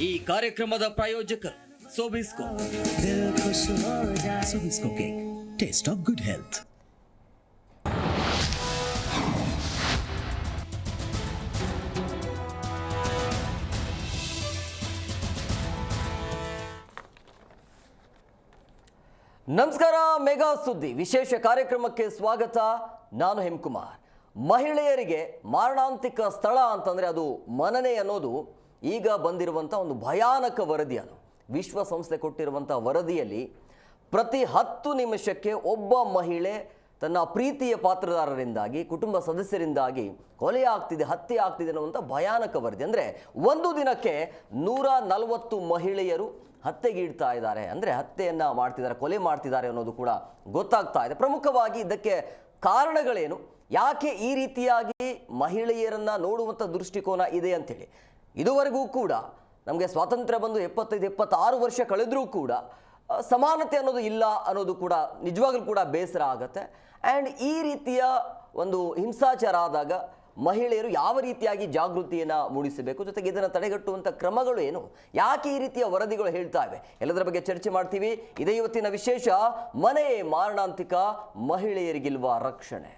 ಈ ಕಾರ್ಯಕ್ರಮದ ಪ್ರಾಯೋಜಕರು Sobisco. Sobisco cake, taste of good health. ನಮಸ್ಕಾರ. ಮೆಗಾ ಸುದ್ದಿ ವಿಶೇಷ ಕಾರ್ಯಕ್ರಮಕ್ಕೆ ಸ್ವಾಗತ. ನಾನು ಹೇಮಕುಮಾರ್. ಮಹಿಳೆಯರಿಗೆ ಮಾರಣಾಂತಿಕ ಸ್ಥಳ ಅಂತಂದರೆ ಅದು ಮನನೆ ಅನ್ನೋದು ಈಗ ಬಂದಿರುವಂಥ ಒಂದು ಭಯಾನಕ ವರದಿ. ಅದು ವಿಶ್ವಸಂಸ್ಥೆ ಕೊಟ್ಟಿರುವಂಥ ವರದಿಯಲ್ಲಿ ಪ್ರತಿ 10 ನಿಮಿಷಕ್ಕೆ ಒಬ್ಬ ಮಹಿಳೆ ತನ್ನ ಪ್ರೀತಿಯ ಪಾತ್ರದಾರರಿಂದಾಗಿ, ಕುಟುಂಬ ಸದಸ್ಯರಿಂದಾಗಿ ಕೊಲೆ ಆಗ್ತಿದೆ, ಹತ್ಯೆ ಆಗ್ತಿದೆ ಅನ್ನುವಂಥ ಭಯಾನಕ ವರದಿ. ಅಂದರೆ ಒಂದು ದಿನಕ್ಕೆ 140 ಮಹಿಳೆಯರು ಹತ್ಯೆಗೀಡ್ತಾ ಇದ್ದಾರೆ, ಅಂದರೆ ಹತ್ಯೆಯನ್ನು ಮಾಡ್ತಿದ್ದಾರೆ, ಕೊಲೆ ಮಾಡ್ತಿದ್ದಾರೆ ಅನ್ನೋದು ಕೂಡ ಗೊತ್ತಾಗ್ತಾ ಇದೆ. ಪ್ರಮುಖವಾಗಿ ಇದಕ್ಕೆ ಕಾರಣಗಳೇನು, ಯಾಕೆ ಈ ರೀತಿಯಾಗಿ ಮಹಿಳೆಯರನ್ನು ನೋಡುವಂಥ ದೃಷ್ಟಿಕೋನ ಇದೆ ಅಂಥೇಳಿ. ಇದುವರೆಗೂ ಕೂಡ ನಮಗೆ ಸ್ವಾತಂತ್ರ್ಯ ಬಂದು 75-76 ವರ್ಷ ಕಳೆದರೂ ಕೂಡ ಸಮಾನತೆ ಅನ್ನೋದು ಇಲ್ಲ ಅನ್ನೋದು ಕೂಡ ನಿಜವಾಗ್ಲೂ ಕೂಡ ಬೇಸರ ಆಗುತ್ತೆ. ಆ್ಯಂಡ್ ಈ ರೀತಿಯ ಒಂದು ಹಿಂಸಾಚಾರ ಆದಾಗ ಮಹಿಳೆಯರು ಯಾವ ರೀತಿಯಾಗಿ ಜಾಗೃತಿಯನ್ನು ಮೂಡಿಸಬೇಕು, ಜೊತೆಗೆ ಇದನ್ನು ತಡೆಗಟ್ಟುವಂಥ ಕ್ರಮಗಳು ಏನು, ಯಾಕೆ ಈ ರೀತಿಯ ವರದಿಗಳು ಹೇಳ್ತಾ ಇವೆ, ಎಲ್ಲದರ ಬಗ್ಗೆ ಚರ್ಚೆ ಮಾಡ್ತೀವಿ. ಇದೇ ಇವತ್ತಿನ ವಿಶೇಷ. ಮನೆ ಮಾರಣಾಂತಿಕ, ಮಹಿಳೆಯರಿಗಿಲ್ವಾ ರಕ್ಷಣೆ?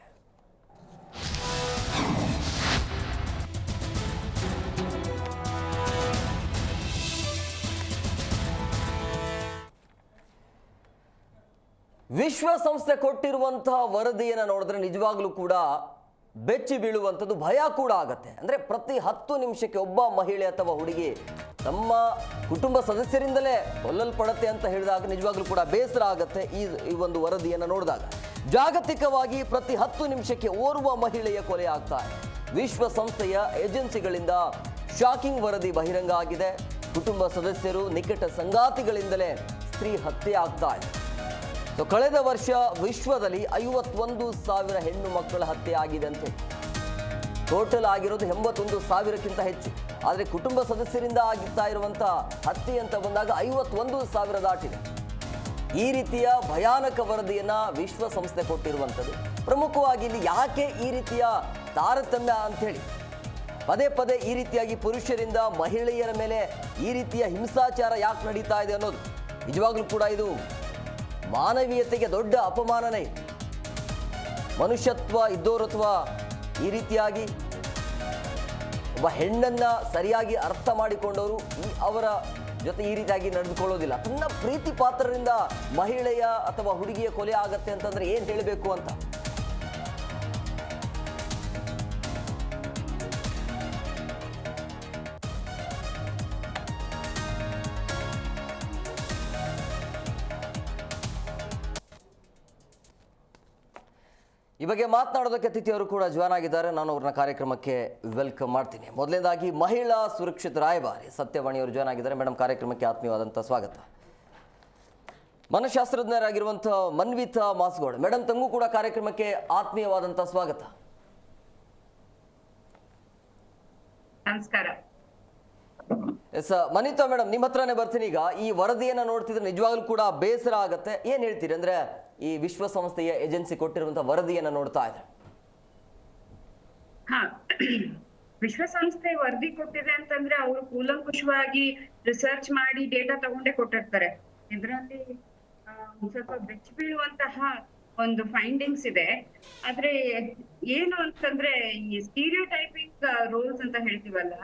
ವಿಶ್ವಸಂಸ್ಥೆ ಕೊಟ್ಟಿರುವಂತಹ ವರದಿಯನ್ನು ನೋಡಿದ್ರೆ ನಿಜವಾಗ್ಲೂ ಕೂಡ ಬೆಚ್ಚಿ ಬೀಳುವಂಥದ್ದು, ಭಯ ಕೂಡ ಆಗತ್ತೆ. ಅಂದರೆ ಪ್ರತಿ 10 ನಿಮಿಷಕ್ಕೆ ಒಬ್ಬ ಮಹಿಳೆ ಅಥವಾ ಹುಡುಗಿ ತಮ್ಮ ಕುಟುಂಬ ಸದಸ್ಯರಿಂದಲೇ ಕೊಲ್ಲಲ್ಪಡತ್ತೆ ಅಂತ ಹೇಳಿದಾಗ ನಿಜವಾಗ್ಲೂ ಕೂಡ ಬೇಸರ ಆಗತ್ತೆ ಈ ಒಂದು ವರದಿಯನ್ನು ನೋಡಿದಾಗ. ಜಾಗತಿಕವಾಗಿ ಪ್ರತಿ 10 ನಿಮಿಷಕ್ಕೆ ಓರ್ವ ಮಹಿಳೆಯ ಕೊಲೆ ಆಗ್ತಾ ಇದೆ. ವಿಶ್ವಸಂಸ್ಥೆಯ ಏಜೆನ್ಸಿಗಳಿಂದ ಶಾಕಿಂಗ್ ವರದಿ ಬಹಿರಂಗ ಆಗಿದೆ. ಕುಟುಂಬ ಸದಸ್ಯರು, ನಿಕಟ ಸಂಗಾತಿಗಳಿಂದಲೇ ಸ್ತ್ರೀ ಹತ್ಯೆ ಆಗ್ತಾ ಇದೆ. ಕಳೆದ ವರ್ಷ ವಿಶ್ವದಲ್ಲಿ 51,000 ಹೆಣ್ಣು ಮಕ್ಕಳ ಹತ್ಯೆ ಆಗಿದೆ ಅಂತೆ. ಟೋಟಲ್ ಆಗಿರೋದು 81,000ಕ್ಕಿಂತ ಹೆಚ್ಚು. ಆದರೆ ಕುಟುಂಬ ಸದಸ್ಯರಿಂದ ಆಗ್ತಾ ಇರುವಂಥ ಹತ್ಯೆ ಅಂತ ಬಂದಾಗ 51,000 ದಾಟಿದೆ. ಈ ರೀತಿಯ ಭಯಾನಕ ವರದಿಯನ್ನು ವಿಶ್ವಸಂಸ್ಥೆ ಕೊಟ್ಟಿರುವಂಥದ್ದು. ಪ್ರಮುಖವಾಗಿ ಇಲ್ಲಿ ಯಾಕೆ ಈ ರೀತಿಯ ತಾರತಮ್ಯ ಅಂಥೇಳಿ, ಪದೇ ಪದೇ ಈ ರೀತಿಯಾಗಿ ಪುರುಷರಿಂದ ಮಹಿಳೆಯರ ಮೇಲೆ ಈ ರೀತಿಯ ಹಿಂಸಾಚಾರ ಯಾಕೆ ನಡೀತಾ ಇದೆ ಅನ್ನೋದು ನಿಜವಾಗ್ಲೂ ಕೂಡ ಇದು ಮಾನವೀಯತೆಗೆ ದೊಡ್ಡ ಅಪಮಾನನೇ. ಮನುಷ್ಯತ್ವ ಇದ್ದವರು ಅಥವಾ ಈ ರೀತಿಯಾಗಿ ಒಬ್ಬ ಹೆಣ್ಣನ್ನ ಸರಿಯಾಗಿ ಅರ್ಥ ಮಾಡಿಕೊಂಡವರು ಅವರ ಜೊತೆ ಈ ರೀತಿಯಾಗಿ ನಡೆದುಕೊಳ್ಳೋದಿಲ್ಲ. ತನ್ನ ಪ್ರೀತಿ ಪಾತ್ರರಿಂದ ಮಹಿಳೆಯ ಅಥವಾ ಹುಡುಗಿಯ ಕೊಲೆ ಆಗತ್ತೆ ಅಂತಂದ್ರೆ ಏನು ಹೇಳಬೇಕು ಅಂತ. ಈ ಬಗ್ಗೆ ಮಾತನಾಡೋದಕ್ಕೆ ಅತಿಥಿಯವರು ಕೂಡ ಜಾಯ್ನ್ ಆಗಿದ್ದಾರೆ. ನಾನು ಅವ್ರನ್ನ ಕಾರ್ಯಕ್ರಮಕ್ಕೆ ವೆಲ್ಕಮ್ ಮಾಡ್ತೀನಿ. ಮೊದಲನೇದಾಗಿ ಮಹಿಳಾ ಸುರಕ್ಷಿತ ರಾಯಭಾರಿ ಸತ್ಯವಾಣಿಯವರು ಜಾಯ್ನ್ ಆಗಿದ್ದಾರೆ. ಮೇಡಮ್, ಕಾರ್ಯಕ್ರಮಕ್ಕೆ ಆತ್ಮೀಯವಾದಂಥ ಸ್ವಾಗತ. ಮನಃಶಾಸ್ತ್ರಜ್ಞರಾಗಿರುವಂಥ ಮನ್ವಿತಾ ಮಾಸ್ಗೌಡ ಮೇಡಮ್, ತಮಗೂ ಕೂಡ ಕಾರ್ಯಕ್ರಮಕ್ಕೆ ಆತ್ಮೀಯವಾದಂಥ ಸ್ವಾಗತ. ನಮಸ್ಕಾರ. ಎಸ್ ಮನಿತಾ ಮೇಡಮ್, ನಿಮ್ಮ ಹತ್ರನೇ ಬರ್ತೀನಿ. ಈಗ ಈ ವರದಿಯನ್ನು ನೋಡ್ತಿದ್ರೆ ನಿಜವಾಗ್ಲೂ ಕೂಡ ಬೇಸರ ಆಗತ್ತೆ. ಏನು ಹೇಳ್ತೀರಿ? ಅಂದರೆ ಈ ವಿಶ್ವಸಂಸ್ಥೆಯ ಏಜೆನ್ಸಿ ಕೊಟ್ಟಿರುವಂತಹ ವರದಿಯನ್ನು ನೋಡ್ತಾ ಇದ್ರೆ. ವಿಶ್ವಸಂಸ್ಥೆ ವರದಿ ಕೊಟ್ಟಿದೆ ಅಂತಂದ್ರೆ ಅವರು ಕೂಲಂಕುಷವಾಗಿ ರಿಸರ್ಚ್ ಮಾಡಿ ಡೇಟಾ ತಗೊಂಡೇ ಕೊಟ್ಟಿರ್ತಾರೆ. ಇದರಲ್ಲಿ ಸ್ವಲ್ಪ ಬೆಚ್ಚಿ ಬೀಳುವಂತಹ ಒಂದು ಫೈಂಡಿಂಗ್ಸ್ ಇದೆ. ಆದ್ರೆ ಏನು ಅಂತಂದ್ರೆ ಈ ಸ್ಟೀರಿಯೋಟೈಪಿಂಗ್ ರೋಲ್ಸ್ ಅಂತ ಹೇಳ್ತೀವಲ್ಲ,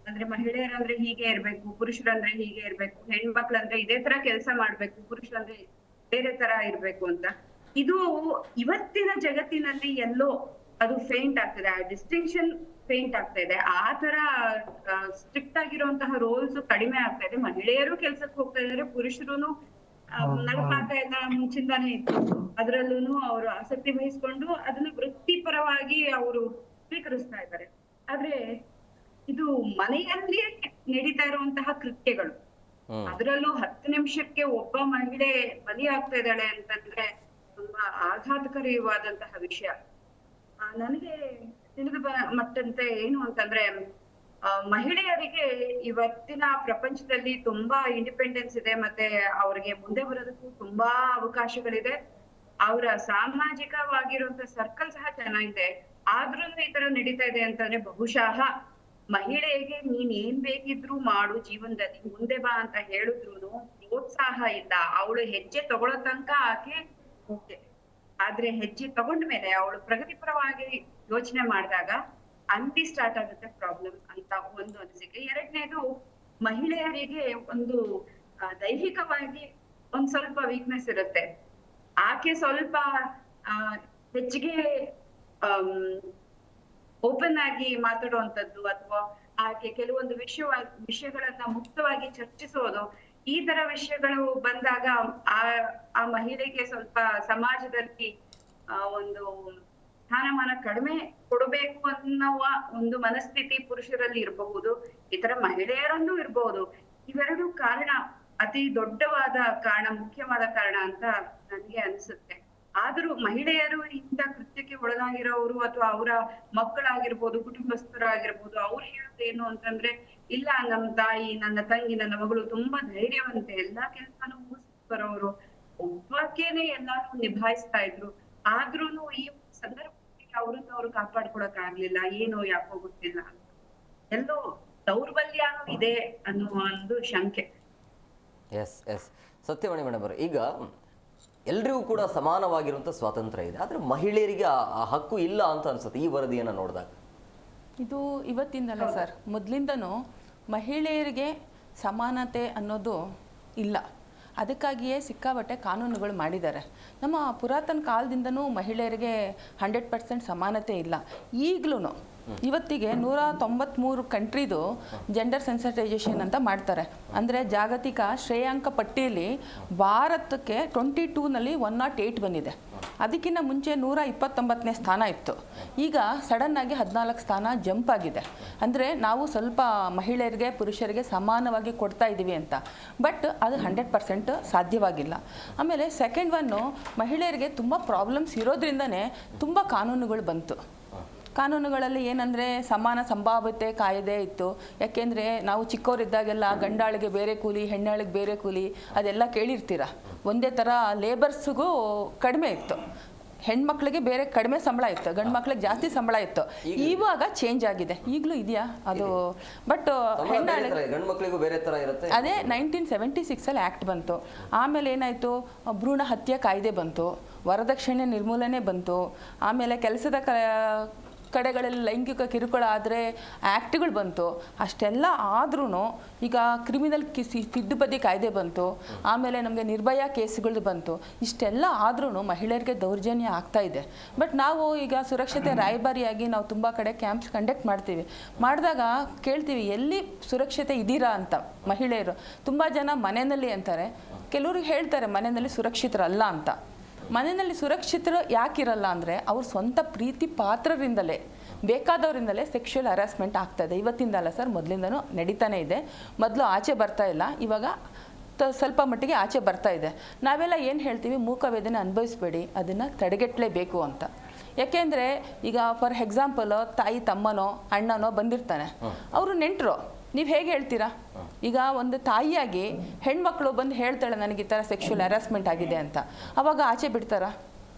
ಅಂದ್ರೆ ಮಹಿಳೆಯರಂದ್ರೆ ಹೀಗೆ ಇರ್ಬೇಕು, ಪುರುಷರಂದ್ರೆ ಹೀಗೆ ಇರ್ಬೇಕು, ಹೆಣ್ಮಕ್ಳಂದ್ರೆ ಇದೇ ತರ ಕೆಲಸ ಮಾಡ್ಬೇಕು, ಪುರುಷರಂದ್ರೆ ಬೇರೆ ತರ ಇರ್ಬೇಕು ಅಂತ, ಇದು ಇವತ್ತಿನ ಜಗತ್ತಿನಲ್ಲಿ ಎಲ್ಲೋ ಅದು ಫೇಂಟ್ ಆಗ್ತದೆ. ಆ ಡಿಸ್ಟಿಂಕ್ಷನ್ ಫೇಂಟ್ ಆಗ್ತಾ ಇದೆ. ಆ ತರ ಸ್ಟ್ರಿಕ್ಟ್ ಆಗಿರುವಂತಹ ರೋಲ್ಸ್ ಕಡಿಮೆ ಆಗ್ತಾ ಇದೆ. ಮಹಿಳೆಯರು ಕೆಲ್ಸಕ್ಕೆ ಹೋಗ್ತಾ ಇದಾರೆ, ಪುರುಷರು ನಡಪಾಕ ಎಲ್ಲ ಮುಂಚಿಂದಾನೇ ಇತ್ತು. ಅದ್ರಲ್ಲೂ ಅವರು ಆಸಕ್ತಿ ವಹಿಸ್ಕೊಂಡು ಅದನ್ನ ವೃತ್ತಿಪರವಾಗಿ ಅವರು ಸ್ವೀಕರಿಸ್ತಾ ಇದ್ದಾರೆ. ಆದ್ರೆ ಇದು ಮನೆಯಲ್ಲಿ ನಡೀತಾ ಇರುವಂತಹ ಕೃತ್ಯಗಳು, ಅದರಲ್ಲೂ 10 ನಿಮಿಷಕ್ಕೆ ಒಬ್ಬ ಮಹಿಳೆ ಬಲಿ ಆಗ್ತಾ ಇದ್ದಾಳೆ ಅಂತಂದ್ರೆ ತುಂಬಾ ಆಘಾತಕಾರಿಯಾದಂತಹ ವಿಷಯ. ನನಗೆ ತಿಳಿದು ಮಟ್ಟಂತೆ ಏನು ಅಂತಂದ್ರೆ, ಮಹಿಳೆಯರಿಗೆ ಇವತ್ತಿನ ಪ್ರಪಂಚದಲ್ಲಿ ತುಂಬಾ ಇಂಡಿಪೆಂಡೆನ್ಸ್ ಇದೆ, ಮತ್ತೆ ಅವ್ರಿಗೆ ಮುಂದೆ ಬರೋದಕ್ಕೂ ತುಂಬಾ ಅವಕಾಶಗಳಿದೆ. ಅವರ ಸಾಮಾಜಿಕವಾಗಿರುವಂತ ಸರ್ಕಲ್ ಸಹ ಚೆನ್ನಾಗಿದೆ. ಆದ್ರೂ ಈ ತರ ನಡೀತಾ ಇದೆ ಅಂತಂದ್ರೆ ಬಹುಶಃ ಮಹಿಳೆಗೆ ನೀನ್ ಏನ್ ಬೇಕಿದ್ರು ಮಾಡು ಜೀವನದಲ್ಲಿ ಮುಂದೆ ಬಾ ಅಂತ ಹೇಳಿದ್ರು ಪ್ರೋತ್ಸಾಹ ಇಲ್ಲ. ಅವಳು ಹೆಜ್ಜೆ ತಗೊಳ್ಳೋ ತನಕ ಆಕೆ ಓಕೆ, ಆದ್ರೆ ಹೆಜ್ಜೆ ತಗೊಂಡ್ಮೇಲೆ ಅವಳು ಪ್ರಗತಿಪರವಾಗಿ ಯೋಚನೆ ಮಾಡಿದಾಗ ಅಲ್ಲಿ ಸ್ಟಾರ್ಟ್ ಆಗುತ್ತೆ ಪ್ರಾಬ್ಲಮ್ ಅಂತ ಒಂದು ಅನಿಸಿಕೆ. ಎರಡನೇದು, ಮಹಿಳೆಯರಿಗೆ ಒಂದು ದೈಹಿಕವಾಗಿ ಒಂದ್ ಸ್ವಲ್ಪ ವೀಕ್ನೆಸ್ ಇರುತ್ತೆ. ಆಕೆ ಸ್ವಲ್ಪ ಹೆಚ್ಚಿಗೆ ಓಪನ್ ಆಗಿ ಮಾತಾಡುವಂತದ್ದು ಅಥವಾ ಆಕೆ ಕೆಲವೊಂದು ವಿಷಯಗಳನ್ನ ಮುಕ್ತವಾಗಿ ಚರ್ಚಿಸೋದು, ಈ ತರ ವಿಷಯಗಳು ಬಂದಾಗ ಆ ಮಹಿಳೆಗೆ ಸ್ವಲ್ಪ ಸಮಾಜದಲ್ಲಿ ಒಂದು ಸ್ಥಾನಮಾನ ಕಡಿಮೆ ಕೊಡಬೇಕು ಅನ್ನುವ ಒಂದು ಮನಸ್ಥಿತಿ ಪುರುಷರಲ್ಲಿ ಇರಬಹುದು, ಇತರ ಮಹಿಳೆಯರಲ್ಲೂ ಇರಬಹುದು. ಇವೆರಡು ಕಾರಣ ಅತಿ ದೊಡ್ಡವಾದ ಕಾರಣ, ಮುಖ್ಯವಾದ ಕಾರಣ ಅಂತ ನನಗೆ ಅನ್ಸುತ್ತೆ. ಆದ್ರೂ ಮಹಿಳೆಯರು ಇಂಥ ಕೃತ್ಯಕ್ಕೆ ಒಳಗಾಗಿರೋರು ಅಥವಾ ಅವರ ಮಕ್ಕಳಾಗಿರ್ಬೋದು, ಕುಟುಂಬಸ್ಥರಾಗಿರ್ಬೋದು, ಅವ್ರು ಹೇಳೋದೇನು ಅಂತಂದ್ರೆ, ಇಲ್ಲ ನಮ್ಮ ತಾಯಿ, ನನ್ನ ತಂಗಿ, ನನ್ನ ಮಗಳು ತುಂಬಾ ಧೈರ್ಯವಂತೆ, ಎಲ್ಲಾ ಕೆಲ್ಸನೂ ಮುಗಿಸಿ ಬರೋರು, ಒಬ್ಬಕ್ಕೇನೆ ಎಲ್ಲಾರು ನಿಭಾಯಿಸ್ತಾ ಇದ್ರು. ಆದ್ರೂನು ಈ ಸಂದರ್ಭದಲ್ಲಿ ಅವ್ರನ್ನ ಅವ್ರು ಕಾಪಾಡ್ಕೊಳಕ್ ಆಗ್ಲಿಲ್ಲ, ಏನೋ ಯಾಕೋ ಗೊತ್ತಿಲ್ಲ, ಎಲ್ಲೋ ದೌರ್ಬಲ್ಯನೂ ಇದೆ ಅನ್ನುವ ಒಂದು ಶಂಕೆ. ಎಸ್ ಎಸ್ ಸತ್ಯವಾಣಿ ಮೇಡಮ್ ಅವರು, ಈಗ ಎಲ್ರಿಗೂ ಕೂಡ ಸಮಾನವಾಗಿರುವಂಥ ಸ್ವಾತಂತ್ರ್ಯ ಇದೆ, ಆದರೆ ಮಹಿಳೆಯರಿಗೆ ಆ ಹಕ್ಕು ಇಲ್ಲ ಅಂತ ಅನ್ಸುತ್ತೆ ಈ ವರದಿಯನ್ನು ನೋಡಿದಾಗ. ಇದು ಇವತ್ತಿಂದಲ್ಲ ಸರ್, ಮೊದಲಿಂದನೂ ಮಹಿಳೆಯರಿಗೆ ಸಮಾನತೆ ಅನ್ನೋದು ಇಲ್ಲ. ಅದಕ್ಕಾಗಿಯೇ ಸಿಕ್ಕಾಪಟ್ಟೆ ಕಾನೂನುಗಳು ಮಾಡಿದ್ದಾರೆ. ನಮ್ಮ ಪುರಾತನ ಕಾಲದಿಂದನೂ ಮಹಿಳೆಯರಿಗೆ 100% ಸಮಾನತೆ ಇಲ್ಲ. ಈಗಲೂ ಇವತ್ತಿಗೆ 193 ಕಂಟ್ರಿದು ಜೆಂಡರ್ ಸೆನ್ಸಿಟೈಸೇಷನ್ ಅಂತ ಮಾಡ್ತಾರೆ. ಅಂದರೆ ಜಾಗತಿಕ ಶ್ರೇಯಾಂಕ ಪಟ್ಟಿಯಲ್ಲಿ ಭಾರತಕ್ಕೆ 22ನಲ್ಲಿ 108 ಬಂದಿದೆ. ಅದಕ್ಕಿಂತ ಮುಂಚೆ 129ನೇ ಸ್ಥಾನ ಇತ್ತು. ಈಗ ಸಡನ್ನಾಗಿ 14 ಸ್ಥಾನ ಜಂಪ್ ಆಗಿದೆ. ಅಂದರೆ ನಾವು ಸ್ವಲ್ಪ ಮಹಿಳೆಯರಿಗೆ ಪುರುಷರಿಗೆ ಸಮಾನವಾಗಿ ಕೊಡ್ತಾ ಇದ್ದೀವಿ ಅಂತ. ಬಟ್ ಅದು 100% ಸಾಧ್ಯವಾಗಿಲ್ಲ. ಆಮೇಲೆ ಸೆಕೆಂಡ್ ಒನ್ನು, ಮಹಿಳೆಯರಿಗೆ ತುಂಬ ಪ್ರಾಬ್ಲಮ್ಸ್ ಇರೋದ್ರಿಂದನೇ ತುಂಬ ಕಾನೂನುಗಳು ಬಂತು. ಕಾನೂನುಗಳಲ್ಲಿ ಏನಂದರೆ ಸಮಾನ ಸಂಭಾವ್ಯತೆ ಕಾಯ್ದೆ ಇತ್ತು. ಯಾಕೆಂದರೆ ನಾವು ಚಿಕ್ಕವರಿದ್ದಾಗೆಲ್ಲ ಗಂಡಾಳಿಗೆ ಬೇರೆ ಕೂಲಿ, ಹೆಣ್ಣಾಳಿಗೆ ಬೇರೆ ಕೂಲಿ ಅದೆಲ್ಲ ಕೇಳಿರ್ತೀರ. ಒಂದೇ ಥರ ಲೇಬರ್ಸ್ಗೂ ಕಡಿಮೆ ಇತ್ತು. ಹೆಣ್ಮಕ್ಳಿಗೆ ಬೇರೆ ಕಡಿಮೆ ಸಂಬಳ ಇತ್ತು, ಗಂಡು ಮಕ್ಳಿಗೆ ಜಾಸ್ತಿ ಸಂಬಳ ಇತ್ತು. ಇವಾಗ ಚೇಂಜ್ ಆಗಿದೆ, ಈಗಲೂ ಇದೆಯಾ ಅದು. ಬಟ್ ಗಂಡು ಮಕ್ಕಳಿಗೂ ಬೇರೆ ಥರ ಇರುತ್ತೆ. ಅದೇ 1976 ಆ್ಯಕ್ಟ್ ಬಂತು. ಆಮೇಲೆ ಏನಾಯಿತು, ಭ್ರೂಣ ಹತ್ಯೆ ಕಾಯ್ದೆ ಬಂತು, ವರದಕ್ಷಿಣೆ ನಿರ್ಮೂಲನೆ ಬಂತು. ಆಮೇಲೆ ಕೆಲಸದ ಕಡೆಗಳಲ್ಲಿ ಲೈಂಗಿಕ ಕಿರುಕುಳ ಆದರೆ ಆ್ಯಕ್ಟ್ಗಳು ಬಂತು. ಅಷ್ಟೆಲ್ಲ ಆದ್ರೂ ಈಗ ಕ್ರಿಮಿನಲ್ ತಿದ್ದುಪಡಿ ಕಾಯ್ದೆ ಬಂತು. ಆಮೇಲೆ ನಮಗೆ ನಿರ್ಭಯ ಕೇಸ್ಗಳು ಬಂತು. ಇಷ್ಟೆಲ್ಲ ಆದ್ರೂ ಮಹಿಳೆಯರಿಗೆ ದೌರ್ಜನ್ಯ ಆಗ್ತಾ ಇದೆ. ಬಟ್ ನಾವು ಈಗ ಸುರಕ್ಷತೆ ರಾಯಭಾರಿಯಾಗಿ ನಾವು ತುಂಬ ಕಡೆ ಕ್ಯಾಂಪ್ಸ್ ಕಂಡಕ್ಟ್ ಮಾಡ್ತೀವಿ. ಮಾಡಿದಾಗ ಕೇಳ್ತೀವಿ, ಎಲ್ಲಿ ಸುರಕ್ಷತೆ ಇದ್ದೀರಾ ಅಂತ. ಮಹಿಳೆಯರು ತುಂಬ ಜನ ಮನೆಯಲ್ಲಿ ಅಂತಾರೆ, ಕೆಲವ್ರಿಗೆ ಹೇಳ್ತಾರೆ ಮನೆಯಲ್ಲಿ ಸುರಕ್ಷಿತರಲ್ಲ ಅಂತ. ಮನೆಯಲ್ಲಿ ಸುರಕ್ಷಿತರು ಯಾಕಿರಲ್ಲ ಅಂದರೆ, ಅವ್ರ ಸ್ವಂತ ಪ್ರೀತಿ ಪಾತ್ರರಿಂದಲೇ, ಬೇಕಾದವರಿಂದಲೇ ಸೆಕ್ಷುವಲ್ ಹರಾಸ್ಮೆಂಟ್ ಆಗ್ತಾಯಿದೆ. ಇವತ್ತಿಂದ ಅಲ್ಲ ಸರ್, ಮೊದಲಿಂದನೂ ನಡೀತಾನೆ ಇದೆ. ಮೊದಲು ಆಚೆ ಬರ್ತಾ ಇಲ್ಲ, ಇವಾಗ ಸ್ವಲ್ಪ ಮಟ್ಟಿಗೆ ಆಚೆ ಬರ್ತಾ ಇದೆ. ನಾವೆಲ್ಲ ಏನು ಹೇಳ್ತೀವಿ, ಮೂಕವೇದನೆ ಅನುಭವಿಸ್ಬೇಡಿ, ಅದನ್ನು ತಡೆಗಟ್ಟಲೇಬೇಕು ಅಂತ. ಯಾಕೆಂದರೆ ಈಗ ಫಾರ್ ಎಕ್ಸಾಂಪಲ್ ತಾಯಿ ತಮ್ಮನೋ ಅಣ್ಣನೋ ಬಂದಿರ್ತಾನೆ, ಅವರು ನೆಂಟರು. ನೀವು ಹೇಗೆ ಹೇಳ್ತೀರಾ? ಈಗ ಒಂದು ತಾಯಿಯಾಗಿ ಹೆಣ್ಮಕ್ಳು ಬಂದು ಹೇಳ್ತಾಳೆ ನನಗೆ ಈ ಥರ ಸೆಕ್ಷುವಲ್ ಹರಾಸ್ಮೆಂಟ್ ಆಗಿದೆ ಅಂತ, ಅವಾಗ ಆಚೆ ಬಿಡ್ತಾರಾ?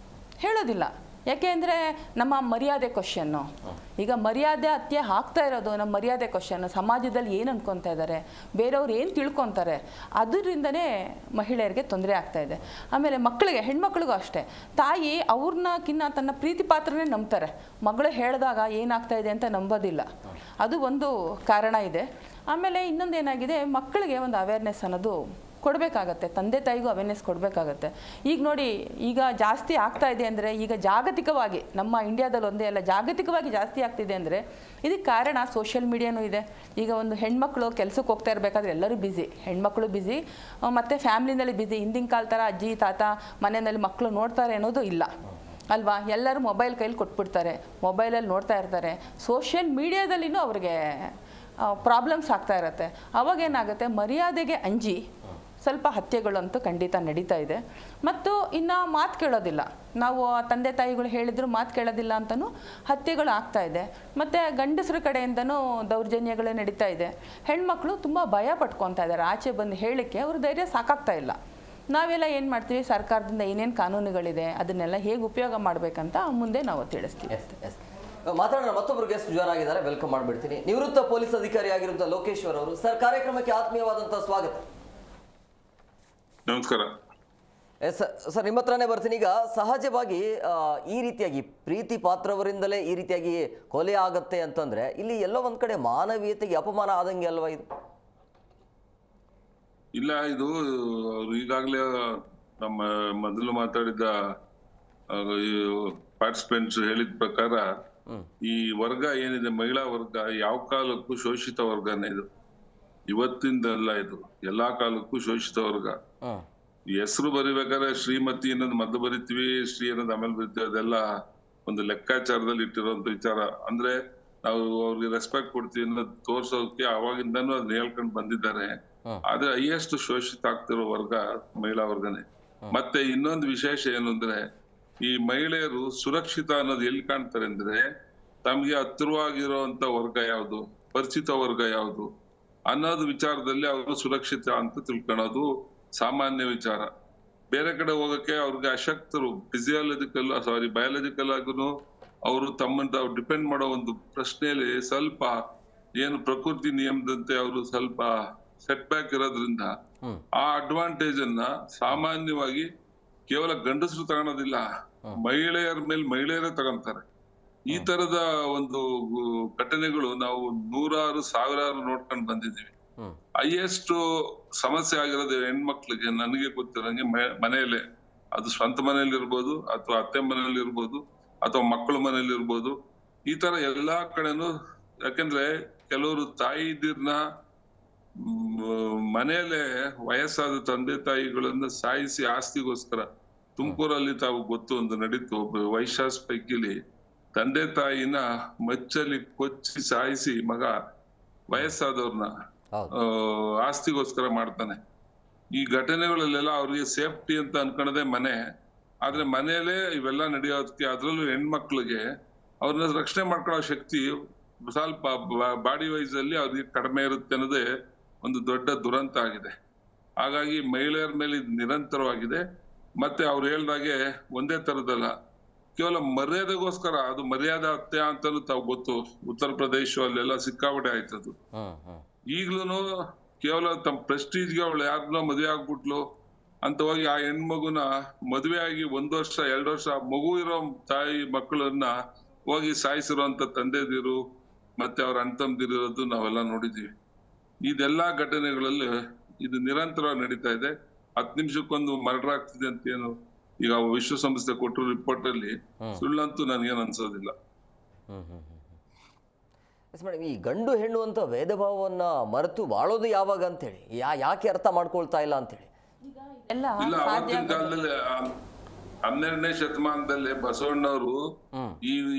ಹೇಳೋದಿಲ್ಲ. ಯಾಕೆ ಅಂದರೆ ನಮ್ಮ ಮರ್ಯಾದೆ ಕ್ವಶನ್ನು. ಈಗ ಮರ್ಯಾದೆ ಹತ್ಯೆ ಆಗ್ತಾ ಇರೋದು ನಮ್ಮ ಮರ್ಯಾದೆ ಕ್ವಶನ್ನು. ಸಮಾಜದಲ್ಲಿ ಏನು ಅನ್ಕೊತಾ ಇದ್ದಾರೆ, ಬೇರೆಯವ್ರು ಏನು ತಿಳ್ಕೊತಾರೆ, ಅದರಿಂದನೇ ಮಹಿಳೆಯರಿಗೆ ತೊಂದರೆ ಆಗ್ತಾಯಿದೆ. ಆಮೇಲೆ ಮಕ್ಕಳಿಗೆ, ಹೆಣ್ಮಕ್ಳಿಗೂ ಅಷ್ಟೇ, ತಾಯಿ ಅವ್ರನ್ನಕ್ಕಿನ್ನ ತನ್ನ ಪ್ರೀತಿ ಪಾತ್ರನೇ ನಂಬ್ತಾರೆ. ಮಗಳು ಹೇಳಿದಾಗ ಏನಾಗ್ತಾ ಇದೆ ಅಂತ ನಂಬೋದಿಲ್ಲ. ಅದು ಒಂದು ಕಾರಣ ಇದೆ. ಆಮೇಲೆ ಇನ್ನೊಂದು ಏನಾಗಿದೆ, ಮಕ್ಕಳಿಗೆ ಒಂದು ಅವೇರ್ನೆಸ್ ಅನ್ನೋದು ಕೊಡಬೇಕಾಗತ್ತೆ, ತಂದೆ ತಾಯಿಗೂ ಅವೇರ್ನೆಸ್ ಕೊಡಬೇಕಾಗತ್ತೆ. ಈಗ ನೋಡಿ, ಈಗ ಜಾಸ್ತಿ ಆಗ್ತಾ ಇದೆ ಅಂದರೆ, ಈಗ ಜಾಗತಿಕವಾಗಿ ನಮ್ಮ ಇಂಡಿಯಾದಲ್ಲಿ ಒಂದೇ ಅಲ್ಲ, ಜಾಗತಿಕವಾಗಿ ಜಾಸ್ತಿ ಆಗ್ತಿದೆ ಅಂದರೆ ಇದಕ್ಕೆ ಕಾರಣ ಸೋಷಿಯಲ್ ಮೀಡಿಯಾನೂ ಇದೆ. ಈಗ ಒಂದು ಹೆಣ್ಮಕ್ಳು ಕೆಲಸಕ್ಕೆ ಹೋಗ್ತಾ ಇರಬೇಕಾದ್ರೆ ಎಲ್ಲರೂ ಬ್ಯುಸಿ, ಹೆಣ್ಮಕ್ಳು ಬ್ಯುಸಿ, ಮತ್ತು ಫ್ಯಾಮ್ಲಿನಲ್ಲಿ ಬ್ಯುಸಿ. ಹಿಂದಿನ ಕಾಲ ಥರ ಅಜ್ಜಿ ತಾತ ಮನೆಯಲ್ಲಿ ಮಕ್ಕಳು ನೋಡ್ತಾರೆ ಅನ್ನೋದು ಇಲ್ಲ ಅಲ್ವಾ? ಎಲ್ಲರೂ ಮೊಬೈಲ್ ಕೈಲಿ ಕೊಟ್ಬಿಡ್ತಾರೆ, ಮೊಬೈಲಲ್ಲಿ ನೋಡ್ತಾ ಇರ್ತಾರೆ. ಸೋಷಿಯಲ್ ಮೀಡಿಯಾದಲ್ಲಿನೂ ಅವ್ರಿಗೆ ಪ್ರಾಬ್ಲಮ್ಸ್ ಆಗ್ತಾ ಇರುತ್ತೆ. ಅವಾಗೇನಾಗುತ್ತೆ, ಮರ್ಯಾದೆಗೆ ಅಂಜಿ ಸ್ವಲ್ಪ ಹತ್ಯೆಗಳಂತೂ ಖಂಡಿತ ನಡೀತಾ ಇದೆ. ಮತ್ತು ಇನ್ನು ಮಾತು ಕೇಳೋದಿಲ್ಲ, ನಾವು ತಂದೆ ತಾಯಿಗಳು ಹೇಳಿದ್ರು ಮಾತು ಕೇಳೋದಿಲ್ಲ ಅಂತಲೂ ಹತ್ಯೆಗಳು ಆಗ್ತಾ ಇದೆ. ಮತ್ತು ಗಂಡಸರ ಕಡೆಯಿಂದನೂ ದೌರ್ಜನ್ಯಗಳೇ ನಡೀತಾ ಇದೆ. ಹೆಣ್ಮಕ್ಳು ತುಂಬ ಭಯ ಪಟ್ಕೊತಾ ಇದ್ದಾರೆ, ಆಚೆ ಬಂದು ಹೇಳಲಿಕ್ಕೆ ಅವ್ರ ಧೈರ್ಯ ಸಾಕಾಗ್ತಾ ಇಲ್ಲ. ನಾವೆಲ್ಲ ಏನು ಮಾಡ್ತೀವಿ, ಸರ್ಕಾರದಿಂದ ಏನೇನು ಕಾನೂನುಗಳಿದೆ ಅದನ್ನೆಲ್ಲ ಹೇಗೆ ಉಪಯೋಗ ಮಾಡಬೇಕಂತ ಮುಂದೆ ನಾವು ತಿಳಿಸ್ತೀವಿ. ಮಾತಾಡೋಣ. ಮತ್ತೊಬ್ಬರು ಗೆಸ್ಟ್ ಜಾಯ್ನ್ ಆಗಿದ್ದಾರೆ, ವೆಲ್ಕಮ್ ಮಾಡಿಬಿಡ್ತೀನಿ. ನಿವೃತ್ತ ಪೊಲೀಸ್ ಅಧಿಕಾರಿ ಆಗಿರುವಂತಹ ಲೋಕೇಶ್ವರ್ ಅವರು, ಸರ್ ಕಾರ್ಯಕ್ರಮಕ್ಕೆ ಆತ್ಮೀಯವಾದಂತಹ ಸ್ವಾಗತ. ನಮಸ್ಕಾರ. ಸರ್ ನಿಮ್ಮ ಹತ್ರನೇ ಬರ್ತೀನಿ. ಈಗ ಸಹಜವಾಗಿ ಈ ರೀತಿಯಾಗಿ ಪ್ರೀತಿ ಪಾತ್ರವರಿಂದಲೇ ಈ ರೀತಿಯಾಗಿ ಕೊಲೆ ಆಗತ್ತೆ ಅಂತಂದ್ರೆ ಇಲ್ಲಿ ಎಲ್ಲೋ ಒಂದ್ ಕಡೆ ಮಾನವೀಯತೆಗೆ ಅಪಮಾನ ಆದಂಗೆ ಅಲ್ವಾ ಇದು? ಇಲ್ಲ, ಇದು ಈಗಾಗಲೇ ನಮ್ಮ ಮೊದಲು ಮಾತಾಡಿದ ಪಾರ್ಟಿಸಿಪೆಂಟ್ಸ್ ಹೇಳಿದ ಪ್ರಕಾರ ಈ ವರ್ಗ ಏನಿದೆ, ಮಹಿಳಾ ವರ್ಗ, ಯಾವ ಕಾಲಕ್ಕೂ ಶೋಷಿತ ವರ್ಗನೇ ಇದು. ಇವತ್ತಿಂದಲ್ಲ, ಇದು ಎಲ್ಲಾ ಕಾಲಕ್ಕೂ ಶೋಷಿತ ವರ್ಗ. ಹೆಸರು ಬರಿಬೇಕಾದ್ರೆ ಶ್ರೀಮತಿ ಅನ್ನೋದು ಮೊದಲು ಬರಿತೀವಿ, ಶ್ರೀ ಅನ್ನೋದು ಆಮೇಲೆ ಬರಿತೀವಿ. ಅದೆಲ್ಲ ಒಂದು ಲೆಕ್ಕಾಚಾರದಲ್ಲಿ ಇಟ್ಟಿರುವಂತ ವಿಚಾರ. ಅಂದ್ರೆ ನಾವು ಅವ್ರಿಗೆ ರೆಸ್ಪೆಕ್ಟ್ ಕೊಡ್ತೀವಿ ಅನ್ನೋದು ತೋರ್ಸೋಕೆ ಅವಾಗಿಂದನೂ ಅದನ್ನ ಹೇಳ್ಕೊಂಡು ಬಂದಿದ್ದಾರೆ. ಆದ್ರೆ ಹೈಯೆಸ್ಟ್ ಶೋಷಿತ ಆಗ್ತಿರೋ ವರ್ಗ ಮಹಿಳಾ ವರ್ಗನೇ. ಮತ್ತೆ ಇನ್ನೊಂದು ವಿಶೇಷ ಏನು ಅಂದ್ರೆ, ಈ ಮಹಿಳೆಯರು ಸುರಕ್ಷಿತ ಅನ್ನೋದು ಎಲ್ಲಿ ಕಾಣ್ತಾರೆ ಅಂದ್ರೆ, ತಮ್ಗೆ ಹತ್ತಿರವಾಗಿರುವಂತ ವರ್ಗ ಯಾವುದು, ಪರಿಚಿತ ವರ್ಗ ಯಾವುದು ಅನ್ನೋದು ವಿಚಾರದಲ್ಲಿ ಅವರು ಸುರಕ್ಷಿತ ಅಂತ ತಿಳ್ಕೊಳ್ಳೋದು ಸಾಮಾನ್ಯ ವಿಚಾರ. ಬೇರೆ ಕಡೆ ಹೋಗಕ್ಕೆ ಅವ್ರಿಗೆ ಅಶಕ್ತರು, ಬಯಾಲಜಿಕಲ್ ಆಗೂ ಅವರು ತಮ್ಮನ್ನ ತಾವು ಡಿಪೆಂಡ್ ಮಾಡೋ ಒಂದು ಪ್ರಶ್ನೆಯಲ್ಲಿ ಸ್ವಲ್ಪ ಏನು ಪ್ರಕೃತಿ ನಿಯಮದಂತೆ ಅವರು ಸ್ವಲ್ಪ ಸೆಟ್ ಬ್ಯಾಕ್ ಇರೋದ್ರಿಂದ ಆ ಅಡ್ವಾಂಟೇಜ್ ಅನ್ನ ಸಾಮಾನ್ಯವಾಗಿ ಕೇವಲ ಗಂಡಸರು ತಗೊಳೋದಿಲ್ಲ, ಮಹಿಳೆಯರ ಮೇಲೆ ಮಹಿಳೆಯರೇ ತಗೊಂತಾರೆ. ಈ ತರದ ಒಂದು ಘಟನೆಗಳು ನಾವು ನೂರಾರು ಸಾವಿರಾರು ನೋಡ್ಕೊಂಡು ಬಂದಿದ್ದೀವಿ. ಹೈಯೆಸ್ಟ್ ಸಮಸ್ಯೆ ಆಗಿರೋದು ಹೆಣ್ಮಕ್ಳಿಗೆ ನನಗೆ ಗೊತ್ತಿರಂಗೆ ಮನೆಯಲ್ಲೇ, ಅದು ಸ್ವಂತ ಮನೇಲಿ ಇರ್ಬೋದು ಅಥವಾ ಅತ್ತೆ ಮನೇಲಿ ಇರ್ಬೋದು ಅಥವಾ ಮಕ್ಕಳ ಮನೇಲಿ ಇರ್ಬೋದು. ಈ ತರ ಎಲ್ಲಾ ಕಡೆನೂ, ಯಾಕೆಂದ್ರೆ ಕೆಲವರು ತಾಯಿದಿರ್ನ ಮನೆಯಲ್ಲೇ ವಯಸ್ಸಾದ ತಂದೆ ತಾಯಿಗಳನ್ನ ಸಾಯಿಸಿ ಆಸ್ತಿಗೋಸ್ಕರ, ತುಮಕೂರಲ್ಲಿ ತಾವು ಗೊತ್ತು ಒಂದು ನಡೀತು, ಒಬ್ಬ ವೈಶ್ಯಾಸ್ ಪೈಕಿಲಿ ತಂದೆ ತಾಯಿನ ಮಚ್ಚಲ್ಲಿ ಕೊಚ್ಚಿ ಸಾಯಿಸಿ ಮಗ ವಯಸ್ಸಾದವ್ರನ್ನ ಆಸ್ತಿಗೋಸ್ಕರ ಮಾಡ್ತಾನೆ. ಈ ಘಟನೆಗಳಲ್ಲೆಲ್ಲ ಅವ್ರಿಗೆ ಸೇಫ್ಟಿ ಅಂತ ಅನ್ಕೊಳ್ಳೋದೇ ಮನೆ. ಆದ್ರೆ ಮನೆಯಲ್ಲೇ ಇವೆಲ್ಲ ನಡೆಯೋದಕ್ಕೆ, ಅದ್ರಲ್ಲೂ ಹೆಣ್ಮಕ್ಳಿಗೆ ಅವ್ರನ್ನ ರಕ್ಷಣೆ ಮಾಡ್ಕೊಳ್ಳೋ ಶಕ್ತಿ ಸ್ವಲ್ಪ ಬಾಡಿ ವೈಸ್ ಅಲ್ಲಿ ಅವ್ರಿಗೆ ಕಡಿಮೆ ಇರುತ್ತೆ ಅನ್ನೋದೇ ಒಂದು ದೊಡ್ಡ ದುರಂತ ಆಗಿದೆ. ಹಾಗಾಗಿ ಮಹಿಳೆಯರ ಮೇಲೆ ಇದು ನಿರಂತರವಾಗಿದೆ. ಮತ್ತೆ ಅವ್ರು ಹೇಳ್ದಾಗೆ ಒಂದೇ ತರದಲ್ಲ, ಕೇವಲ ಮರ್ಯಾದೆಗೋಸ್ಕರ, ಅದು ಮರ್ಯಾದಾ ಹತ್ಯೆ ಅಂತಾನು ತಾವು ಗೊತ್ತು, ಉತ್ತರ ಪ್ರದೇಶ ಅಲ್ಲೆಲ್ಲ ಸಿಕ್ಕಾಪಟ್ಟೆ ಆಯ್ತದು. ಈಗ್ಲೂ ಕೇವಲ ತಮ್ಮ ಪ್ರೆಸ್ಟೀಜ್ಗೆ ಅವಳು ಯಾರನ್ನೋ ಮದುವೆ ಆಗ್ಬಿಟ್ಲು ಅಂತ ಹೋಗಿ ಆ ಹೆಣ್ಮಗುನ ಮದುವೆ ಆಗಿ 1 ವರ್ಷ 2 ವರ್ಷ ಮಗು ಇರೋ ತಾಯಿ ಮಕ್ಕಳನ್ನ ಹೋಗಿ ಸಾಯಿಸಿರುವಂತ ತಂದೆದಿರು ಮತ್ತೆ ಅವ್ರ ಅಣ್ತಂದಿರೋದು ನಾವೆಲ್ಲ ನೋಡಿದೀವಿ. ಇದೆಲ್ಲಾ ಘಟನೆಗಳಲ್ಲಿ ಇದು ನಿರಂತರವಾಗಿ ನಡೀತಾ ಇದೆ. 10 ನಿಮಿಷಕ್ಕೊಂದು ಮರ್ಡರ್ ಆಗ್ತಿದೆ ಅಂತ ಏನು ಈಗ ವಿಶ್ವಸಂಸ್ಥೆ ಕೊಟ್ಟಿರೋ ರಿಪೋರ್ಟ್ ಅಲ್ಲಿ ಸುಳ್ಳಂತೂ ನನಗೇನು ಅನ್ಸೋದಿಲ್ಲ. ಮೇಡಮ್, ಈ ಗಂಡು ಹೆಣ್ಣು ಅಂತ ಭೇದ ಭಾವವನ್ನ ಮರೆತು ಬಾಳೋದು ಯಾವಾಗ ಅಂತೇಳಿ ಯಾಕೆ ಅರ್ಥ ಮಾಡ್ಕೊಳ್ತಾ ಇಲ್ಲ ಅಂತೇಳಿ? ಇಲ್ಲ, ಅವತ್ತಿನ ಕಾಲದಲ್ಲಿ 12ನೇ ಶತಮಾನದಲ್ಲಿ ಬಸವಣ್ಣವರು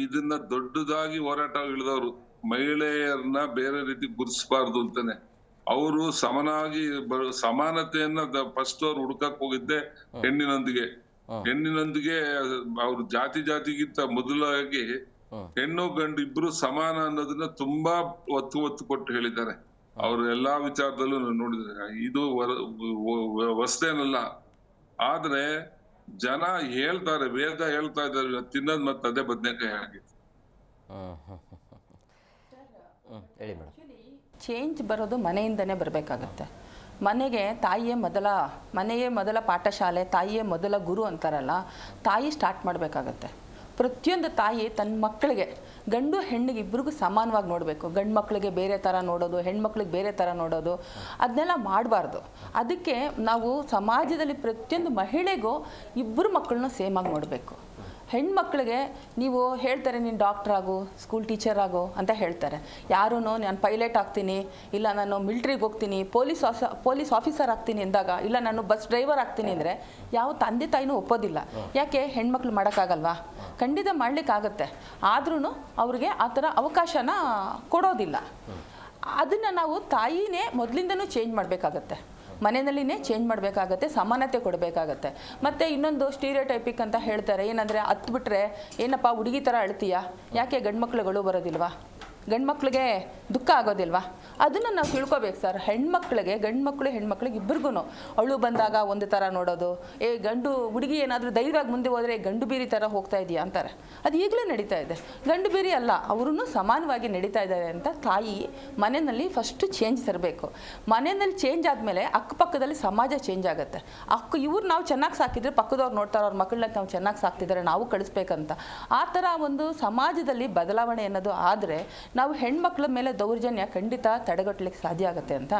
ಇದನ್ನ ದೊಡ್ಡದಾಗಿ ಹೋರಾಟ ಇಳಿದವರು. ಮಹಿಳೆಯರನ್ನ ಬೇರೆ ರೀತಿ ಗುರುತಿಸಬಾರ್ದು ಅಂತಾನೆ ಅವರು ಸಮಾನತೆಯನ್ನ ಫಸ್ಟ್ ಅವ್ರು ಹುಡುಕಕ್ ಹೋಗಿದ್ದೆ ಹೆಣ್ಣಿನೊಂದಿಗೆ ಅವ್ರು ಜಾತಿಗಿಂತ ಮೊದಲಾಗಿ ಹೆಣ್ಣು ಗಂಡು ಇಬ್ರು ಸಮಾನ ಅನ್ನೋದನ್ನ ತುಂಬಾ ಒತ್ತು ಕೊಟ್ಟು ಹೇಳಿದ್ದಾರೆ. ಅವ್ರ ಎಲ್ಲಾ ವಿಚಾರದಲ್ಲೂ ನೋಡಿದ್ರೆ ಇದು ಹೊಸದೇನಲ್ಲ. ಆದ್ರೆ ಜನ ಹೇಳ್ತಾರೆ, ವೇದ ಹೇಳ್ತಾ ಇದ್ದಾರೆ, ತಿನ್ನೋದ್ ಮತ್ತೆ ಅದೇ ಬದನೆಕಾಯಿ ಆಗಿ. ಚೇಂಜ್ ಬರೋದು ಮನೆಯಿಂದನೇ ಬರಬೇಕಾಗತ್ತೆ. ಮನೆಯೇ ಮೊದಲ ಪಾಠಶಾಲೆ, ತಾಯಿಯೇ ಮೊದಲ ಗುರು ಅಂತಾರಲ್ಲ, ತಾಯಿ ಸ್ಟಾರ್ಟ್ ಮಾಡಬೇಕಾಗತ್ತೆ. ಪ್ರತಿಯೊಂದು ತಾಯಿ ತನ್ನ ಮಕ್ಕಳಿಗೆ, ಗಂಡು ಹೆಣ್ಣಿಗೆ ಇಬ್ಬರಿಗೂ ಸಮಾನವಾಗಿ ನೋಡಬೇಕು. ಗಂಡು ಮಕ್ಕಳಿಗೆ ಬೇರೆ ಥರ ನೋಡೋದು, ಹೆಣ್ಮಕ್ಳಿಗೆ ಬೇರೆ ಥರ ನೋಡೋದು, ಅದನ್ನೆಲ್ಲ ಮಾಡಬಾರ್ದು. ಅದಕ್ಕೆ ನಾವು ಸಮಾಜದಲ್ಲಿ ಪ್ರತಿಯೊಂದು ಮಹಿಳೆಗೂ ಇಬ್ಬರು ಮಕ್ಕಳನ್ನ ಸೇಮಾಗಿ ನೋಡಬೇಕು. ಹೆಣ್ಮಕ್ಳಿಗೆ ನೀವು ಹೇಳ್ತಾರೆ, ನೀನು ಡಾಕ್ಟರ್ ಆಗು, ಸ್ಕೂಲ್ ಟೀಚರ್ ಆಗು ಅಂತ ಹೇಳ್ತಾರೆ. ಯಾರೂ ನಾನು ಪೈಲಟ್ ಆಗ್ತೀನಿ, ಇಲ್ಲ ನಾನು ಮಿಲ್ಟ್ರಿಗೆ ಹೋಗ್ತೀನಿ, ಪೊಲೀಸ್ ಆಫೀಸರ್ ಆಗ್ತೀನಿ ಅಂದಾಗ, ಇಲ್ಲ ನಾನು ಬಸ್ ಡ್ರೈವರ್ ಆಗ್ತೀನಿ ಅಂದರೆ ಯಾವ ತಂದೆ ತಾಯಿನೂ ಒಪ್ಪೋದಿಲ್ಲ. ಯಾಕೆ? ಹೆಣ್ಮಕ್ಳು ಮಾಡೋಕ್ಕಾಗಲ್ವಾ? ಖಂಡಿತ ಮಾಡಲಿಕ್ಕಾಗತ್ತೆ, ಆದ್ರೂ ಅವ್ರಿಗೆ ಆ ಥರ ಅವಕಾಶನ ಕೊಡೋದಿಲ್ಲ. ಅದನ್ನು ನಾವು ತಾಯಿನೇ ಮೊದಲಿಂದನೂ ಚೇಂಜ್ ಮಾಡಬೇಕಾಗತ್ತೆ, ಮನೆಯಲ್ಲಿನೇ ಚೇಂಜ್ ಮಾಡಬೇಕಾಗತ್ತೆ, ಸಮಾನತೆ ಕೊಡಬೇಕಾಗತ್ತೆ. ಮತ್ತು ಇನ್ನೊಂದು ಸ್ಟೀರಿಯೋಟೈಪಿಕ್ ಅಂತ ಹೇಳ್ತಾರೆ, ಏನಂದರೆ ಹತ್ಬಿಟ್ರೆ ಏನಪ್ಪ ಹುಡುಗಿ ಥರ ಅಳ್ತೀಯಾ, ಯಾಕೆ ಗಂಡು ಮಕ್ಳುಗಳು ಬರೋದಿಲ್ವಾ? ಗಂಡು ಮಕ್ಳಿಗೆ ದುಃಖ ಆಗೋದಿಲ್ವಾ? ಅದನ್ನು ನಾವು ತಿಳ್ಕೊಬೇಕು ಸರ್. ಹೆಣ್ಮಕ್ಳಿಗೆ ಹೆಣ್ಮಕ್ಳಿಗೆ ಇಬ್ಬರಿಗೂ ಅವಳು ಬಂದಾಗ ಒಂದು ಥರ ನೋಡೋದು, ಗಂಡು ಹುಡುಗಿ ಏನಾದರೂ ಧೈರ್ಯವಾಗಿ ಮುಂದೆ ಹೋದರೆ ಗಂಡು ಬೀರಿ ಥರ ಹೋಗ್ತಾ ಇದೆಯಾ ಅಂತಾರೆ. ಅದು ಈಗಲೇ ನಡೀತಾ ಇದೆ. ಗಂಡು ಬೀರಿ ಅಲ್ಲ, ಅವರೂ ಸಮಾನವಾಗಿ ನಡೀತಾ ಇದ್ದಾರೆ ಅಂತ ತಾಯಿ ಮನೆಯಲ್ಲಿ ಫಸ್ಟು ಚೇಂಜ್ ತರಬೇಕು. ಮನೆಯಲ್ಲಿ ಚೇಂಜ್ ಆದಮೇಲೆ ಅಕ್ಕಪಕ್ಕದಲ್ಲಿ ಸಮಾಜ ಚೇಂಜ್ ಆಗುತ್ತೆ. ಇವ್ರು ನಾವು ಚೆನ್ನಾಗಿ ಸಾಕಿದ್ರೆ ಪಕ್ಕದವ್ರು ನೋಡ್ತಾರೆ, ಅವ್ರ ಮಕ್ಕಳನ್ನ ನಾವು ಚೆನ್ನಾಗಿ ಸಾಕ್ತಿದ್ದಾರೆ, ನಾವು ಕಳಿಸ್ಬೇಕಂತ. ಆ ಥರ ಒಂದು ಸಮಾಜದಲ್ಲಿ ಬದಲಾವಣೆ ಅನ್ನೋದು ಆದರೆ ನಾವು ಹೆಣ್ಮಕ್ಳ ಮೇಲೆ ದೌರ್ಜನ್ಯ ಖಂಡಿತ ತಡೆಗಟ್ಟಲಿಕ್ಕೆ ಸಾಧ್ಯ ಆಗುತ್ತೆ ಅಂತ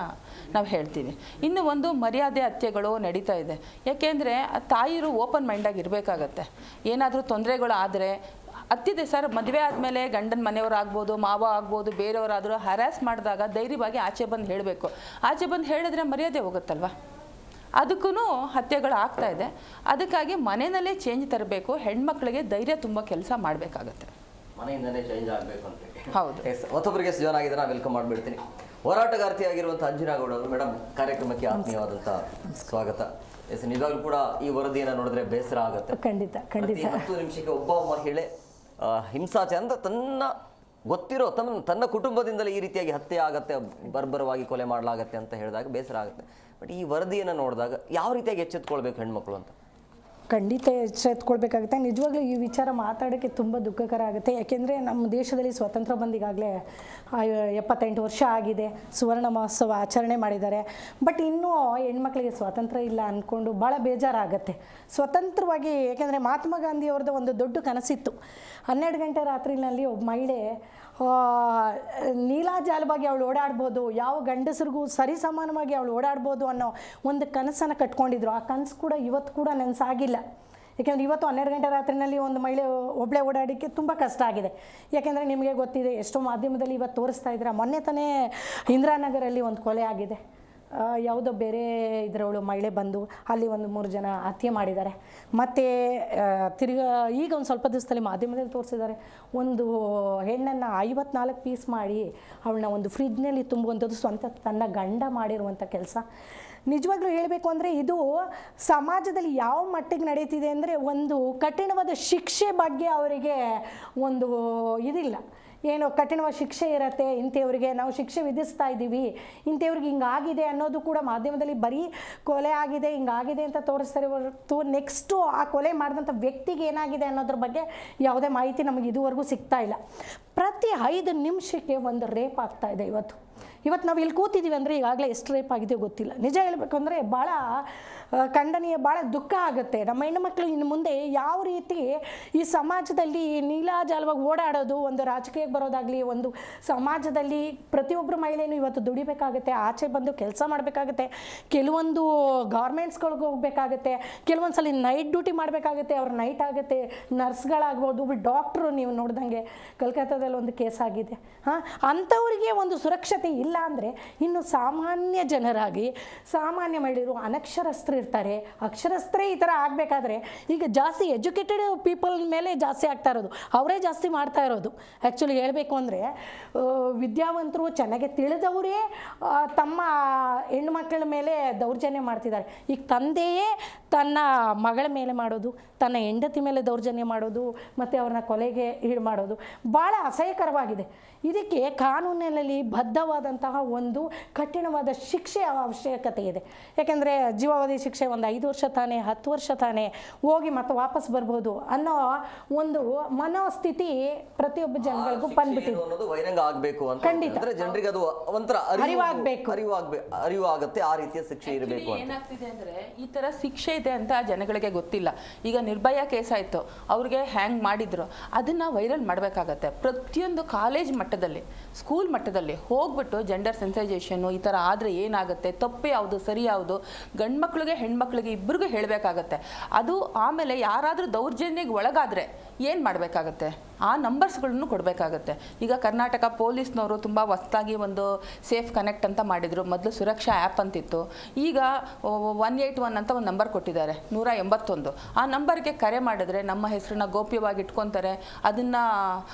ನಾವು ಹೇಳ್ತೀವಿ. ಇನ್ನು ಒಂದು ಮರ್ಯಾದೆ ಹತ್ಯೆಗಳು ನಡೀತಾ ಇದೆ. ಯಾಕೆಂದರೆ ತಾಯಿರು ಓಪನ್ ಮೈಂಡಾಗಿ ಇರಬೇಕಾಗತ್ತೆ. ಏನಾದರೂ ತೊಂದರೆಗಳು ಆದರೆ ಹತ್ತಿದೆ ಸರ್, ಮದುವೆ ಆದಮೇಲೆ ಗಂಡನ ಮನೆಯವರಾಗ್ಬೋದು, ಮಾವ ಆಗ್ಬೋದು, ಬೇರೆಯವರಾದರೂ ಹ್ಯಾರಾಸ್ ಮಾಡಿದಾಗ ಧೈರ್ಯವಾಗಿ ಆಚೆ ಬಂದು ಹೇಳಬೇಕು. ಆಚೆ ಬಂದು ಹೇಳಿದ್ರೆ ಮರ್ಯಾದೆ ಹೋಗುತ್ತಲ್ವ? ಅದಕ್ಕೂ ಹತ್ಯೆಗಳು ಆಗ್ತಾ ಇದೆ. ಅದಕ್ಕಾಗಿ ಮನೆಯಲ್ಲೇ ಚೇಂಜ್ ತರಬೇಕು. ಹೆಣ್ಮಕ್ಳಿಗೆ ಧೈರ್ಯ ತುಂಬ ಕೆಲಸ ಮಾಡಬೇಕಾಗತ್ತೆ, ಮನೆಯಿಂದನೇ ಚೇಂಜ್ ಆಗಬೇಕು ಅಂತ. ಹೌದು. ಮತ್ತೊಬ್ಬರಿಗೆ ಜಾಯ್ನ್ ಆಗಿದ್ರೆ ವೆಲ್ಕಮ್ ಮಾಡಿಬಿಡ್ತೀನಿ. ಹೋರಾಟಗಾರ್ತಿಯಾಗಿರುವಂಥ ಅಂಜನಾಗೌಡ ಅವರು, ಮೇಡಮ್ ಕಾರ್ಯಕ್ರಮಕ್ಕೆ ಆತ್ಮೀಯವಾದಂಥ ಸ್ವಾಗತ. ನಿಜವಾಗ್ಲೂ ಕೂಡ ಈ ವರದಿಯನ್ನು ನೋಡಿದ್ರೆ ಬೇಸರ ಆಗುತ್ತೆ. ಖಂಡಿತ 10 ನಿಮಿಷಕ್ಕೆ ಒಬ್ಬ ಮಹಿಳೆ ಹಿಂಸಾಚಾರ ಅಂತ ಗೊತ್ತಿರೋ ತನ್ನ ಕುಟುಂಬದಿಂದಲೇ ಈ ರೀತಿಯಾಗಿ ಹತ್ಯೆ ಆಗತ್ತೆ, ಬರ್ಬರವಾಗಿ ಕೊಲೆ ಮಾಡಲಾಗತ್ತೆ ಅಂತ ಹೇಳಿದಾಗ ಬೇಸರ ಆಗುತ್ತೆ. ಬಟ್ ಈ ವರದಿಯನ್ನು ನೋಡಿದಾಗ ಯಾವ ರೀತಿಯಾಗಿ ಎಚ್ಚೆತ್ಕೊಳ್ಬೇಕು ಹೆಣ್ಮಕ್ಳು ಅಂತ ಖಂಡಿತ ಎಚ್ಚೆತ್ಕೊಳ್ಬೇಕಾಗುತ್ತೆ. ನಿಜವಾಗ್ಲೂ ಈ ವಿಚಾರ ಮಾತಾಡೋಕ್ಕೆ ತುಂಬ ದುಃಖಕರ ಆಗುತ್ತೆ. ಯಾಕೆಂದರೆ ನಮ್ಮ ದೇಶದಲ್ಲಿ ಸ್ವಾತಂತ್ರ್ಯ ಬಂದಿಗಾಗಲೇ 78 ವರ್ಷ ಆಗಿದೆ. ಸುವರ್ಣ ಮಹೋತ್ಸವ ಆಚರಣೆ ಮಾಡಿದ್ದಾರೆ. ಬಟ್ ಇನ್ನೂ ಹೆಣ್ಮಕ್ಳಿಗೆ ಸ್ವಾತಂತ್ರ್ಯ ಇಲ್ಲ ಅಂದ್ಕೊಂಡು ಭಾಳ ಬೇಜಾರಾಗುತ್ತೆ. ಸ್ವತಂತ್ರವಾಗಿ, ಯಾಕೆಂದರೆ ಮಹಾತ್ಮ ಗಾಂಧಿ ಅವ್ರದ್ದು ಒಂದು ದೊಡ್ಡ ಕನಸಿತ್ತು. 12 ಗಂಟೆ ರಾತ್ರಿನಲ್ಲಿ ಒಬ್ಬ ಮಹಿಳೆ ನೀಲಾಜಾಲವಾಗಿ ಅವಳು ಓಡಾಡ್ಬೋದು, ಯಾವ ಗಂಡಸರಿಗೂ ಸರಿ ಸಮಾನವಾಗಿ ಅವಳು ಓಡಾಡ್ಬೋದು ಅನ್ನೋ ಒಂದು ಕನಸನ್ನು ಕಟ್ಕೊಂಡಿದ್ರು. ಆ ಕನಸು ಕೂಡ ಇವತ್ತು ಕೂಡ ನನಸಾಗಿಲ್ಲ. ಯಾಕೆಂದರೆ ಇವತ್ತು 12 ಗಂಟೆ ರಾತ್ರಿನಲ್ಲಿ ಒಂದು ಮಹಿಳೆ ಒಬ್ಬಳೇ ಓಡಾಡೋಕ್ಕೆ ತುಂಬ ಕಷ್ಟ ಆಗಿದೆ. ಯಾಕೆಂದರೆ ನಿಮಗೆ ಗೊತ್ತಿದೆ, ಎಷ್ಟೋ ಮಾಧ್ಯಮದಲ್ಲಿ ಇವತ್ತು ತೋರಿಸ್ತಾ ಇದ್ದಾರೆ. ಮೊನ್ನೆ ತಾನೇ ಇಂದಿರಾನಗರಲ್ಲಿ ಒಂದು ಕೊಲೆ ಆಗಿದೆ. ಯಾವುದೋ ಬೇರೆ ಇದರವಳು ಮಹಿಳೆ ಬಂದು ಅಲ್ಲಿ 3 ಜನ ಹತ್ಯೆ ಮಾಡಿದ್ದಾರೆ. ಮತ್ತು ತಿರ್ಗಾ ಈಗ ಒಂದು ಸ್ವಲ್ಪ ದಿವಸದಲ್ಲಿ ಮಾಧ್ಯಮದಲ್ಲಿ ತೋರಿಸಿದ್ದಾರೆ, ಒಂದು ಹೆಣ್ಣನ್ನು 54 ಪೀಸ್ ಮಾಡಿ ಅವಳನ್ನ ಒಂದು ಫ್ರಿಡ್ಜ್ನಲ್ಲಿ ತುಂಬುವಂಥದ್ದು ಸ್ವಂತ ತನ್ನ ಗಂಡ ಮಾಡಿರುವಂಥ ಕೆಲಸ. ನಿಜವಾಗ್ಲೂ ಹೇಳಬೇಕು ಅಂದರೆ ಇದು ಸಮಾಜದಲ್ಲಿ ಯಾವ ಮಟ್ಟಿಗೆ ನಡೀತಿದೆ ಅಂದರೆ, ಒಂದು ಕಠಿಣವಾದ ಶಿಕ್ಷೆ ಬಗ್ಗೆ ಅವರಿಗೆ ಒಂದು ಇದಿಲ್ಲ. ಏನು ಕಠಿಣವಾದ ಶಿಕ್ಷೆ ಇರುತ್ತೆ, ಇಂಥವ್ರಿಗೆ ನಾವು ಶಿಕ್ಷೆ ವಿಧಿಸ್ತಾ ಇದ್ದೀವಿ, ಇಂಥವ್ರಿಗೆ ಹಿಂಗಾಗಿದೆ ಅನ್ನೋದು ಕೂಡ ಮಾಧ್ಯಮದಲ್ಲಿ ಬರೀ ಕೊಲೆ ಆಗಿದೆ ಹಿಂಗಾಗಿದೆ ಅಂತ ತೋರಿಸ್ತಾರೆ ಹೊರತು ನೆಕ್ಸ್ಟು ಆ ಕೊಲೆ ಮಾಡಿದಂಥ ವ್ಯಕ್ತಿಗೆ ಏನಾಗಿದೆ ಅನ್ನೋದ್ರ ಬಗ್ಗೆ ಯಾವುದೇ ಮಾಹಿತಿ ನಮಗೆ ಇದುವರೆಗೂ ಸಿಗ್ತಾ ಇಲ್ಲ. ಪ್ರತಿ 5 ನಿಮಿಷಕ್ಕೆ ಒಂದು ರೇಪ್ ಆಗ್ತಾ ಇದೆ. ಇವತ್ತು ನಾವು ಇಲ್ಲಿ ಕೂತಿದ್ದೀವಿ ಅಂದರೆ ಈಗಾಗಲೇ ಎಷ್ಟು ರೇಪ್ ಆಗಿದೆಯೋ ಗೊತ್ತಿಲ್ಲ. ನಿಜ ಹೇಳಬೇಕು ಅಂದರೆ ಭಾಳ ಖಂಡನೀಯ, ಭಾಳ ದುಃಖ ಆಗುತ್ತೆ. ನಮ್ಮ ಹೆಣ್ಣುಮಕ್ಕಳು ಇನ್ನು ಮುಂದೆ ಯಾವ ರೀತಿ ಈ ಸಮಾಜದಲ್ಲಿ ನೀಲಾಜಾಲವಾಗಿ ಓಡಾಡೋದು, ಒಂದು ರಾಜಕೀಯಕ್ಕೆ ಬರೋದಾಗಲಿ, ಒಂದು ಸಮಾಜದಲ್ಲಿ ಪ್ರತಿಯೊಬ್ಬರು ಮಹಿಳೆಯೂ ಇವತ್ತು ದುಡಿಬೇಕಾಗುತ್ತೆ, ಆಚೆ ಬಂದು ಕೆಲಸ ಮಾಡಬೇಕಾಗುತ್ತೆ, ಕೆಲವೊಂದು ಗಾರ್ಮೆಂಟ್ಸ್ಗಳಿಗೆ ಹೋಗಬೇಕಾಗುತ್ತೆ, ಕೆಲವೊಂದು ಸಲ ನೈಟ್ ಡ್ಯೂಟಿ ಮಾಡಬೇಕಾಗುತ್ತೆ, ಅವ್ರು ನೈಟ್ ಆಗುತ್ತೆ, ನರ್ಸ್ಗಳಾಗ್ಬೋದು, ಒಬ್ಬ ಡಾಕ್ಟ್ರು ನೀವು ನೋಡ್ದಂಗೆ ಕಲ್ಕತ್ತಾದಲ್ಲಿ ಒಂದು ಕೇಸ್ ಆಗಿದೆ. ಅಂಥವ್ರಿಗೆ ಒಂದು ಸುರಕ್ಷತೆ ಇಲ್ಲ ಅಂದರೆ ಇನ್ನು ಸಾಮಾನ್ಯ ಜನರಾಗಿ ಸಾಮಾನ್ಯ ಮಹಿಳೆಯರು ಅನಕ್ಷರಸ್ಥರು ಇರ್ತಾರೆ. ಅಕ್ಷರಸ್ಥರೇ ಈ ಥರ ಆಗಬೇಕಾದ್ರೆ ಈಗ ಜಾಸ್ತಿ ಎಜುಕೇಟೆಡ್ ಪೀಪಲ್ ಮೇಲೆ ಜಾಸ್ತಿ ಆಗ್ತಾ ಇರೋದು, ಅವರೇ ಜಾಸ್ತಿ ಮಾಡ್ತಾ ಇರೋದು. ಆ್ಯಕ್ಚುಲಿ ಹೇಳಬೇಕು ಅಂದರೆ ವಿದ್ಯಾವಂತರು ಚೆನ್ನಾಗಿ ತಿಳಿದವರೇ ತಮ್ಮ ಹೆಣ್ಣುಮಕ್ಕಳ ಮೇಲೆ ದೌರ್ಜನ್ಯ ಮಾಡ್ತಿದ್ದಾರೆ. ಈಗ ತಂದೆಯೇ ತನ್ನ ಮಗಳ ಮೇಲೆ ಮಾಡೋದು, ತನ್ನ ಹೆಂಡತಿ ಮೇಲೆ ದೌರ್ಜನ್ಯ ಮಾಡೋದು, ಮತ್ತು ಅವ್ರನ್ನ ಕೊಲೆಗೆ ಈಡು ಮಾಡೋದು ಭಾಳ ಅಸಹ್ಯಕರವಾಗಿದೆ. ಇದಕ್ಕೆ ಕಾನೂನಿನಲ್ಲಿ ಬದ್ಧವಾದಂತಹ ಒಂದು ಕಠಿಣವಾದ ಶಿಕ್ಷೆಯ ಅವಶ್ಯಕತೆ ಇದೆ. ಯಾಕೆಂದರೆ ಜೀವಾವಧಿ ಶಿಕ್ಷೆ ಒಂದು 5 ವರ್ಷ ತಾನೇ, 10 ವರ್ಷ ತಾನೇ, ಹೋಗಿ ಮತ್ತೆ ವಾಪಸ್ ಬರ್ಬೋದು ಅನ್ನೋ ಒಂದು ಮನೋಸ್ಥಿತಿ ಪ್ರತಿಯೊಬ್ಬ ಜನಗಳಿಗೂ ಬಂದ್ಬಿಟ್ಟಿದೆ. ಬಹಿರಂಗ ಆಗಬೇಕು ಅಂತ ಖಂಡಿತ ಜನರಿಗೆ ಅದು ಒಂಥರ ಅರಿವಾಗಬೇಕು, ಅರಿವು ಆಗುತ್ತೆ. ಆ ರೀತಿಯ ಶಿಕ್ಷೆ ಇರಬೇಕು. ಏನಾಗ್ತಿದೆ ಅಂದರೆ ಈ ಥರ ಶಿಕ್ಷೆ ಇದೆ ಅಂತ ಜನಗಳಿಗೆ ಗೊತ್ತಿಲ್ಲ. ಈಗ ನಿರ್ಭಯ ಕೇಸ್ ಆಯಿತು, ಅವ್ರಿಗೆ ಹ್ಯಾಂಗ್ ಮಾಡಿದ್ರು, ಅದನ್ನು ವೈರಲ್ ಮಾಡಬೇಕಾಗತ್ತೆ. ಪ್ರತಿಯೊಂದು ಕಾಲೇಜ್ ಮಟ್ಟದಲ್ಲಿ, ಸ್ಕೂಲ್ ಮಟ್ಟದಲ್ಲಿ ಹೋಗ್ಬಿಟ್ಟು ಜೆಂಡರ್ ಸೆನ್ಸೈಸೇಷನ್ನು ಈ ಥರ ಆದರೆ ಏನಾಗುತ್ತೆ, ತಪ್ಪು ಯಾವುದು ಸರಿ ಯಾವುದು, ಗಂಡು ಮಕ್ಕಳಿಗೆ ಹೆಣ್ಮಕ್ಳಿಗೆ ಇಬ್ಬರಿಗೂ ಹೇಳಬೇಕಾಗತ್ತೆ. ಅದು ಆಮೇಲೆ ಯಾರಾದರೂ ದೌರ್ಜನ್ಯಕ್ಕೆ ಒಳಗಾದರೆ ಏನು ಮಾಡಬೇಕಾಗತ್ತೆ, ಆ ನಂಬರ್ಸ್ಗಳನ್ನು ಕೊಡಬೇಕಾಗತ್ತೆ. ಈಗ ಕರ್ನಾಟಕ ಪೊಲೀಸ್ನವರು ತುಂಬ ಹೊಸದಾಗಿ ಒಂದು ಸೇಫ್ ಕನೆಕ್ಟ್ ಅಂತ ಮಾಡಿದರು. ಮೊದಲು ಸುರಕ್ಷಾ ಆ್ಯಪ್ ಅಂತಿತ್ತು, ಈಗ 181 ಅಂತ ಒಂದು ನಂಬರ್ ಕೊಟ್ಟಿದ್ದಾರೆ, 181. ಆ ನಂಬರ್ಗೆ ಕರೆ ಮಾಡಿದ್ರೆ ನಮ್ಮ ಹೆಸರನ್ನ ಗೋಪ್ಯವಾಗಿ ಇಟ್ಕೊತಾರೆ. ಅದನ್ನು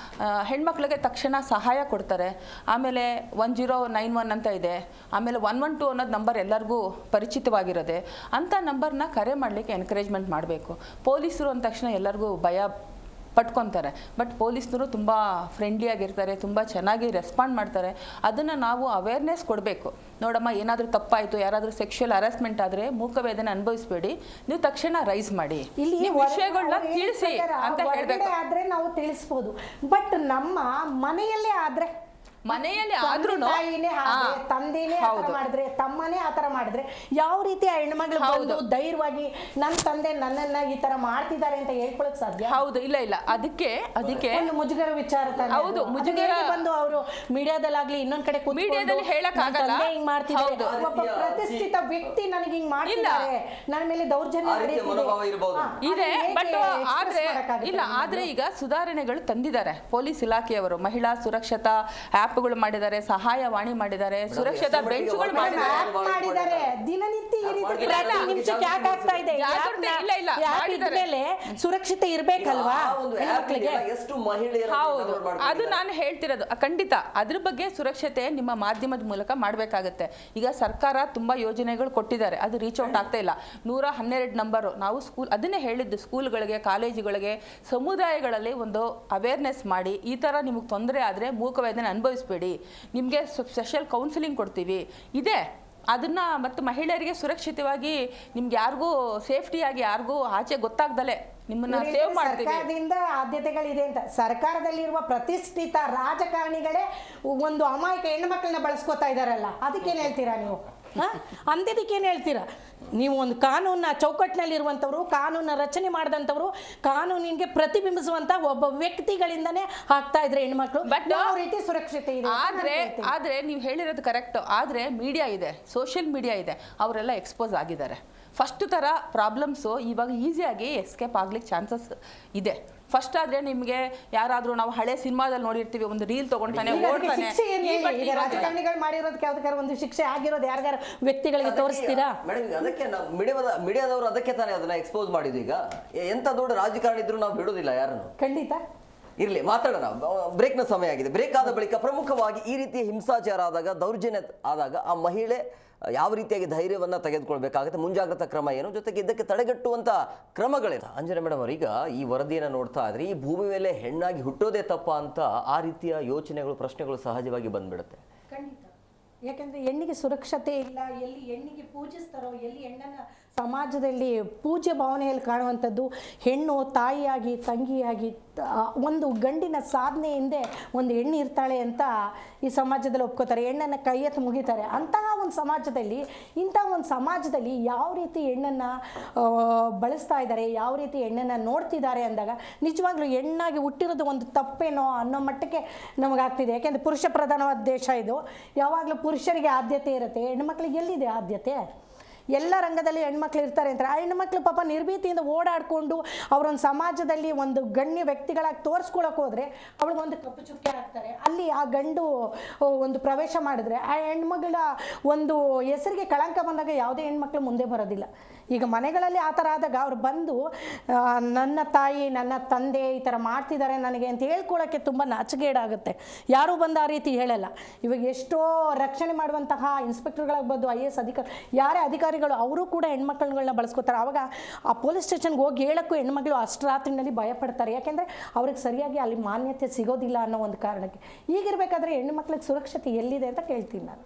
ಹೆಣ್ಮಕ್ಳಿಗೆ ತಕ್ಷಣ ಸಹಾಯ ಕೊಡ್ತಾರೆ. ಆಮೇಲೆ 1091 ಅಂತ ಇದೆ, ಆಮೇಲೆ 112 ಅನ್ನೋದು ನಂಬರ್ ಎಲ್ಲರಿಗೂ ಪರಿಚಿತವಾಗಿರೋದೆ. ಅಂಥ ನಂಬರ್ನ ಕರೆ ಮಾಡಲಿಕ್ಕೆ ಎನ್ಕರೇಜ್ಮೆಂಟ್ ಮಾಡಬೇಕು. ಪೊಲೀಸರು ಅಂದ ತಕ್ಷಣ ಎಲ್ಲರಿಗೂ ಭಯ ಪಟ್ಕೊತಾರೆ. ಬಟ್ ಪೊಲೀಸ್ನವರು ತುಂಬ ಫ್ರೆಂಡ್ಲಿಯಾಗಿರ್ತಾರೆ, ತುಂಬ ಚೆನ್ನಾಗಿ ರೆಸ್ಪಾಂಡ್ ಮಾಡ್ತಾರೆ. ಅದನ್ನು ನಾವು ಅವೇರ್ನೆಸ್ ಕೊಡಬೇಕು. ನೋಡಮ್ಮ, ಏನಾದರೂ ತಪ್ಪಾಯಿತು, ಯಾರಾದರೂ ಸೆಕ್ಷುವಲ್ ಹರಾಸ್ಮೆಂಟ್ ಆದರೆ ಮೂಕವೇದನೆ ಅನುಭವಿಸಬೇಡಿ, ನೀವು ತಕ್ಷಣ ರೈಸ್ ಮಾಡಿ, ಇಲ್ಲಿ ನಿಮ್ಮ ವಿಷಯಗಳನ್ನ ತಿಳಿಸಿ ಅಂತ ಹೇಳಬೇಕು. ಆದ್ರೆ ನಾವು ತಿಳಿಸ್ಬೋದು, ಬಟ್ ನಮ್ಮ ಮನೆಯಲ್ಲೇ ಆದ್ರೆ ಮನೆಯಲ್ಲಿ ಆದ್ರೂ ತಂದೆನೇ ಆತರ ಮಾಡಿದ್ರೆ, ತಮ್ಮನೇ ಆತರ ಮಾಡಿದ್ರೆ, ಯಾವ ರೀತಿ ಆ ಹೆಣ್ಮಗಳು ಬಂದು ಧೈರ್ಯವಾಗಿ ನನ್ನ ತಂದೆ ನನ್ನನ್ನ ಈ ತರ ಮಾಡ್ತಿದ್ದಾರೆ ಅಂತ ಹೇಳ್ಕೊಳಕ್ ಸಾಧ್ಯ? ಹೌದು, ಇಲ್ಲ ಅದಕ್ಕೆ ಒಂದು ಮುಜುಗರ ವಿಚಾರ ತಾನೆ. ಹೌದು, ಮುಜುಗರ ಬಂದು ಅವರು ಮೀಡಿಯಾದಲ್ಲಾಗ್ಲಿ ಇನ್ನೊಂದ್ ಕಡೆ ಮೀಡಿಯಾದಲ್ಲಿ ಹೇಳಕ್ ಆಗಲ್ಲ. ಹಿಂಗ್ ಮಾಡ್ತಿದ್ದಾರೆ, ಒಬ್ಬ ಪ್ರತಿಷ್ಠಿತ ವ್ಯಕ್ತಿ ನನಗೆ ಹಿಂಗ್ ಮಾಡ್ತಿದ್ದಾರೆ, ನನ್ನ ಮೇಲೆ ದೌರ್ಜನ್ಯ ಇದೆ. ಬಟ್ ಆದ್ರೆ ಈಗ ಸುಧಾರಣೆಗಳು ತಂದಿದ್ದಾರೆ ಪೊಲೀಸ್ ಇಲಾಖೆಯವರು. ಮಹಿಳಾ ಸುರಕ್ಷತಾ ಆಪ್ಗಳು ಮಾಡಿದ್ದಾರೆ, ಸಹಾಯವಾಣಿ ಮಾಡಿದ್ದಾರೆ, ಸುರಕ್ಷತಾ ಬೆಂಚ್ಗಳು ಮಾಡಿದ್ದಾರೆ. ದಿನನಿತ್ಯ ಈ ರೀತಿ ನಿಮಿಷಕ್ಕೆ ಯಾಕೆ ಆಗ್ತಾ ಇದೆ? ಸುರಕ್ಷತೆ ಇರ್ಬೇಕಲ್ವಾ ಹೆಣ್ಮಕ್ಳಿಗೆ? ಹೌದು, ಅದು ನಾನು ಹೇಳ್ತಿರೋದು ಖಂಡಿತ. ಅದ್ರ ಬಗ್ಗೆ ಸುರಕ್ಷತೆ ನಿಮ್ಮ ಮಾಧ್ಯಮದ ಮೂಲಕ ಮಾಡಬೇಕಾಗತ್ತೆ. ಈಗ ಸರ್ಕಾರ ತುಂಬಾ ಯೋಜನೆಗಳು ಕೊಟ್ಟಿದ್ದಾರೆ, ಅದು ರೀಚ್ ಔಟ್ ಆಗ್ತಾ ಇಲ್ಲ. 112 ನಂಬರು ನಾವು ಅದನ್ನೇ ಹೇಳಿದ್ದು, ಸ್ಕೂಲ್ಗಳಿಗೆ, ಕಾಲೇಜುಗಳಿಗೆ, ಸಮುದಾಯಗಳಲ್ಲಿ ಒಂದು ಅವೇರ್ನೆಸ್ ಮಾಡಿ, ಈ ತರ ನಿಮಗೆ ತೊಂದರೆ ಆದ್ರೆ ಮೂಕವೇದನೆ ಅನುಭವಿಸಬೇಡಿ, ನಿಮಗೆ ಸ್ಪೆಷಲ್ ಕೌನ್ಸಿಲಿಂಗ್ ಕೊಡ್ತೀವಿ ಇದೆ. ಅದನ್ನ ಮತ್ತು ಮಹಿಳೆಯರಿಗೆ ಸುರಕ್ಷಿತವಾಗಿ ನಿಮ್ಗೆ ಯಾರಿಗೂ ಸೇಫ್ಟಿಯಾಗಿ ಯಾರಿಗೂ ಆಚೆ ಗೊತ್ತಾಗ್ದಲೆ ನಿಮ್ಮನ್ನ ಸೇವ್ ಮಾಡ್ತೀವಿ. ಸರ್ಕಾರದಿಂದ ಆದ್ಯತೆಗಳಿದೆ ಅಂತ ಸರ್ಕಾರದಲ್ಲಿರುವ ಪ್ರತಿಷ್ಠಿತ ರಾಜಕಾರಣಿಗಳೇ ಒಂದು ಅಮಾಯಕ ಹೆಣ್ಮಕ್ಳನ್ನ ಬಳಸ್ಕೊತಾ ಇದಾರಲ್ಲ, ಅದಕ್ಕೇನು ಹೇಳ್ತೀರಾ ನೀವು? ಅಂಥದಕ್ಕೇನು ಹೇಳ್ತೀರಾ ನೀವು? ಒಂದು ಕಾನೂನ ಚೌಕಟ್ಟಿನಲ್ಲಿರುವಂಥವ್ರು, ಕಾನೂನ ರಚನೆ ಮಾಡಿದಂಥವ್ರು, ಕಾನೂನಿಗೆ ಪ್ರತಿಬಿಂಬಿಸುವಂಥ ಒಬ್ಬ ವ್ಯಕ್ತಿಗಳಿಂದನೇ ಆಗ್ತಾ ಇದ್ರೆ ಹೆಣ್ಮಕ್ಳು ಯಾವ ರೀತಿ ಸುರಕ್ಷತೆ ಇದೆ? ಆದ್ರೆ ನೀವು ಹೇಳಿರೋದು ಕರೆಕ್ಟ್. ಆದ್ರೆ ಮೀಡಿಯಾ ಇದೆ, ಸೋಷಿಯಲ್ ಮೀಡಿಯಾ ಇದೆ, ಅವರೆಲ್ಲ ಎಕ್ಸ್ಪೋಸ್ ಆಗಿದ್ದಾರೆ. ಫಸ್ಟ್ ಥರ ಪ್ರಾಬ್ಲಮ್ಸು ಇವಾಗ ಈಸಿಯಾಗಿ ಎಸ್ಕೇಪ್ ಆಗ್ಲಿಕ್ಕೆ ಚಾನ್ಸಸ್ ಇದೆ. ಫಸ್ಟ್ ಆದ್ರೆ ನಿಮಗೆ ಯಾರಾದ್ರೂ, ನಾವು ಹಳೆ ಸಿನಿಮಾದಲ್ಲಿ ನೋಡಿರ್ತೀವಿ, ಒಂದು ರೀಲ್ ತಗೊಂಡ್ತಾನೆ ಓಡ್ತಾನೆ. ರಾಜಕಾರಣಿಗಳು ಮಾಡಿರೋದಕ್ಕೆ ಯಾವ್ದಾರ ಒಂದು ಶಿಕ್ಷೆ ಆಗಿರೋದು ಯಾರಿಗಾರ ವ್ಯಕ್ತಿಗಳಿಗೆ ತೋರಿಸ್ತೀರಾ? ಮೇಡಮ್, ಅದಕ್ಕೆ ಮೀಡಿಯಾದವರು ಅದಕ್ಕೆ ತಾನೇ ಅದನ್ನ ಎಕ್ಸ್ಪೋಸ್ ಮಾಡಿದ್ದು. ಈಗ ಎಂತ ದೊಡ್ಡ ರಾಜಕಾರಣಿ ಇದ್ರು ನಾವು ಬಿಡೋದಿಲ್ಲ ಯಾರನ್ನು. ಖಂಡಿತ ಇರ್ಲಿ, ಮಾತಾಡೋಣ. ಬ್ರೇಕ್ನ ಸಮಯ ಆಗಿದೆ. ಬ್ರೇಕ್ ಆದ ಬಳಿಕ ಪ್ರಮುಖವಾಗಿ ಈ ರೀತಿಯ ಹಿಂಸಾಚಾರ ಆದಾಗ, ದೌರ್ಜನ್ಯ ಆದಾಗ ಆ ಮಹಿಳೆ ಯಾವ ರೀತಿಯಾಗಿ ಧೈರ್ಯವನ್ನ ತೆಗೆದುಕೊಳ್ಬೇಕಾಗುತ್ತೆ, ಮುಂಜಾಗ್ರತಾ ಕ್ರಮ ಏನು, ಜೊತೆಗೆ ಇದಕ್ಕೆ ತಡೆಗಟ್ಟುವಂತ ಕ್ರಮಗಳೇನು? ಅಂಜನಾ ಮೇಡಮ್ ಅವರೀಗ ಈ ವರದಿಯನ್ನು ನೋಡ್ತಾ ಇದ್ರೆ, ಈ ಭೂಮಿ ಮೇಲೆ ಹೆಣ್ಣಾಗಿ ಹುಟ್ಟೋದೇ ತಪ್ಪ ಅಂತ ಆ ರೀತಿಯ ಯೋಚನೆಗಳು, ಪ್ರಶ್ನೆಗಳು ಸಹಜವಾಗಿ ಬಂದ್ಬಿಡುತ್ತೆ. ಖಂಡಿತ. ಯಾಕಂದ್ರೆ ಹೆಣ್ಣಿಗೆ ಸುರಕ್ಷತೆ ಇಲ್ಲ, ಎಲ್ಲಿ ಹೆಣ್ಣಿಗೆ ಪೂಜಿಸ್ತಾರೋ, ಎಲ್ಲಿ ಹೆಣ್ಣನ್ನ ಸಮಾಜದಲ್ಲಿ ಪೂಜ್ಯ ಭಾವನೆಯಲ್ಲಿ ಕಾಣುವಂಥದ್ದು, ಹೆಣ್ಣು ತಾಯಿಯಾಗಿ, ತಂಗಿಯಾಗಿ, ಒಂದು ಗಂಡಿನ ಸಾಧನೆ ಹಿಂದೆ ಒಂದು ಹೆಣ್ಣು ಇರ್ತಾಳೆ ಅಂತ ಈ ಸಮಾಜದಲ್ಲಿ ಒಪ್ಕೋತಾರೆ, ಹೆಣ್ಣನ್ನು ಕೈ ಎತ್ತು ಮುಗಿತಾರೆ. ಅಂತಹ ಒಂದು ಸಮಾಜದಲ್ಲಿ, ಇಂಥ ಒಂದು ಸಮಾಜದಲ್ಲಿ ಯಾವ ರೀತಿ ಹೆಣ್ಣನ್ನು ಬಳಸ್ತಾ ಇದ್ದಾರೆ, ಯಾವ ರೀತಿ ಹೆಣ್ಣನ್ನು ನೋಡ್ತಿದ್ದಾರೆ ಅಂದಾಗ ನಿಜವಾಗ್ಲೂ ಹೆಣ್ಣಾಗಿ ಹುಟ್ಟಿರೋದು ಒಂದು ತಪ್ಪೇನೋ ಅನ್ನೋ ಮಟ್ಟಕ್ಕೆ ನಮಗಾಗ್ತಿದೆ. ಯಾಕೆಂದರೆ ಪುರುಷ ಪ್ರಧಾನವಾದ ದೇಶ ಇದು. ಯಾವಾಗಲೂ ಪುರುಷರಿಗೆ ಆದ್ಯತೆ ಇರುತ್ತೆ, ಹೆಣ್ಮಕ್ಳಿಗೆ ಎಲ್ಲಿದೆ ಆದ್ಯತೆ? ಎಲ್ಲ ರಂಗದಲ್ಲಿ ಹೆಣ್ಮಕ್ಳು ಇರ್ತಾರೆ ಅಂತಾರೆ. ಆ ಹೆಣ್ಮಕ್ಳು ಪಾಪ ನಿರ್ಭೀತಿಯಿಂದ ಓಡಾಡಿಕೊಂಡು ಅವರೊಂದು ಸಮಾಜದಲ್ಲಿ ಒಂದು ಗಣ್ಯ ವ್ಯಕ್ತಿಗಳಾಗಿ ತೋರಿಸ್ಕೊಳಕ್ಕೆ ಹೋದರೆ ಅವಳಿಗೊಂದು ಕಪ್ಪು ಚುಕ್ಕೆ ಹಾಕ್ತಾರೆ. ಅಲ್ಲಿ ಆ ಗಂಡು ಒಂದು ಪ್ರವೇಶ ಮಾಡಿದ್ರೆ ಆ ಹೆಣ್ಮಗಳ ಒಂದು ಹೆಸರಿಗೆ ಕಳಂಕ ಬಂದಾಗ ಯಾವುದೇ ಹೆಣ್ಮಕ್ಳು ಮುಂದೆ ಬರೋದಿಲ್ಲ. ಈಗ ಮನೆಗಳಲ್ಲಿ ಆ ಥರ ಆದಾಗ ಅವ್ರು ಬಂದು ನನ್ನ ತಾಯಿ, ನನ್ನ ತಂದೆ ಈ ಥರ ಮಾಡ್ತಿದ್ದಾರೆ ನನಗೆ ಅಂತ ಹೇಳ್ಕೊಳ್ಳೋಕ್ಕೆ ತುಂಬ ನಾಚಿಕೆಗೇಡಾಗುತ್ತೆ. ಯಾರೂ ಬಂದು ಆ ರೀತಿ ಹೇಳಲ್ಲ. ಇವಾಗ ಎಷ್ಟೋ ರಕ್ಷಣೆ ಮಾಡುವಂತಹ ಇನ್ಸ್ಪೆಕ್ಟರ್ಗಳಾಗ್ಬೋದು, IAS ಅಧಿಕಾರಿ, ಯಾರೇ ಅಧಿಕಾರಿಗಳು, ಅವರು ಕೂಡ ಹೆಣ್ಮಕ್ಳುಗಳನ್ನ ಬಳಸ್ಕೋತಾರೆ. ಆವಾಗ ಆ ಪೊಲೀಸ್ ಸ್ಟೇಷನ್ಗೆ ಹೋಗಿ ಹೇಳೋಕ್ಕೂ ಹೆಣ್ಮಕ್ಳು ಅಷ್ಟು ರಾತ್ರಿನಲ್ಲಿ ಭಯಪಡ್ತಾರೆ. ಯಾಕೆಂದರೆ ಅವ್ರಿಗೆ ಸರಿಯಾಗಿ ಅಲ್ಲಿ ಮಾನ್ಯತೆ ಸಿಗೋದಿಲ್ಲ ಅನ್ನೋ ಒಂದು ಕಾರಣಕ್ಕೆ. ಈಗಿರಬೇಕಾದ್ರೆ ಹೆಣ್ಮಕ್ಳಿಗೆ ಸುರಕ್ಷತೆ ಎಲ್ಲಿದೆ ಅಂತ ಕೇಳ್ತೀನಿ ನಾನು.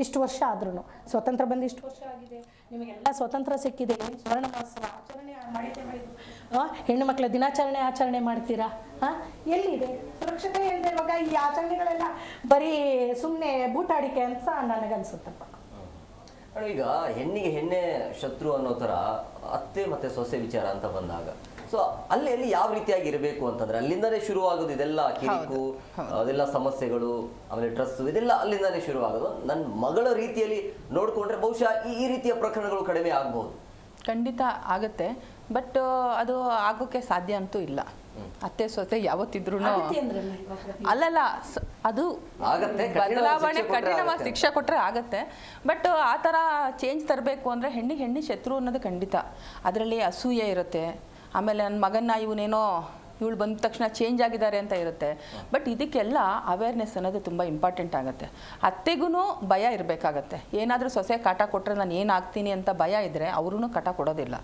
ಇಷ್ಟು ವರ್ಷ ಆದ್ರೂ ಸ್ವತಂತ್ರ ಬಂದು ಇಷ್ಟು ವರ್ಷ ಆಗಿದೆ, ನಿಮಗೆಲ್ಲ ಸ್ವತಂತ್ರ ಸಿಕ್ಕಿದೆ, ಏನು ಸ್ವರ್ಣ ಮಹೋತ್ಸವ ಆಚರಣೆ ಮಾಡಿದ್ದೆ, ಹೆಣ್ಣು ಮಕ್ಕಳ ದಿನಾಚರಣೆ ಆಚರಣೆ ಮಾಡ್ತೀರಾ? ಎಲ್ಲಿದೆ ಸುರಕ್ಷತೆ? ಹೇಳಿದೆ ಇವಾಗ ಈ ಆಚರಣೆಗಳೆಲ್ಲ ಬರೀ ಸುಮ್ಮನೆ ಬೂಟಾಡಿಕೆ ಅಂತ ನನಗನ್ಸುತ್ತಪ್ಪ. ಈಗ ಹೆಣ್ಣಿಗೆ ಹೆಣ್ಣೆ ಶತ್ರು ಅನ್ನೋ ಥರ ಅತ್ತೆ ಮತ್ತೆ ಸೊಸೆ ವಿಚಾರ ಅಂತ ಬಂದಾಗ, ಸೊ ಅಲ್ಲಿ ಯಾವ ರೀತಿಯಾಗಿ ಇರಬೇಕು ಅಂತಂದ್ರೆ ಅಲ್ಲಿಂದನೇ ಶುರುವಾಗೋದು ಇದೆಲ್ಲ ಕಿರಿಕು, ಅದೆಲ್ಲ ಸಮಸ್ಯೆಗಳು, ಆಮೇಲೆ ಡ್ರೆಸ್, ಇದೆಲ್ಲ ಅಲ್ಲಿಂದನೇ ಶುರುವಾಗೋದು. ನನ್ನ ಮಗಳ ರೀತಿಯಲ್ಲಿ ನೋಡ್ಕೊಂಡ್ರೆ ಬಹುಶಃ ಈ ರೀತಿಯ ಪ್ರಕರಣಗಳು ಕಡಿಮೆ ಆಗ್ಬಹುದು. ಖಂಡಿತ ಆಗತ್ತೆ, ಬಟ್ ಅದು ಆಗೋಕ್ಕೆ ಸಾಧ್ಯ ಅಂತೂ ಇಲ್ಲ. ಅತ್ತೆ ಸೊಸೆ ಯಾವತ್ತಿದ್ರು ಅಲ್ಲಲ್ಲ, ಅದು ಬದಲಾವಣೆ, ಕಠಿಣವಾದ ಶಿಕ್ಷೆ ಕೊಟ್ಟರೆ ಆಗತ್ತೆ. ಬಟ್ ಆ ಥರ ಚೇಂಜ್ ತರಬೇಕು ಅಂದರೆ ಹೆಣ್ಣು ಶತ್ರು ಅನ್ನೋದು ಖಂಡಿತ. ಅದರಲ್ಲಿ ಅಸೂಯೆ ಇರುತ್ತೆ. ಆಮೇಲೆ ನನ್ನ ಮಗನ್ನ ಇವನೇನೋ ಇವಳು ಬಂದ ತಕ್ಷಣ ಚೇಂಜ್ ಆಗಿದ್ದಾರೆ ಅಂತ ಇರುತ್ತೆ. ಬಟ್ ಇದಕ್ಕೆಲ್ಲ ಅವೇರ್ನೆಸ್ ಅನ್ನೋದು ತುಂಬ ಇಂಪಾರ್ಟೆಂಟ್ ಆಗುತ್ತೆ. ಅತ್ತೆಗೂ ಭಯ ಇರಬೇಕಾಗತ್ತೆ. ಏನಾದರೂ ಸೊಸೆ ಕಾಟ ಕೊಟ್ಟರೆ ನಾನು ಏನಾಗ್ತೀನಿ ಅಂತ ಭಯ ಇದ್ದರೆ ಅವ್ರೂ ಕಾಟ ಕೊಡೋದಿಲ್ಲ.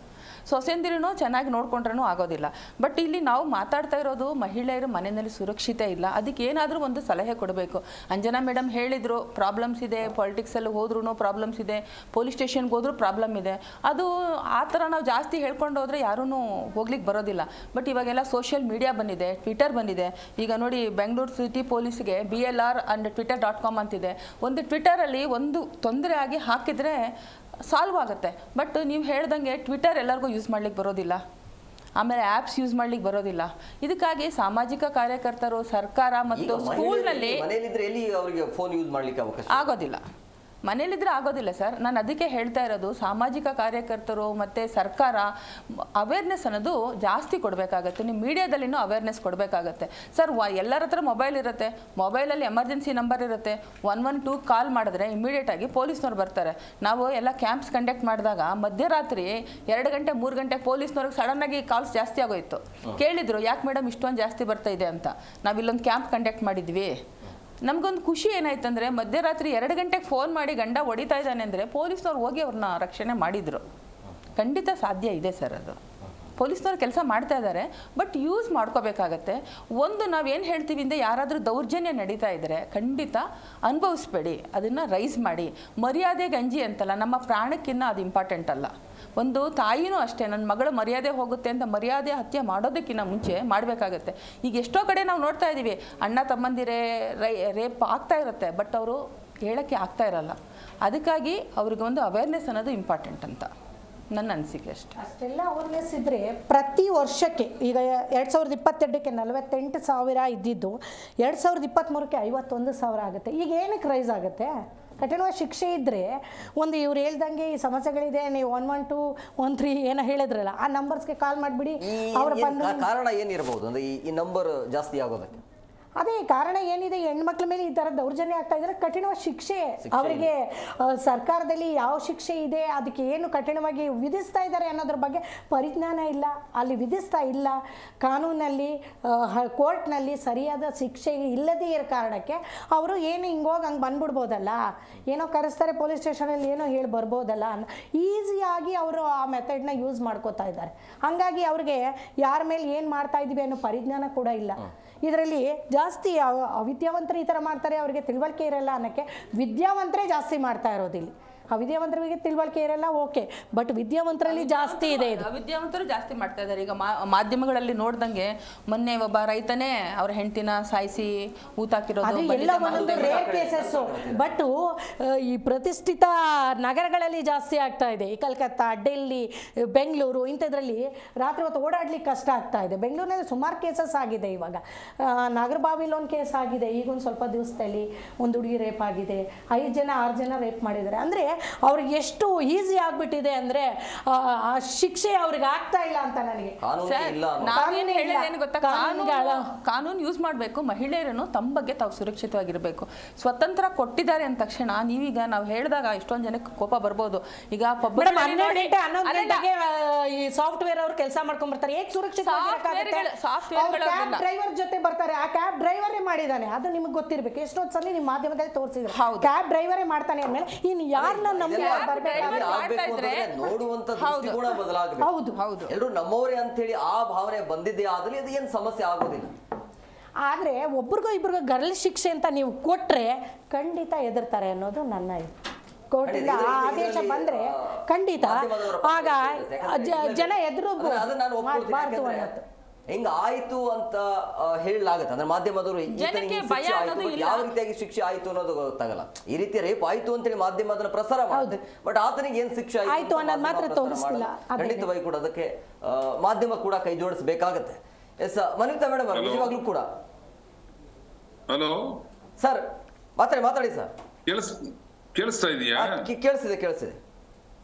ಸೊಸೆಂದಿರೂ ಚೆನ್ನಾಗಿ ನೋಡ್ಕೊಂಡ್ರೂ ಆಗೋದಿಲ್ಲ. ಬಟ್ ಇಲ್ಲಿ ನಾವು ಮಾತಾಡ್ತಾ ಇರೋದು ಮಹಿಳೆಯರು ಮನೆಯಲ್ಲಿ ಸುರಕ್ಷತೆ ಇಲ್ಲ, ಅದಕ್ಕೆ ಏನಾದರೂ ಒಂದು ಸಲಹೆ ಕೊಡಬೇಕು. ಅಂಜನಾ ಮೇಡಮ್ ಹೇಳಿದರು, ಪ್ರಾಬ್ಲಮ್ಸ್ ಇದೆ, ಪಾಲಿಟಿಕ್ಸಲ್ಲಿ ಹೋದ್ರೂ ಪ್ರಾಬ್ಲಮ್ಸ್ ಇದೆ, ಪೊಲೀಸ್ ಸ್ಟೇಷನ್ಗೆ ಹೋದ್ರೂ ಪ್ರಾಬ್ಲಮ್ ಇದೆ. ಅದು ಆ ಥರ ನಾವು ಜಾಸ್ತಿ ಹೇಳ್ಕೊಂಡು ಹೋದರೆ ಯಾರೂ ಹೋಗ್ಲಿಕ್ಕೆ ಬರೋದಿಲ್ಲ. ಬಟ್ ಇವಾಗೆಲ್ಲ ಸೋಷಿಯಲ್ ಮೀಡಿಯಾ ಬಂದಿದೆ, ಟ್ವಿಟರ್ ಬಂದಿದೆ. ಈಗ ನೋಡಿ, ಬೆಂಗಳೂರು ಸಿಟಿ ಪೊಲೀಸ್ಗೆ BLR&Twitter.com ಅಂತಿದೆ. ಒಂದು ಟ್ವಿಟರಲ್ಲಿ ಒಂದು ತೊಂದರೆ ಆಗಿ ಹಾಕಿದರೆ ಸಾಲ್ವ್ ಆಗುತ್ತೆ. ಬಟ್ ನೀವು ಹೇಳ್ದಂಗೆ ಟ್ವಿಟರ್ ಎಲ್ಲರಿಗೂ ಯೂಸ್ ಮಾಡ್ಲಿಕ್ಕೆ ಬರೋದಿಲ್ಲ, ಆಮೇಲೆ ಆ್ಯಪ್ಸ್ ಯೂಸ್ ಮಾಡ್ಲಿಕ್ಕೆ ಬರೋದಿಲ್ಲ. ಇದಕ್ಕಾಗಿ ಸಾಮಾಜಿಕ ಕಾರ್ಯಕರ್ತರು, ಸರ್ಕಾರ ಮತ್ತು ಸ್ಕೂಲ್ನಲ್ಲಿ ಆಗೋದಿಲ್ಲ. ಮನೇಲಿದ್ರೆ ಆಗೋದಿಲ್ಲ ಸರ್. ನಾನು ಅದಕ್ಕೆ ಹೇಳ್ತಾ ಇರೋದು, ಸಾಮಾಜಿಕ ಕಾರ್ಯಕರ್ತರು ಮತ್ತು ಸರ್ಕಾರ ಅವೇರ್ನೆಸ್ ಅನ್ನೋದು ಜಾಸ್ತಿ ಕೊಡಬೇಕಾಗತ್ತೆ. ನಿಮ್ಮ ಮೀಡಿಯಾದಲ್ಲಿನೂ ಅವೇರ್ನೆಸ್ ಕೊಡಬೇಕಾಗತ್ತೆ ಸರ್. ಎಲ್ಲರ ಹತ್ರ ಮೊಬೈಲ್ ಇರುತ್ತೆ, ಮೊಬೈಲಲ್ಲಿ ಎಮರ್ಜೆನ್ಸಿ ನಂಬರ್ ಇರುತ್ತೆ. 112 ಕಾಲ್ ಮಾಡಿದ್ರೆ ಇಮಿಡಿಯೇಟಾಗಿ ಪೊಲೀಸ್ನವ್ರು ಬರ್ತಾರೆ. ನಾವು ಎಲ್ಲ ಕ್ಯಾಂಪ್ಸ್ ಕಂಡಕ್ಟ್ ಮಾಡಿದಾಗ ಮಧ್ಯರಾತ್ರಿ 2 ಗಂಟೆ 3 ಗಂಟೆ ಪೊಲೀಸ್ನವ್ರಿಗೆ ಸಡನ್ನಾಗಿ ಕಾಲ್ಸ್ ಜಾಸ್ತಿ ಆಗೋಯಿತು. ಕೇಳಿದ್ರು, ಯಾಕೆ ಮೇಡಮ್ ಇಷ್ಟೊಂದು ಜಾಸ್ತಿ ಬರ್ತಾ ಇದೆ ಅಂತ. ನಾವಿಲ್ಲೊಂದು ಕ್ಯಾಂಪ್ ಕಂಡಕ್ಟ್ ಮಾಡಿದ್ವಿ. ನಮಗೊಂದು ಖುಷಿ ಏನಾಯ್ತು ಅಂದರೆ, ಮಧ್ಯರಾತ್ರಿ 2 ಗಂಟೆಗೆ ಫೋನ್ ಮಾಡಿ ಗಂಡ ಹೊಡಿತಾ ಇದ್ದಾನೆ ಅಂದರೆ ಪೊಲೀಸ್ನವ್ರು ಹೋಗಿ ಅವ್ರನ್ನ ರಕ್ಷಣೆ ಮಾಡಿದರು. ಖಂಡಿತ ಸಾಧ್ಯ ಇದೆ ಸರ್. ಅದು ಪೊಲೀಸ್ನವ್ರು ಕೆಲಸ ಮಾಡ್ತಾ ಇದ್ದಾರೆ. ಬಟ್ ಯೂಸ್ ಮಾಡ್ಕೋಬೇಕಾಗತ್ತೆ. ಒಂದು ನಾವೇನು ಹೇಳ್ತೀವಿ ಅಂದರೆ, ಯಾರಾದರೂ ದೌರ್ಜನ್ಯ ನಡೀತಾ ಇದ್ದರೆ ಖಂಡಿತ ಅನುಭವಿಸ್ಬೇಡಿ, ಅದನ್ನು ರೈಸ್ ಮಾಡಿ. ಮರ್ಯಾದೆ ಗಂಜಿ ಅಂತಲ್ಲ, ನಮ್ಮ ಪ್ರಾಣಕ್ಕಿಂತ ಅದು ಇಂಪಾರ್ಟೆಂಟ್ ಅಲ್ಲ. ಒಂದು ತಾಯಿನೂ ಅಷ್ಟೇ, ನನ್ನ ಮಗಳ ಮರ್ಯಾದೆ ಹೋಗುತ್ತೆ ಅಂತ ಮರ್ಯಾದೆ ಹತ್ಯೆ ಮಾಡೋದಕ್ಕಿಂತ ಮುಂಚೆ ಮಾಡಬೇಕಾಗತ್ತೆ. ಈಗ ಎಷ್ಟೋ ಕಡೆ ನಾವು ನೋಡ್ತಾ ಇದ್ದೀವಿ, ಅಣ್ಣ ತಮ್ಮಂದಿರೇ ರೇಪ್ ಆಗ್ತಾ ಇರುತ್ತೆ, ಬಟ್ ಅವರು ಹೇಳೋಕ್ಕೆ ಆಗ್ತಾ ಇರಲ್ಲ. ಅದಕ್ಕಾಗಿ ಅವ್ರಿಗೊಂದು ಅವೇರ್ನೆಸ್ ಅನ್ನೋದು ಇಂಪಾರ್ಟೆಂಟ್ ಅಂತ ನನ್ನ ಅನಿಸಿಕೆ ಅಷ್ಟೇ. ಅಷ್ಟೆಲ್ಲ ಅವೇರ್ನೆಸ್ ಇದ್ದರೆ ಪ್ರತಿ ವರ್ಷಕ್ಕೆ, ಈಗ 2022ಕ್ಕೆ 48,000 ಇದ್ದಿದ್ದು 2023ಕ್ಕೆ 51,000 ಆಗುತ್ತೆ. ಈಗ ಏನಕ್ಕೆ ರೈಸ್ ಆಗುತ್ತೆ? ಕಠಿಣವಾದ ಶಿಕ್ಷೆ ಇದ್ದರೆ, ಒಂದು ಇವ್ರು ಹೇಳ್ದಂಗೆ ಈ ಸಮಸ್ಯೆಗಳಿದೆ, ನೀವು 112 ಏನೋ ಹೇಳಿದ್ರಲ್ಲ, ಆ ನಂಬರ್ಸ್ಗೆ ಕಾಲ್ ಮಾಡಿಬಿಡಿ. ಅವರ ಕಾರಣ ಏನಿರಬಹುದು ಅಂದರೆ ಈ ನಂಬರ್ ಜಾಸ್ತಿ ಆಗೋದಕ್ಕೆ? ಅದೇ ಕಾರಣ ಏನಿದೆ, ಹೆಣ್ಮಕ್ಳ ಮೇಲೆ ಈ ಥರ ದೌರ್ಜನ್ಯ ಆಗ್ತಾ ಇದ್ದಾರೆ. ಕಠಿಣವಾದ ಶಿಕ್ಷೆ ಅವರಿಗೆ ಸರ್ಕಾರದಲ್ಲಿ ಯಾವ ಶಿಕ್ಷೆ ಇದೆ, ಅದಕ್ಕೆ ಏನು ಕಠಿಣವಾಗಿ ವಿಧಿಸ್ತಾ ಇದ್ದಾರೆ ಅನ್ನೋದ್ರ ಬಗ್ಗೆ ಪರಿಜ್ಞಾನ ಇಲ್ಲ, ಅಲ್ಲಿ ವಿಧಿಸ್ತಾ ಇಲ್ಲ. ಕಾನೂನಲ್ಲಿ ಕೋರ್ಟ್ನಲ್ಲಿ ಸರಿಯಾದ ಶಿಕ್ಷೆ ಇಲ್ಲದೇ ಇರೋ ಕಾರಣಕ್ಕೆ ಅವರು ಏನು ಹಿಂಗೋಗಿ ಹಂಗೆ ಬಂದ್ಬಿಡ್ಬೋದಲ್ಲ, ಏನೋ ಕರೆಸ್ತಾರೆ ಪೊಲೀಸ್ ಸ್ಟೇಷನಲ್ಲಿ ಏನೋ ಹೇಳಿ ಬರ್ಬೋದಲ್ಲ ಅನ್ನೋ ಈಸಿಯಾಗಿ ಅವರು ಆ ಮೆಥಡ್ನ ಯೂಸ್ ಮಾಡ್ಕೋತಾ ಇದ್ದಾರೆ. ಹಾಗಾಗಿ ಅವ್ರಿಗೆ ಯಾರ ಮೇಲೆ ಏನು ಮಾಡ್ತಾ ಇದ್ದೀವಿ ಅನ್ನೋ ಪರಿಜ್ಞಾನ ಕೂಡ ಇಲ್ಲ. ಇದರಲ್ಲಿ ಜಾಸ್ತಿ ಅವಿದ್ಯಾವಂತರು ಈ ಥರ ಮಾಡ್ತಾರೆ, ಅವರಿಗೆ ತಿಳುವಳಿಕೆ ಇರಲ್ಲ ಅನ್ನೋಕ್ಕೆ ವಿದ್ಯಾವಂತರೇ ಜಾಸ್ತಿ ಮಾಡ್ತಾ ಇರೋದಿಲ್ಲ. ಅವಿದ್ಯಾವಂತರಿಗೆ ತಿಳುವಳಿಕೆ ಇರಲ್ಲ, ಓಕೆ, ಬಟ್ ವಿದ್ಯಾವಂತರಲ್ಲಿ ಜಾಸ್ತಿ ಇದೆ. ಇದು ಅವಿದ್ಯಾವಂತರು ಜಾಸ್ತಿ ಮಾಡ್ತಾ ಇದ್ದಾರೆ. ಈಗ ಮಾಧ್ಯಮಗಳಲ್ಲಿ ನೋಡ್ದಂಗೆ ಮೊನ್ನೆ ಒಬ್ಬ ರೈತನೇ ಅವ್ರ ಹೆಂಡತಿನ ಸಾಯಿಸಿ ಊತಾಕಿರೋದು ಎಲ್ಲ ಒಂದೊಂದು ರೇರ್ ಕೇಸಸ್ಸು. ಬಟ್ ಈ ಪ್ರತಿಷ್ಠಿತ ನಗರಗಳಲ್ಲಿ ಜಾಸ್ತಿ ಆಗ್ತಾ ಇದೆ. ಈ ಕಲ್ಕತ್ತಾ, ಡೆಲ್ಲಿ, ಬೆಂಗಳೂರು ಇಂಥದ್ರಲ್ಲಿ ರಾತ್ರಿ ಹೊತ್ತು ಓಡಾಡ್ಲಿಕ್ಕೆ ಕಷ್ಟ ಆಗ್ತಾ ಇದೆ. ಬೆಂಗಳೂರಿನಲ್ಲಿ ಸುಮಾರು ಕೇಸಸ್ ಆಗಿದೆ. ಇವಾಗ ನಾಗರಬಾವಿಲಿ ಒಂದು ಕೇಸ್ ಆಗಿದೆ, ಈಗ ಒಂದು ಸ್ವಲ್ಪ ದಿವಸದಲ್ಲಿ ಒಂದು ಹುಡುಗಿ ರೇಪ್ ಆಗಿದೆ, 5 ಜನ 6 ಜನ ರೇಪ್ ಮಾಡಿದ್ದಾರೆ. ಅಂದರೆ ಅವ್ರಿಗೆ ಎಷ್ಟು ಈಸಿ ಆಗ್ಬಿಟ್ಟಿದೆ ಅಂದ್ರೆ ಆ ಶಿಕ್ಷೆ ಅವ್ರಿಗೆ ಆಗ್ತಾ ಇಲ್ಲ ಅಂತ ನನಗೆ. ನಾವೇನು ಹೇಳಿದ್ದೇನು ಗೊತ್ತಾ, ಕಾನೂನು ಯೂಸ್ ಮಾಡಬೇಕು. ಮಹಿಳೆಯರನ್ನು ತಮ್ಮ ಬಗ್ಗೆ ತಾವು ಸುರಕ್ಷಿತವಾಗಿರಬೇಕು. ಸ್ವತಂತ್ರ ಕೊಟ್ಟಿದ್ದಾರೆ ಅಂದ ತಕ್ಷಣ ನೀವೀಗ ನಾವು ಹೇಳಿದಾಗ ಎಷ್ಟೊಂದು ಜನಕ್ಕೆ ಕೋಪ ಬರ್ಬೋದು. ಈಗ 12 ಗಂಟೆ 11 ಗಂಟೆಗೆ ಈ ಸಾಫ್ಟ್ವೇರ್ ಅವ್ರು ಕೆಲಸ ಮಾಡ್ಕೊಂಡ್ ಬರ್ತಾರೆ, ಹೇಗೆ ಸುರಕ್ಷಿತವಾಗಿರಕ್ಕಾಗುತ್ತೆ? ಡ್ರೈವರ್ ಜೊತೆ ಬರ್ತಾರೆ, ಆ ಕ್ಯಾಬ್ ಡ್ರೈವರೇ ಮಾಡಿದಾನೆ, ಅದು ನಿಮ್ಗೆ ಗೊತ್ತಿರ್ಬೇಕು. ಎಷ್ಟೊಂದು ಸಲ ನಿಮ್ಮ ಮಾಧ್ಯಮದಲ್ಲಿ ತೋರಿಸಿದ್ರು ಕ್ಯಾಬ್ ಡ್ರೈವರೇ ಮಾಡ್ತಾನೆ ಅಂದ್ಮೇಲೆ ಇನ್ನು ಯಾರನ್ನ ನಂಬಿ ನೋಡುವಂತ ದೃಷ್ಟಿಕೋನ ಬದಲಾಗಬೇಕು. ಹೌದು ಹೌದು, ಎಲ್ಲರೂ ನಮ್ಮವರೇ ಅಂತ ಹೇಳಿ ಆ ಭಾವನೆ ಬಂದಿದ್ದೇ ಆದ್ರೆ ಅದು ಏನು ಸಮಸ್ಯೆ ಆಗೋದಿಲ್ಲ. ಆದ್ರೆ ಒಬ್ರಿಗೂ ಇಬ್ರಿಗೂ ಗರಳ ಶಿಕ್ಷೆ ಅಂತ ನೀವು ಕೊಟ್ರೆ ಖಂಡಿತ ಎದುರ್ತಾರೆ ಅನ್ನೋದು ನನ್ನ ಇದು. ಕೋರ್ಟಿಂದ ಆದೇಶ ಬಂದ್ರೆ ಖಂಡಿತ ಆಗ ಜನ ಎದುರು ಮಾಡಬಾರ್ದು ಅನ್ನೋದು. ಹೆಂಗ ಆಯ್ತು ಅಂತ ಹೇಳಲಾಗತ್ತೆ ಅಂದ್ರೆ ಮಾಧ್ಯಮದವರು ಯಾವ ರೀತಿಯಾಗಿ ಶಿಕ್ಷೆ ಆಯ್ತು ಅನ್ನೋದು ಗೊತ್ತಾಗಲ್ಲ. ಈ ರೀತಿ ರೇಪ್ ಆಯ್ತು ಅಂತೇಳಿ ಮಾಧ್ಯಮ ಅದನ್ನ ಪ್ರಸಾರ ಮಾಡುತ್ತೆ, ಬಟ್ ಆತನಿಗೆ ಏನ್ ಶಿಕ್ಷೆ ಆಯ್ತು ಅನ್ನೋದು ಮಾತ್ರ ತೋರಿಸ್ತಿಲ್ಲ. ಖಂಡಿತವಾಗಿ ಕೂಡ ಅದಕ್ಕೆ ಮಾಧ್ಯಮ ಕೂಡ ಕೈ ಜೋಡಿಸಬೇಕಾಗತ್ತೆ. ಎಸ್ ಮನಿತಾ ಮೇಡಮ್, ನಿಜವಾಗ್ಲೂ ಕೂಡ ಹಲೋ ಸರ್, ಮಾತಾಡಿ ಸರ್. ಕೇಳಿಸ್ತಾ ಇದೆಯಾ? ಕೇಳಿಸಿದೆ.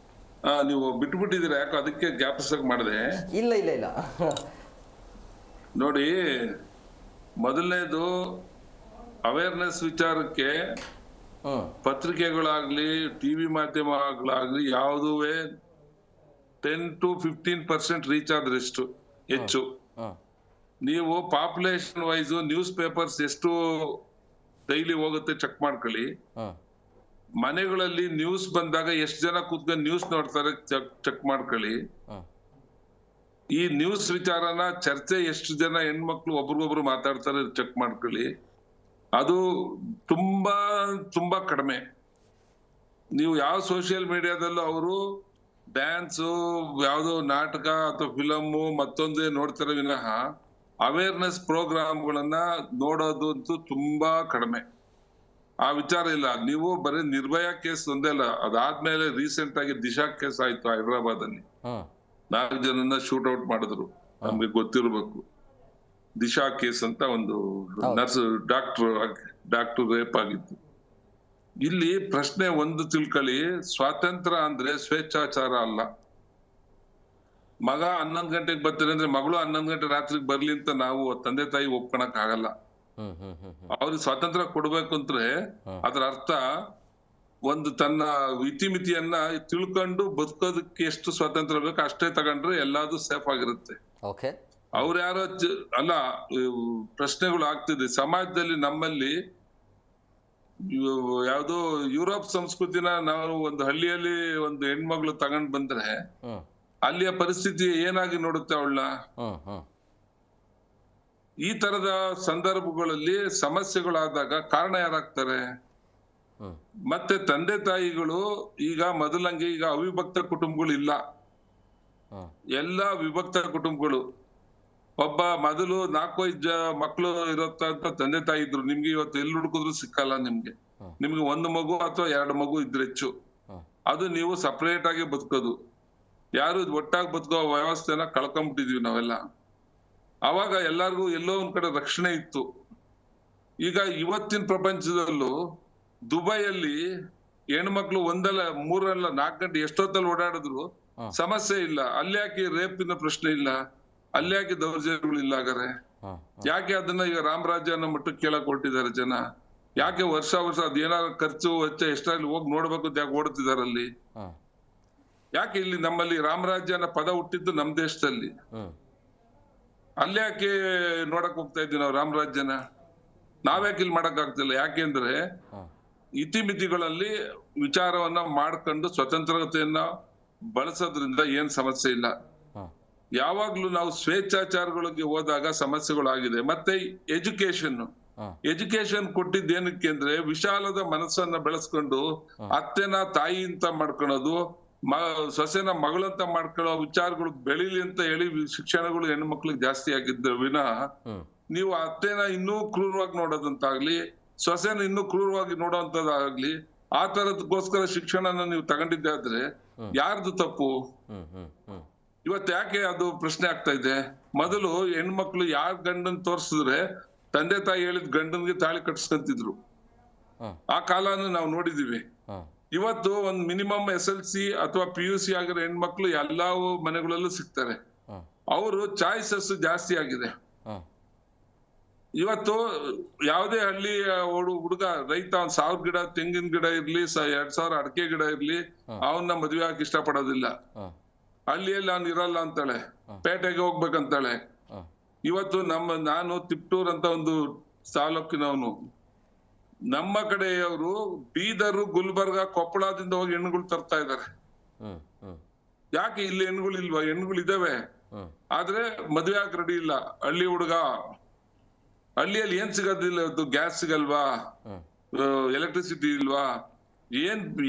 ನೀವು ಬಿಟ್ಬಿಟ್ಟಿದ್ದೀರಾ, ಯಾಕೆ ಅದಕ್ಕೆ ಜ್ಞಾಪಿಸಕ್ ಮಾಡಿದೆ. ಇಲ್ಲ ನೋಡಿ, ಮೊದಲನೇದು ಅವೇರ್ನೆಸ್ ವಿಚಾರಕ್ಕೆ ಪತ್ರಿಕೆಗಳಾಗ್ಲಿ ಟಿವಿ ಮಾಧ್ಯಮಗಳಾಗ್ಲಿ ಯಾವುದುವೆ 10 to 15% ರೀಚ್ ಆದ್ರೆಷ್ಟು ಹೆಚ್ಚು. ನೀವು ಪಾಪ್ಯುಲೇಷನ್ ವೈಸ್ ನ್ಯೂಸ್ ಪೇಪರ್ಸ್ ಎಷ್ಟು ಡೈಲಿ ಹೋಗುತ್ತೆ ಚೆಕ್ ಮಾಡ್ಕೊಳ್ಳಿ. ಮನೆಗಳಲ್ಲಿ ನ್ಯೂಸ್ ಬಂದಾಗ ಎಷ್ಟು ಜನ ಕೂತ್ಕೊಂಡು ನ್ಯೂಸ್ ನೋಡ್ತಾರೆ ಚೆಕ್ ಮಾಡ್ಕೊಳ್ಳಿ. ಈ ನ್ಯೂಸ್ ವಿಚಾರನ ಚರ್ಚೆ ಎಷ್ಟು ಜನ ಹೆಣ್ಮಕ್ಳು ಒಬ್ರಿಗೊಬ್ರು ಮಾತಾಡ್ತಾರೆ ಚೆಕ್ ಮಾಡ್ಕೊಳ್ಳಿ. ಅದು ತುಂಬಾ ತುಂಬಾ ಕಡಿಮೆ. ನೀವು ಯಾವ ಸೋಷಿಯಲ್ ಮೀಡಿಯಾದಲ್ಲೂ ಅವರು ಡ್ಯಾನ್ಸು, ಯಾವ್ದೋ ನಾಟಕ ಅಥವಾ ಫಿಲಮ್ಮು ಮತ್ತೊಂದೇ ನೋಡ್ತಾರೆ ವಿನಃ ಅವೇರ್ನೆಸ್ ಪ್ರೋಗ್ರಾಮ್ಗಳನ್ನ ನೋಡೋದು ಅಂತೂ ತುಂಬಾ ಕಡಿಮೆ. ಆ ವಿಚಾರ ಇಲ್ಲ. ನೀವು ಬರೀ ನಿರ್ಭಯ ಕೇಸ್ ಒಂದೇ ಅಲ್ಲ, ಅದಾದ್ಮೇಲೆ ರೀಸೆಂಟ್ ಆಗಿ ದಿಶಾ ಕೇಸ್ ಆಯ್ತು ಹೈದರಾಬಾದ್ ಅಲ್ಲಿ. 4 ಜನನ್ನ ಶೂಟ್ ಔಟ್ ಮಾಡಿದ್ರು. ನಮ್ಗೆ ಗೊತ್ತಿರ್ಬೇಕು, ದಿಶಾ ಕೇಸ್ ಅಂತ ಒಂದು ನರ್ಸ್ ಡಾಕ್ಟರ್ ರೇಪ್ ಆಗಿತ್ತು. ಇಲ್ಲಿ ಪ್ರಶ್ನೆ ಒಂದು ತಿಳ್ಕೊಳ್ಳಿ, ಸ್ವಾತಂತ್ರ್ಯ ಅಂದ್ರೆ ಸ್ವೇಚ್ಛಾಚಾರ ಅಲ್ಲ. ಮಗ 11 ಗಂಟೆಗೆ ಬರ್ತಾರೆ ಅಂದ್ರೆ ಮಗಳು 11 ಗಂಟೆ ರಾತ್ರಿಗೆ ಬರ್ಲಿ ಅಂತ ನಾವು ತಂದೆ ತಾಯಿ ಒಪ್ಕೊಳಕ್ ಆಗಲ್ಲ. ಅವ್ರಿಗೆ ಸ್ವಾತಂತ್ರ್ಯ ಕೊಡ್ಬೇಕು ಅಂದ್ರೆ ಅದ್ರ ಅರ್ಥ ಒಂದು ತನ್ನ ಇತಿಮಿತಿಯನ್ನ ತಿಳ್ಕೊಂಡು ಬದುಕೋದಕ್ಕೆ ಎಷ್ಟು ಸ್ವಾತಂತ್ರ್ಯ ಬೇಕು ಅಷ್ಟೇ ತಗೊಂಡ್ರೆ ಎಲ್ಲಾದ್ರೂ ಸೇಫ್ ಆಗಿರುತ್ತೆ. ಅವ್ರು ಯಾರೋ ಅಲ್ಲ, ಪ್ರಶ್ನೆಗಳು ಆಗ್ತಿದೆ ಸಮಾಜದಲ್ಲಿ. ನಮ್ಮಲ್ಲಿ ಯಾವ್ದೋ ಯುರೋಪ್ ಸಂಸ್ಕೃತಿನ ನಾವು ಒಂದು ಹಳ್ಳಿಯಲ್ಲಿ ಒಂದು ಹೆಣ್ಮಗಳು ತಗೊಂಡ್ ಬಂದ್ರೆ ಅಲ್ಲಿಯ ಪರಿಸ್ಥಿತಿ ಏನಾಗಿ ನೋಡುತ್ತೆ ಅವಳನ್ನ. ಈ ತರದ ಸಂದರ್ಭಗಳಲ್ಲಿ ಸಮಸ್ಯೆಗಳಾದಾಗ ಕಾರಣ ಯಾರಾಗ್ತಾರೆ? ಮತ್ತೆ ತಂದೆ ತಾಯಿಗಳು ಈಗ ಮೊದಲಂಗೆ ಈಗ ಅವಿಭಕ್ತ ಕುಟುಂಬಗಳು ಇಲ್ಲ, ಎಲ್ಲ ವಿಭಕ್ತ ಕುಟುಂಬಗಳು. ಒಬ್ಬ ಮೊದಲು 4-5 ಮಕ್ಕಳು ಇರತ್ತ ತಂದೆ ತಾಯಿ ಇದ್ರು. ನಿಮ್ಗೆ ಇವತ್ತು ಎಲ್ಲಿ ಹುಡುಕಿದ್ರು ಸಿಕ್ಕಲ್ಲ. ನಿಮ್ಗೆ 1 ಮಗು ಅಥವಾ 2 ಮಗು ಇದ್ರೆ ಹೆಚ್ಚು. ಅದು ನೀವು ಸಪರೇಟ್ ಆಗಿ ಬದುಕೋದು. ಯಾರು ಒಟ್ಟಾಗಿ ಬದುಕೋ ವ್ಯವಸ್ಥೆನ ಕಳ್ಕೊಂಡ್ಬಿಟ್ಟಿದೀವಿ ನಾವೆಲ್ಲ. ಅವಾಗ ಎಲ್ಲಾರ್ಗು ಎಲ್ಲೋ ಒಂದ್ ಕಡೆ ರಕ್ಷಣೆ ಇತ್ತು. ಈಗ ಇವತ್ತಿನ ಪ್ರಪಂಚದಲ್ಲೂ ದುಬೈಯಲ್ಲಿ ಹೆಣ್ಮಕ್ಳು 1 ಅಲ್ಲ 3 ಅಲ್ಲ 4 ಗಂಟೆ ಎಷ್ಟೊತ್ತಲ್ಲಿ ಓಡಾಡಿದ್ರು ಸಮಸ್ಯೆ ಇಲ್ಲ. ಅಲ್ಲಿ ಯಾಕೆ ರೇಪಿನ ಪ್ರಶ್ನೆ ಇಲ್ಲ? ಅಲ್ಲಿ ಯಾಕೆ ದೌರ್ಜನ್ಯಗಳು ಇಲ್ಲ? ಹಾಗಾದ್ರೆ ಯಾಕೆ ಅದನ್ನ ಈಗ ರಾಮರಾಜ್ಯ ಅನ್ನೋ ಮಟ್ಟಕ್ಕೆ ಕೇಳಕ್ ಹೊರಟಿದ್ದಾರೆ ಜನ? ಯಾಕೆ ವರ್ಷ ಅದೇನಾದ್ರು ಖರ್ಚು ವೆಚ್ಚ ಎಷ್ಟಾಗ್ಲಿ ಹೋಗಿ ನೋಡ್ಬೇಕು ಅಂತ ಯಾಕೆ ಓಡ್ತಿದಾರಲ್ಲಿ? ಯಾಕೆ ಇಲ್ಲಿ ನಮ್ಮಲ್ಲಿ ರಾಮರಾಜ್ಯ ಅನ್ನೋ ಪದ ಹುಟ್ಟಿದ್ದು ನಮ್ ದೇಶದಲ್ಲಿ, ಅಲ್ಲಿ ಯಾಕೆ ನೋಡಕ್ ಹೋಗ್ತಾ ಇದ್ವಿ ನಾವು ರಾಮರಾಜ್ಯನ? ನಾವ್ಯಾಕೆ ಇಲ್ಲಿ ಮಾಡಕ್ ಆಗ್ತಿಲ್ಲ? ಯಾಕೆಂದ್ರೆ ಇತಿಮಿತಿಗಳಲ್ಲಿ ವಿಚಾರವನ್ನ ಮಾಡ್ಕೊಂಡು ಸ್ವತಂತ್ರತೆಯನ್ನ ಬಳಸೋದ್ರಿಂದ ಏನ್ ಸಮಸ್ಯೆ ಇಲ್ಲ. ಯಾವಾಗ್ಲೂ ನಾವು ಸ್ವೇಚ್ಛಾಚಾರಗಳಿಗೆ ಹೋದಾಗ ಸಮಸ್ಯೆಗಳಾಗಿದೆ. ಮತ್ತೆ ಎಜುಕೇಶನ್ ಕೊಟ್ಟಿದ್ದೇನಕ್ಕೆ ಅಂದ್ರೆ ವಿಶಾಲದ ಮನಸ್ಸನ್ನ ಬೆಳೆಸ್ಕೊಂಡು ಅತ್ತೆನ ತಾಯಿ ಅಂತ ಮಾಡ್ಕೊಳೋದು, ಸೊಸೆನ ಮಗಳಂತ ಮಾಡ್ಕೊಳ್ಳೋ ವಿಚಾರಗಳು ಬೆಳಿಲಿ ಅಂತ ಹೇಳಿ ಶಿಕ್ಷಣಗಳು ಹೆಣ್ಣು ಮಕ್ಳಿಗೆ ಜಾಸ್ತಿ ಆಗಿದ್ದ ವಿನಃ ನೀವು ಅತ್ತೆನ ಇನ್ನೂ ಕ್ರೂರವಾಗಿ ನೋಡೋದಂತಾಗ್ಲಿ, ಸೊಸೆನ ಇನ್ನೂ ಕ್ರೂರವಾಗಿ ನೋಡೋಂಥದ್ದಾಗ್ಲಿ, ಆ ತರದಕ್ಕೋಸ್ಕರ ಶಿಕ್ಷಣನ ನೀವು ತಗೊಂಡಿದ್ದಾದ್ರೆ ಯಾರ್ದು ತಪ್ಪು? ಇವತ್ತು ಯಾಕೆ ಅದು ಪ್ರಶ್ನೆ ಆಗ್ತಾ ಇದೆ? ಮೊದಲು ಹೆಣ್ಮಕ್ಳು ಯಾರ್ ಗಂಡನ್ ತೋರ್ಸಿದ್ರೆ ತಂದೆ ತಾಯಿ ಹೇಳಿದ್ ಗಂಡನ್ಗೆ ತಾಳಿ ಕಟ್ಸ್ಕೊಂತಿದ್ರು. ಆ ಕಾಲನು ನಾವು ನೋಡಿದೀವಿ. ಇವತ್ತು ಒಂದ್ ಮಿನಿಮಮ್ SLC ಅಥವಾ PUC ಆಗಿರೋ ಹೆಣ್ಮಕ್ಳು ಎಲ್ಲಾ ಮನೆಗಳಲ್ಲೂ ಸಿಗ್ತಾರೆ. ಅವರು ಚಾಯ್ಸಸ್ ಜಾಸ್ತಿ ಆಗಿದೆ. ಇವತ್ತು ಯಾವುದೇ ಹಳ್ಳಿ ಹುಡುಗ ರೈತ 1000 ಗಿಡ ತೆಂಗಿನ ಗಿಡ ಇರ್ಲಿ, 2000 ಅಡಕೆ ಗಿಡ ಇರ್ಲಿ, ಅವನ್ನ ಮದ್ವೆ ಆಗಕ್ಕೆ ಇಷ್ಟ ಪಡೋದಿಲ್ಲ. ಹಳ್ಳಿಯಲ್ಲಿ ಅವ್ನು ಇರಲ್ಲ ಅಂತಾಳೆ, ಪೇಟೆಗೆ ಹೋಗ್ಬೇಕಂತಾಳೆ. ಇವತ್ತು ನಾನು ತಿಪ್ಟೂರ್ ಅಂತ ಒಂದು ತಾಲೂಕಿನವನು. ನಮ್ಮ ಕಡೆಯವರು ಬೀದರು, ಗುಲ್ಬರ್ಗ, ಕೊಪ್ಪಳದಿಂದ ಹೋಗಿ ಹೆಣ್ಣುಗಳು ತರ್ತಾ ಇದ್ದಾರೆ. ಯಾಕೆ ಇಲ್ಲಿ ಹೆಣ್ಣುಗಳು ಇಲ್ವಾ? ಹೆಣ್ಣುಗಳು ಇದಾವೆ, ಆದ್ರೆ ಮದ್ವೆ ಆಗ ರೆಡಿ ಇಲ್ಲ. ಹಳ್ಳಿ ಹುಡುಗ, ಹಳ್ಳಿಯಲ್ಲಿ ಏನ್ ಸಿಗೋದಿಲ್ಲ. ಗ್ಯಾಸ್ ಸಿಗಲ್ವಾ? ಎಲೆಕ್ಟ್ರಿಸಿಟಿ ಇಲ್ವಾ?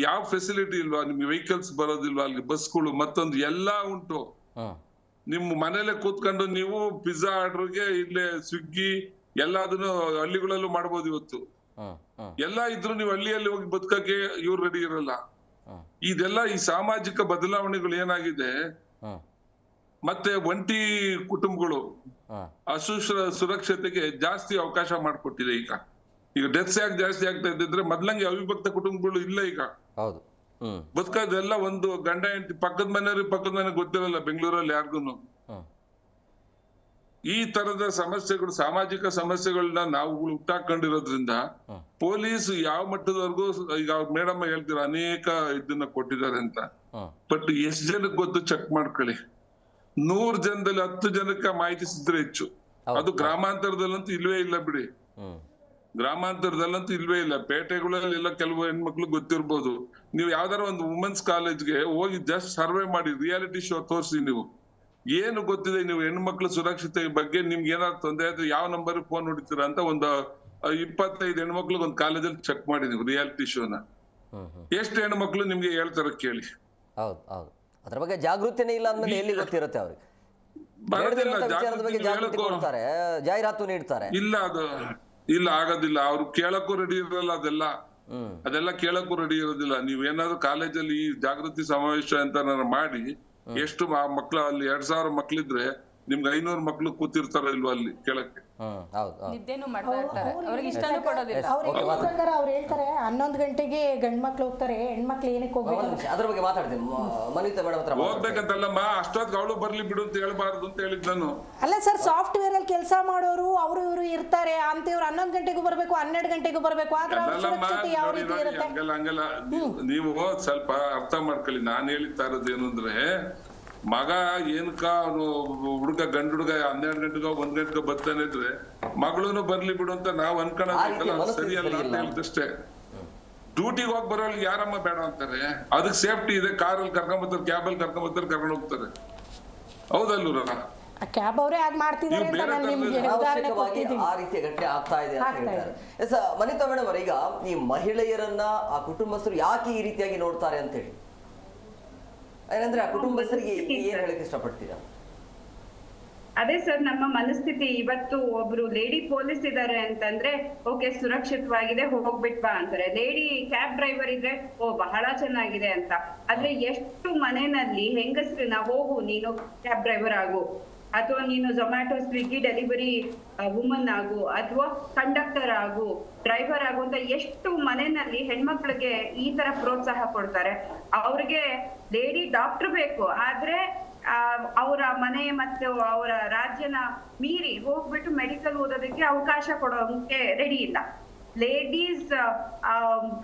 ಯಾವ ಫೆಸಿಲಿಟಿ ಇಲ್ವಾ? ನಿಮ್ಗೆ ವೆಹಿಕಲ್ಸ್ ಬರೋದಿಲ್ವಾ? ಅಲ್ಲಿ ಬಸ್ಗಳು ಮತ್ತೊಂದು ಎಲ್ಲಾ ಉಂಟು. ನಿಮ್ ಮನೇಲೆ ಕೂತ್ಕೊಂಡು ನೀವು ಪಿಜ್ಜಾ ಆರ್ಡರ್ಗೆ ಇಲ್ಲೇ ಸ್ವಿಗ್ಗಿ ಎಲ್ಲದನ್ನು ಹಳ್ಳಿಗಳಲ್ಲೂ ಮಾಡ್ಬೋದು. ಇವತ್ತು ಎಲ್ಲಾ ಇದ್ರು ನೀವು ಹಳ್ಳಿಯಲ್ಲಿ ಹೋಗಿ ಬದುಕಕ್ಕೆ ಇವ್ರು ರೆಡಿ ಇರಲ್ಲ. ಇದೆಲ್ಲ ಈ ಸಾಮಾಜಿಕ ಬದಲಾವಣೆಗಳು ಏನಾಗಿದೆ. ಮತ್ತೆ ಒಂಟಿ ಕುಟುಂಬಗಳು ಸುರಕ್ಷತೆಗೆ ಜಾಸ್ತಿ ಅವಕಾಶ ಮಾಡ್ಕೊಟ್ಟಿದೆ. ಈಗ ಡೆತ್ಸ್ ಯಾಕೆ ಜಾಸ್ತಿ ಆಗ್ತಾ ಇದ್ದಿದ್ರೆ ಮೊದ್ಲಂಗೆ ಅವಿಭಕ್ತ ಕುಟುಂಬಗಳು ಇಲ್ಲ. ಈಗ ಬದುಕೋದೆಲ್ಲ ಒಂದು ಗಂಡ ಹೆಂಡತಿ, ಪಕ್ಕದ ಮನೆ ಗೊತ್ತಿರಲ್ಲ ಬೆಂಗಳೂರಲ್ಲಿ ಯಾರಿಗೂ. ಈ ತರದ ಸಮಸ್ಯೆಗಳು, ಸಾಮಾಜಿಕ ಸಮಸ್ಯೆಗಳನ್ನ ನಾವು ಹುಟ್ಟಾಕೊಂಡಿರೋದ್ರಿಂದ ಪೊಲೀಸ್ ಯಾವ ಮಟ್ಟದವರೆಗೂ, ಈಗ ಮೇಡಮ್ ಹೇಳ್ತೀರ ಅನೇಕ ಇದನ್ನ ಕೊಟ್ಟಿದ್ದಾರೆ ಅಂತ, ಬಟ್ ಎಷ್ಟ್ ಜನಕ್ಕೆ ಗೊತ್ತು ಚೆಕ್ ಮಾಡ್ಕೊಳ್ಳಿ. 100 ಜನದಲ್ಲಿ 10 ಜನಕ್ಕೆ ಮಾಹಿತಿ ಸಿದ್ರೆ ಹೆಚ್ಚು. ಅದು ಗ್ರಾಮಾಂತರದಲ್ಲಂತೂ ಇಲ್ವೇ ಇಲ್ಲ ಬಿಡಿ. ಗ್ರಾಮಾಂತರದಲ್ಲಂತೂ ಇಲ್ವೇ ಇಲ್ಲ. ಪೇಟೆಗಳಲ್ಲಿ ಎಲ್ಲ ಕೆಲವು ಹೆಣ್ಮಕ್ಳು ಗೊತ್ತಿರ್ಬೋದು. ನೀವು ಯಾವ್ದಾರ ಒಂದು ವುಮೆನ್ಸ್ ಕಾಲೇಜ್ಗೆ ಹೋಗಿ ಜಸ್ಟ್ ಸರ್ವೆ ಮಾಡಿ, ರಿಯಾಲಿಟಿ ಶೋ ತೋರಿಸಿ. ನೀವು ಏನು ಗೊತ್ತಿದೆ, ನೀವು ಹೆಣ್ಮಕ್ಳು ಸುರಕ್ಷತೆ ಬಗ್ಗೆ ನಿಮ್ಗೆ ಏನಾದ್ರು ತೊಂದರೆ ಆದ್ರೆ ಯಾವ ನಂಬರ್ ಫೋನ್ ಹೊಡಿತೀರಾ ಅಂತ ಒಂದು 25 ಹೆಣ್ಮಕ್ಳು ಒಂದು ಕಾಲೇಜಲ್ಲಿ ಚೆಕ್ ಮಾಡಿ ನೀವು ರಿಯಾಲಿಟಿ ಶೋನ. ಎಷ್ಟು ಹೆಣ್ಮಕ್ಳು ನಿಮ್ಗೆ ಹೇಳ್ತಾರ ಕೇಳಿ. ಹೌದು ಹೌದು, ಅದ್ರ ಬಗ್ಗೆ ಜಾಗೃತಿನೇ ಇಲ್ಲ ಅಂದ್ಮೇಲೆ ಎಲ್ಲಿ ಗೊತ್ತಿರುತ್ತೆ ಅವ್ರಿಗೆ. ಬರೋದಿಲ್ಲ, ವಿಚಾರದ ಬಗ್ಗೆ ಜಾಗೃತಿ ಕೊಡ್ತಾರೆ, ಜಾಹೀರಾತು ನೀಡ್ತಾರೆ. ಇಲ್ಲ ಆಗೋದಿಲ್ಲ. ಅವ್ರು ಕೇಳಕ್ಕೂ ರೆಡಿ ಇರಲ್ಲ. ಅದೆಲ್ಲ ಕೇಳಕ್ಕೂ ರೆಡಿ ಇರೋದಿಲ್ಲ. ನೀವೇನಾದ್ರು ಕಾಲೇಜಲ್ಲಿ ಈ ಜಾಗೃತಿ ಸಮಾವೇಶ ಅಂತ ಮಾಡಿ, ಎಷ್ಟು ಮಕ್ಳು ಅಲ್ಲಿ 2000 ಮಕ್ಳಿದ್ರೆ ನಿಮ್ಗೆ 500 ಮಕ್ಳು ಕೂತಿರ್ತಾರ ಇಲ್ವಾ ಅಲ್ಲಿ ಕೇಳಕ್ಕೆ. ನಿದ್ದೆನೂ ಮಾಡ್ತಾ ಇರ್ತಾರೆ, ಅವ್ರಿಗೆ ಇಷ್ಟನೂ ಕೊಡೋದಿಲ್ಲ. ಅವ್ರು ಹೇಳ್ತಾರೆ 11 ಗಂಟೆಗೆ ಗಂಡ್ ಮಕ್ಳು ಹೋಗ್ತಾರೆ, ಹೆಣ್ಮಕ್ಳು ಏನಕ್ಕೆ ಹೋಗ್ಬೇಕು. ಅದ್ರ ಬಗ್ಗೆ ಮಾತಾಡ್ತೀನಿ ಮನಿತಾ ಮೇಡಮ್ ಹತ್ರ. ಹೋಗ್ಬೇಕಂತಲ್ಲಮ್ಮ, ಅಷ್ಟೊತ್ತಿಗೆ ಅವಳು ಬರ್ಲಿ ಬಿಡು ಅಂತ ಹೇಳ್ಬಾರ್ದು ಅಂತ ಹೇಳಿದ್ ನಾನು. ಅಲ್ಲ ಸರ್, ಸಾಫ್ಟ್ವೇರ್ ಅಲ್ಲಿ ಕೆಲಸ ಮಾಡೋರು ಅವರು ಇವರು ಇರ್ತಾರೆ ಅಂತೇವ್ರು 11 ಗಂಟೆಗೂ ಬರ್ಬೇಕು, 12 ಗಂಟೆಗೂ ಬರ್ಬೇಕು. ಆದ್ರೆ ಅವ್ರ ಸುರಕ್ಷತೆ ಯಾವ ರೀತಿ ಇರುತ್ತೆ? ಹಂಗಲ್ಲ. ನೀವು ಸ್ವಲ್ಪ ಅರ್ಥ ಮಾಡ್ಕೊಳ್ಳಿ. ನಾನ್ ಹೇಳ್ತಾ ಇರೋದು ಏನು ಅಂದ್ರೆ, ಮಗ ಏನಕ್ಕ ಅವನು ಹುಡುಗ ಗಂಡು ಹುಡುಗ 12 ಗಂಟೆಗೋ 1 ಗಂಟೆಗೋ ಬರ್ತಾನೆ ಇದ್ರೆ ಮಗಳೂನು ಬರ್ಲಿ ಬಿಡು ಅಂತ ನಾವ್ ಅನ್ಕೊಳ್ಳೋದಲ್ಲ. ಸರಿಯಲ್ಲ ಅಂತ ಹೇಳಿದಷ್ಟೇ. ಡ್ಯೂಟಿಗೆ ಹೋಗಿ ಬರೋಳಿಗೆ ಯಾರಮ್ಮ ಬೇಡ ಅಂತಾರೆ? ಅದಕ್ಕೆ ಸೇಫ್ಟಿ ಇದೆ. ಕಾರಲ್ಲಿ ಕರ್ಕೊಂಬರ್ತಾರೆ, ಕ್ಯಾಬಲ್ಲಿ ಕರ್ಕೊಂಬರ್ತಾರೆ, ಕರ್ಕೊಂಡು ಹೋಗ್ತಾರೆ. ಹೌದಲ್ವ? ಕ್ಯಾಬ್ ಅವರೇ ಆಗಿ ಮಾಡ್ತಿದ್ದಾರೆ ಅಂತ ನಾನು ನಿಮ್ಗೆ ಉದಾಹರಣೆ ಕೊಟ್ಟಿದ್ದೀನಿ. ಆ ರೀತಿಯ ಘಟನೆ ಆಗ್ತಾ ಇದೆ ಅಂತ ಹೇಳ್ತಾರೆ. ಎಸ್ ಮನಿತಾ ಮೇಡಮ್ ಅವರ, ಈಗ ಈ ಮಹಿಳೆಯರನ್ನ ಆ ಕುಟುಂಬಸ್ಥರು ಯಾಕೆ ಈ ರೀತಿಯಾಗಿ ನೋಡ್ತಾರೆ ಅಂತ ಹೇಳಿ, ಏನಂದ್ರೆ ಆ ಕುಟುಂಬಸ್ಥರಿಗೆ ಏನ್ ಹೇಳಕ್ ಇಷ್ಟಪಡ್ತೀರಾ? ಅದೇ ಸರ್, ನಮ್ಮ ಮನಸ್ಥಿತಿ ಇವತ್ತು ಒಬ್ರು ಲೇಡಿ ಪೊಲೀಸ್ ಇದಾರೆ ಅಂತಂದ್ರೆ ಓಕೆ, ಸುರಕ್ಷಿತವಾಗಿದೆ, ಹೋಗ್ಬಿಟ್ವಾ ಅಂತಾರೆ. ಲೇಡಿ ಕ್ಯಾಬ್ ಡ್ರೈವರ್ ಇದ್ರೆ ಓ ಬಹಳ ಚೆನ್ನಾಗಿದೆ ಅಂತ. ಆದ್ರೆ ಎಷ್ಟು ಮನೆಯಲ್ಲಿ ಹೆಂಗಸ್ರನ್ನ ಹೋಗು ನೀನು ಕ್ಯಾಬ್ ಡ್ರೈವರ್ ಆಗು, ಅಥವಾ ನೀನು ಝೊಮ್ಯಾಟೊ ಸ್ವಿಗ್ಗಿ ಡೆಲಿವರಿ ವುಮನ್ ಆಗು, ಅಥವಾ ಕಂಡಕ್ಟರ್ ಆಗು, ಡ್ರೈವರ್ ಆಗು ಅಂತ ಎಷ್ಟು ಮನೆಯಲ್ಲಿ ಹೆಣ್ಮಕ್ಳಿಗೆ ಈ ತರ ಪ್ರೋತ್ಸಾಹ ಕೊಡ್ತಾರೆ. ಅವ್ರಿಗೆ ಲೇಡಿ ಡಾಕ್ಟರ್ ಬೇಕು, ಆದ್ರೆ ಅವರ ಮನೆ ಮತ್ತು ಅವರ ರಾಜ್ಯನ ಮೀರಿ ಹೋಗ್ಬಿಟ್ಟು ಮೆಡಿಕಲ್ ಓದೋದಕ್ಕೆ ಅವಕಾಶ ಕೊಡೋದಕ್ಕೆ ರೆಡಿ ಇಲ್ಲ. ಲೇಡೀಸ್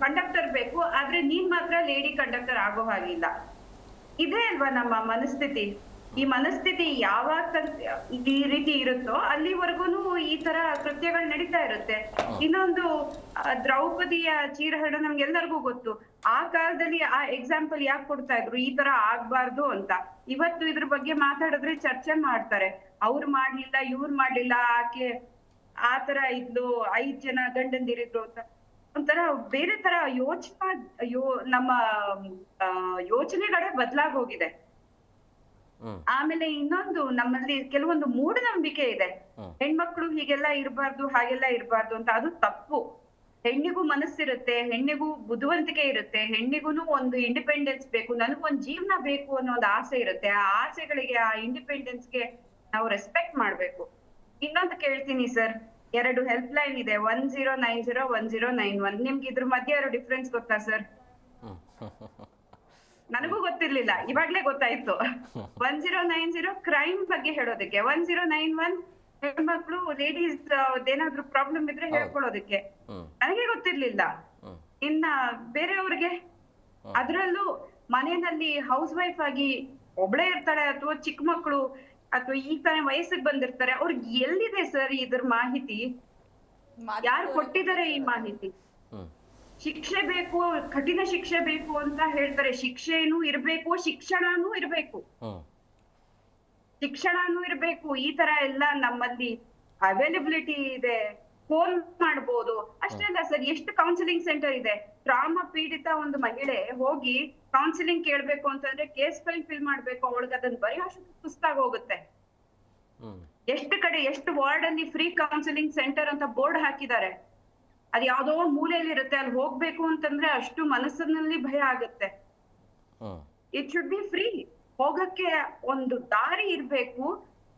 ಕಂಡಕ್ಟರ್ ಬೇಕು, ಆದ್ರೆ ನೀನ್ ಮಾತ್ರ ಲೇಡಿ ಕಂಡಕ್ಟರ್ ಆಗೋ ಹಾಗಿಲ್ಲ. ಇದೇ ಅಲ್ವಾ ನಮ್ಮ ಮನಸ್ಥಿತಿ. ಈ ಮನಸ್ಥಿತಿ ಯಾವಾಗ ಈ ರೀತಿ ಇರುತ್ತೋ ಅಲ್ಲಿವರೆಗೂ ಈ ತರ ಕೃತ್ಯಗಳು ನಡೀತಾ ಇರುತ್ತೆ. ಇನ್ನೊಂದು ದ್ರೌಪದಿಯ ಚೀರಹರಣ ನಮ್ಗೆಲ್ಲರಿಗೂ ಗೊತ್ತು. ಆ ಕಾಲದಲ್ಲಿ ಆ ಎಕ್ಸಾಂಪಲ್ ಯಾಕೆ ಕೊಡ್ತಾ ಇದ್ರು, ಈ ತರ ಆಗ್ಬಾರ್ದು ಅಂತ. ಇವತ್ತು ಇದ್ರ ಬಗ್ಗೆ ಮಾತಾಡಿದ್ರೆ ಚರ್ಚೆ ಮಾಡ್ತಾರೆ, ಅವ್ರು ಮಾಡ್ಲಿಲ್ಲ, ಇವ್ರು ಮಾಡ್ಲಿಲ್ಲ, ಆಕೆ ಆ ತರ ಇದ್ಲು, 5 ಜನ ಗಂಡಂದಿರಿದ್ರು ಅಂತ. ಒಂಥರ ಬೇರೆ ತರ ನಮ್ಮ ಯೋಚನೆಗಳೇ ಬದಲಾಗಿ ಹೋಗಿದೆ. ಆಮೇಲೆ ಇನ್ನೊಂದು, ನಮ್ಮಲ್ಲಿ ಕೆಲವೊಂದು ಮೂಢನಂಬಿಕೆ ಇದೆ. ಹೆಣ್ಮಕ್ಳು ಹೀಗೆಲ್ಲ ಇರಬಾರ್ದು, ಹಾಗೆಲ್ಲ ಇರಬಾರ್ದು ಅಂತ. ಅದು ತಪ್ಪು. ಹೆಣ್ಣಿಗೂ ಮನಸ್ಸಿರುತ್ತೆ, ಹೆಣ್ಣಿಗೂ ಬುದ್ಧಿವಂತಿಕೆ ಇರುತ್ತೆ, ಹೆಣ್ಣಿಗೂ ಒಂದು ಇಂಡಿಪೆಂಡೆನ್ಸ್ ಬೇಕು, ನನಗೊಂದು ಜೀವನ ಬೇಕು ಅನ್ನೋ ಒಂದು ಆಸೆ ಇರುತ್ತೆ. ಆ ಆಸೆಗಳಿಗೆ, ಆ ಇಂಡಿಪೆಂಡೆನ್ಸ್ಗೆ ನಾವು ರೆಸ್ಪೆಕ್ಟ್ ಮಾಡ್ಬೇಕು. ಇನ್ನೊಂದು ಕೇಳ್ತೀನಿ ಸರ್, 2 ಹೆಲ್ಪ್ ಲೈನ್ ಇದೆ, 1090 1091. ನಿಮ್ಗೆ ಇದ್ರ ಮಧ್ಯೆ ಇರೋ ಡಿಫ್ರೆನ್ಸ್ ಗೊತ್ತಾ ಸರ್? ನನಗೂ ಗೊತ್ತಿರ್ಲಿಲ್ಲ, ಇವಾಗ್ಲೇ ಗೊತ್ತಾಯ್ತು. 1090 ಕ್ರೈಮ್ ಬಗ್ಗೆ ಹೇಳೋದಕ್ಕೆ, 1091 ಹೆಣ್ಮಕ್ಳು ಲೇಡೀಸ್ ಏನಾದ್ರು ಪ್ರಾಬ್ಲಮ್ ಇದ್ರೆ ಹೇಳ್ಕೊಳ್ಳೋದಕ್ಕೆ. ನನಗೆ ಗೊತ್ತಿರ್ಲಿಲ್ಲ. ಇನ್ನ ಬೇರೆಯವ್ರಿಗೆ, ಅದ್ರಲ್ಲೂ ಮನೆಯಲ್ಲಿ ಹೌಸ್ ವೈಫ್ ಆಗಿ ಒಬ್ಳೇ ಇರ್ತಾಳೆ, ಅಥವಾ ಚಿಕ್ಕ ಮಕ್ಕಳು, ಅಥವಾ ಈ ತರ ವಯಸ್ಸಿಗೆ ಬಂದಿರ್ತಾರೆ, ಅವ್ರಿಗೆ ಎಲ್ಲಿದೆ ಸರ್ ಇದ್ರ ಮಾಹಿತಿ? ಯಾರು ಕೊಟ್ಟಿದ್ದಾರೆ ಈ ಮಾಹಿತಿ? ಶಿಕ್ಷೆ ಬೇಕು, ಕಠಿಣ ಶಿಕ್ಷೆ ಬೇಕು ಅಂತ ಹೇಳ್ತಾರೆ. ಶಿಕ್ಷೆನೂ ಇರ್ಬೇಕು, ಶಿಕ್ಷಣನೂ ಇರ್ಬೇಕು. ಈ ತರ ಎಲ್ಲ ನಮ್ಮಲ್ಲಿ ಅವೈಲಬಿಲಿಟಿ ಇದೆ. ಫೋನ್ ಮಾಡ್ಬೋದು. ಅಷ್ಟೇ ಅಲ್ಲ ಸರ್, ಎಷ್ಟು ಕೌನ್ಸಿಲಿಂಗ್ ಸೆಂಟರ್ ಇದೆ. ಟ್ರಾಮಾ ಪೀಡಿತ ಒಂದು ಮಹಿಳೆ ಹೋಗಿ ಕೌನ್ಸಿಲಿಂಗ್ ಕೇಳ್ಬೇಕು ಅಂತಂದ್ರೆ ಕೇಸ್ ಫೈಲ್ ಫಿಲ್ ಮಾಡ್ಬೇಕು, ಅವಳಿಗೆ ಅದನ್ನ ಬರೆಯೋಷ್ಟು ಪುಸ್ತಕ ಹೋಗುತ್ತೆ. ಎಷ್ಟು ಕಡೆ, ಎಷ್ಟು ವಾರ್ಡ್ ಅಲ್ಲಿ ಫ್ರೀ ಕೌನ್ಸಿಲಿಂಗ್ ಸೆಂಟರ್ ಅಂತ ಬೋರ್ಡ್ ಹಾಕಿದ್ದಾರೆ. ಅದ್ ಯಾವ್ದೋ ಮೂಲೆಯಲ್ಲಿ ಇರುತ್ತೆ, ಅಲ್ಲಿ ಹೋಗ್ಬೇಕು ಅಂತಂದ್ರೆ ಅಷ್ಟು ಮನಸ್ಸಿನಲ್ಲಿ ಭಯ ಆಗುತ್ತೆ. It should be free. ಹೋಗಕ್ಕೆ ಒಂದು ದಾರಿ ಇರ್ಬೇಕು,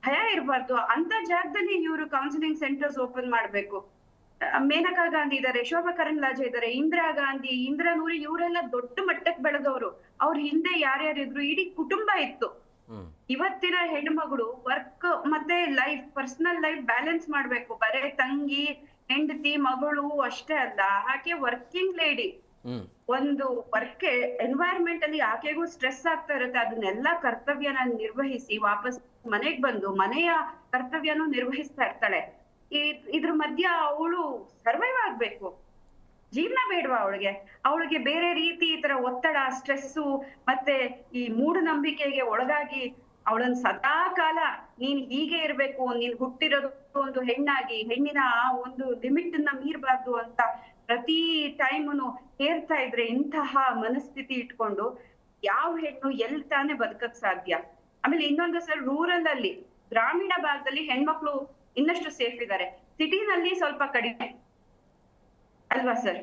ಭಯ ಇರ್ಬಾರ್ದು. ಅಂತ ಜಾಗದಲ್ಲಿ ಇವರು ಕೌನ್ಸಿಲಿಂಗ್ ಸೆಂಟರ್ಸ್ ಓಪನ್ ಮಾಡ್ಬೇಕು. ಮೇನಕಾ ಗಾಂಧಿ ಇದಾರೆ, ಶೋಭಾ ಕರಂದ್ಲಾಜೆ ಇದಾರೆ, ಇಂದಿರಾ ಗಾಂಧಿ, ಇಂದಿರಾ ನೂರಿ, ಇವರೆಲ್ಲ ದೊಡ್ಡ ಮಟ್ಟಕ್ಕೆ ಬೆಳೆದವರು. ಅವ್ರ ಹಿಂದೆ ಯಾರ್ಯಾರಿದ್ರು, ಇಡೀ ಕುಟುಂಬ ಇತ್ತು. ಇವತ್ತಿನ ಹೆಣ್ಮಗಳು ವರ್ಕ್ ಮತ್ತೆ ಲೈಫ್, ಪರ್ಸನಲ್ ಲೈಫ್ ಬ್ಯಾಲೆನ್ಸ್ ಮಾಡ್ಬೇಕು. ಬರೇ ತಂಗಿ, ಹೆಂಡತಿ, ಮಗಳು ಅಷ್ಟೇ ಅಲ್ಲ, ಆಕೆ ವರ್ಕಿಂಗ್ ಲೇಡಿ. ಒಂದು ವರ್ಕ್ ಎನ್ವೈರನ್ಮೆಂಟ್ ಅಲ್ಲಿ ಆಕೆಗೂ ಸ್ಟ್ರೆಸ್ ಆಗ್ತಾ ಇರುತ್ತೆ. ಅದನ್ನೆಲ್ಲ ಕರ್ತವ್ಯನ ನಿರ್ವಹಿಸಿ ವಾಪಸ್ ಮನೆಗ್ ಬಂದು ಮನೆಯ ಕರ್ತವ್ಯನೂ ನಿರ್ವಹಿಸ್ತಾ ಇರ್ತಾಳೆ. ಇದ್ರ ಮಧ್ಯ ಅವಳು ಸರ್ವೈವ್ ಆಗ್ಬೇಕು, ಜೀವನ ಬೇಡವಾ ಅವಳಿಗೆ ಬೇರೆ ರೀತಿ ಈ ತರ ಒತ್ತಡ, ಸ್ಟ್ರೆಸ್ಸು ಮತ್ತೆ ಈ ಮೂಢನಂಬಿಕೆಗೆ ಒಳಗಾಗಿ ಅವಳನ್ನ ಸದಾ ಕಾಲ ನೀನ್ ಹೀಗೆ ಇರ್ಬೇಕು, ನೀನ್ ಹುಟ್ಟಿರೋದು ಒಂದು ಹೆಣ್ಣಾಗಿ, ಹೆಣ್ಣಿನ ಆ ಒಂದು ಲಿಮಿಟ್ ನ ಮೀರ್ಬಾರ್ದು ಅಂತ ಪ್ರತಿ ಟೈಮ್ನು ಹೇರ್ತಾ ಇದ್ರೆ ಇಂತಹ ಮನಸ್ಥಿತಿ ಇಟ್ಕೊಂಡು ಯಾವ ಹೆಣ್ಣು ಎಲ್ಲಿ ತಾನೇ ಬದುಕಕ್ ಸಾಧ್ಯ? ಆಮೇಲೆ ಇನ್ನೊಂದು ಸರ್, ರೂರಲ್ ಅಲ್ಲಿ, ಗ್ರಾಮೀಣ ಭಾಗದಲ್ಲಿ ಹೆಣ್ಮಕ್ಳು ಇನ್ನಷ್ಟು ಸೇಫ್ ಇದ್ದಾರೆ, ಸಿಟಿನಲ್ಲಿ ಸ್ವಲ್ಪ ಕಡಿಮೆ ಅಲ್ವಾ ಸರ್?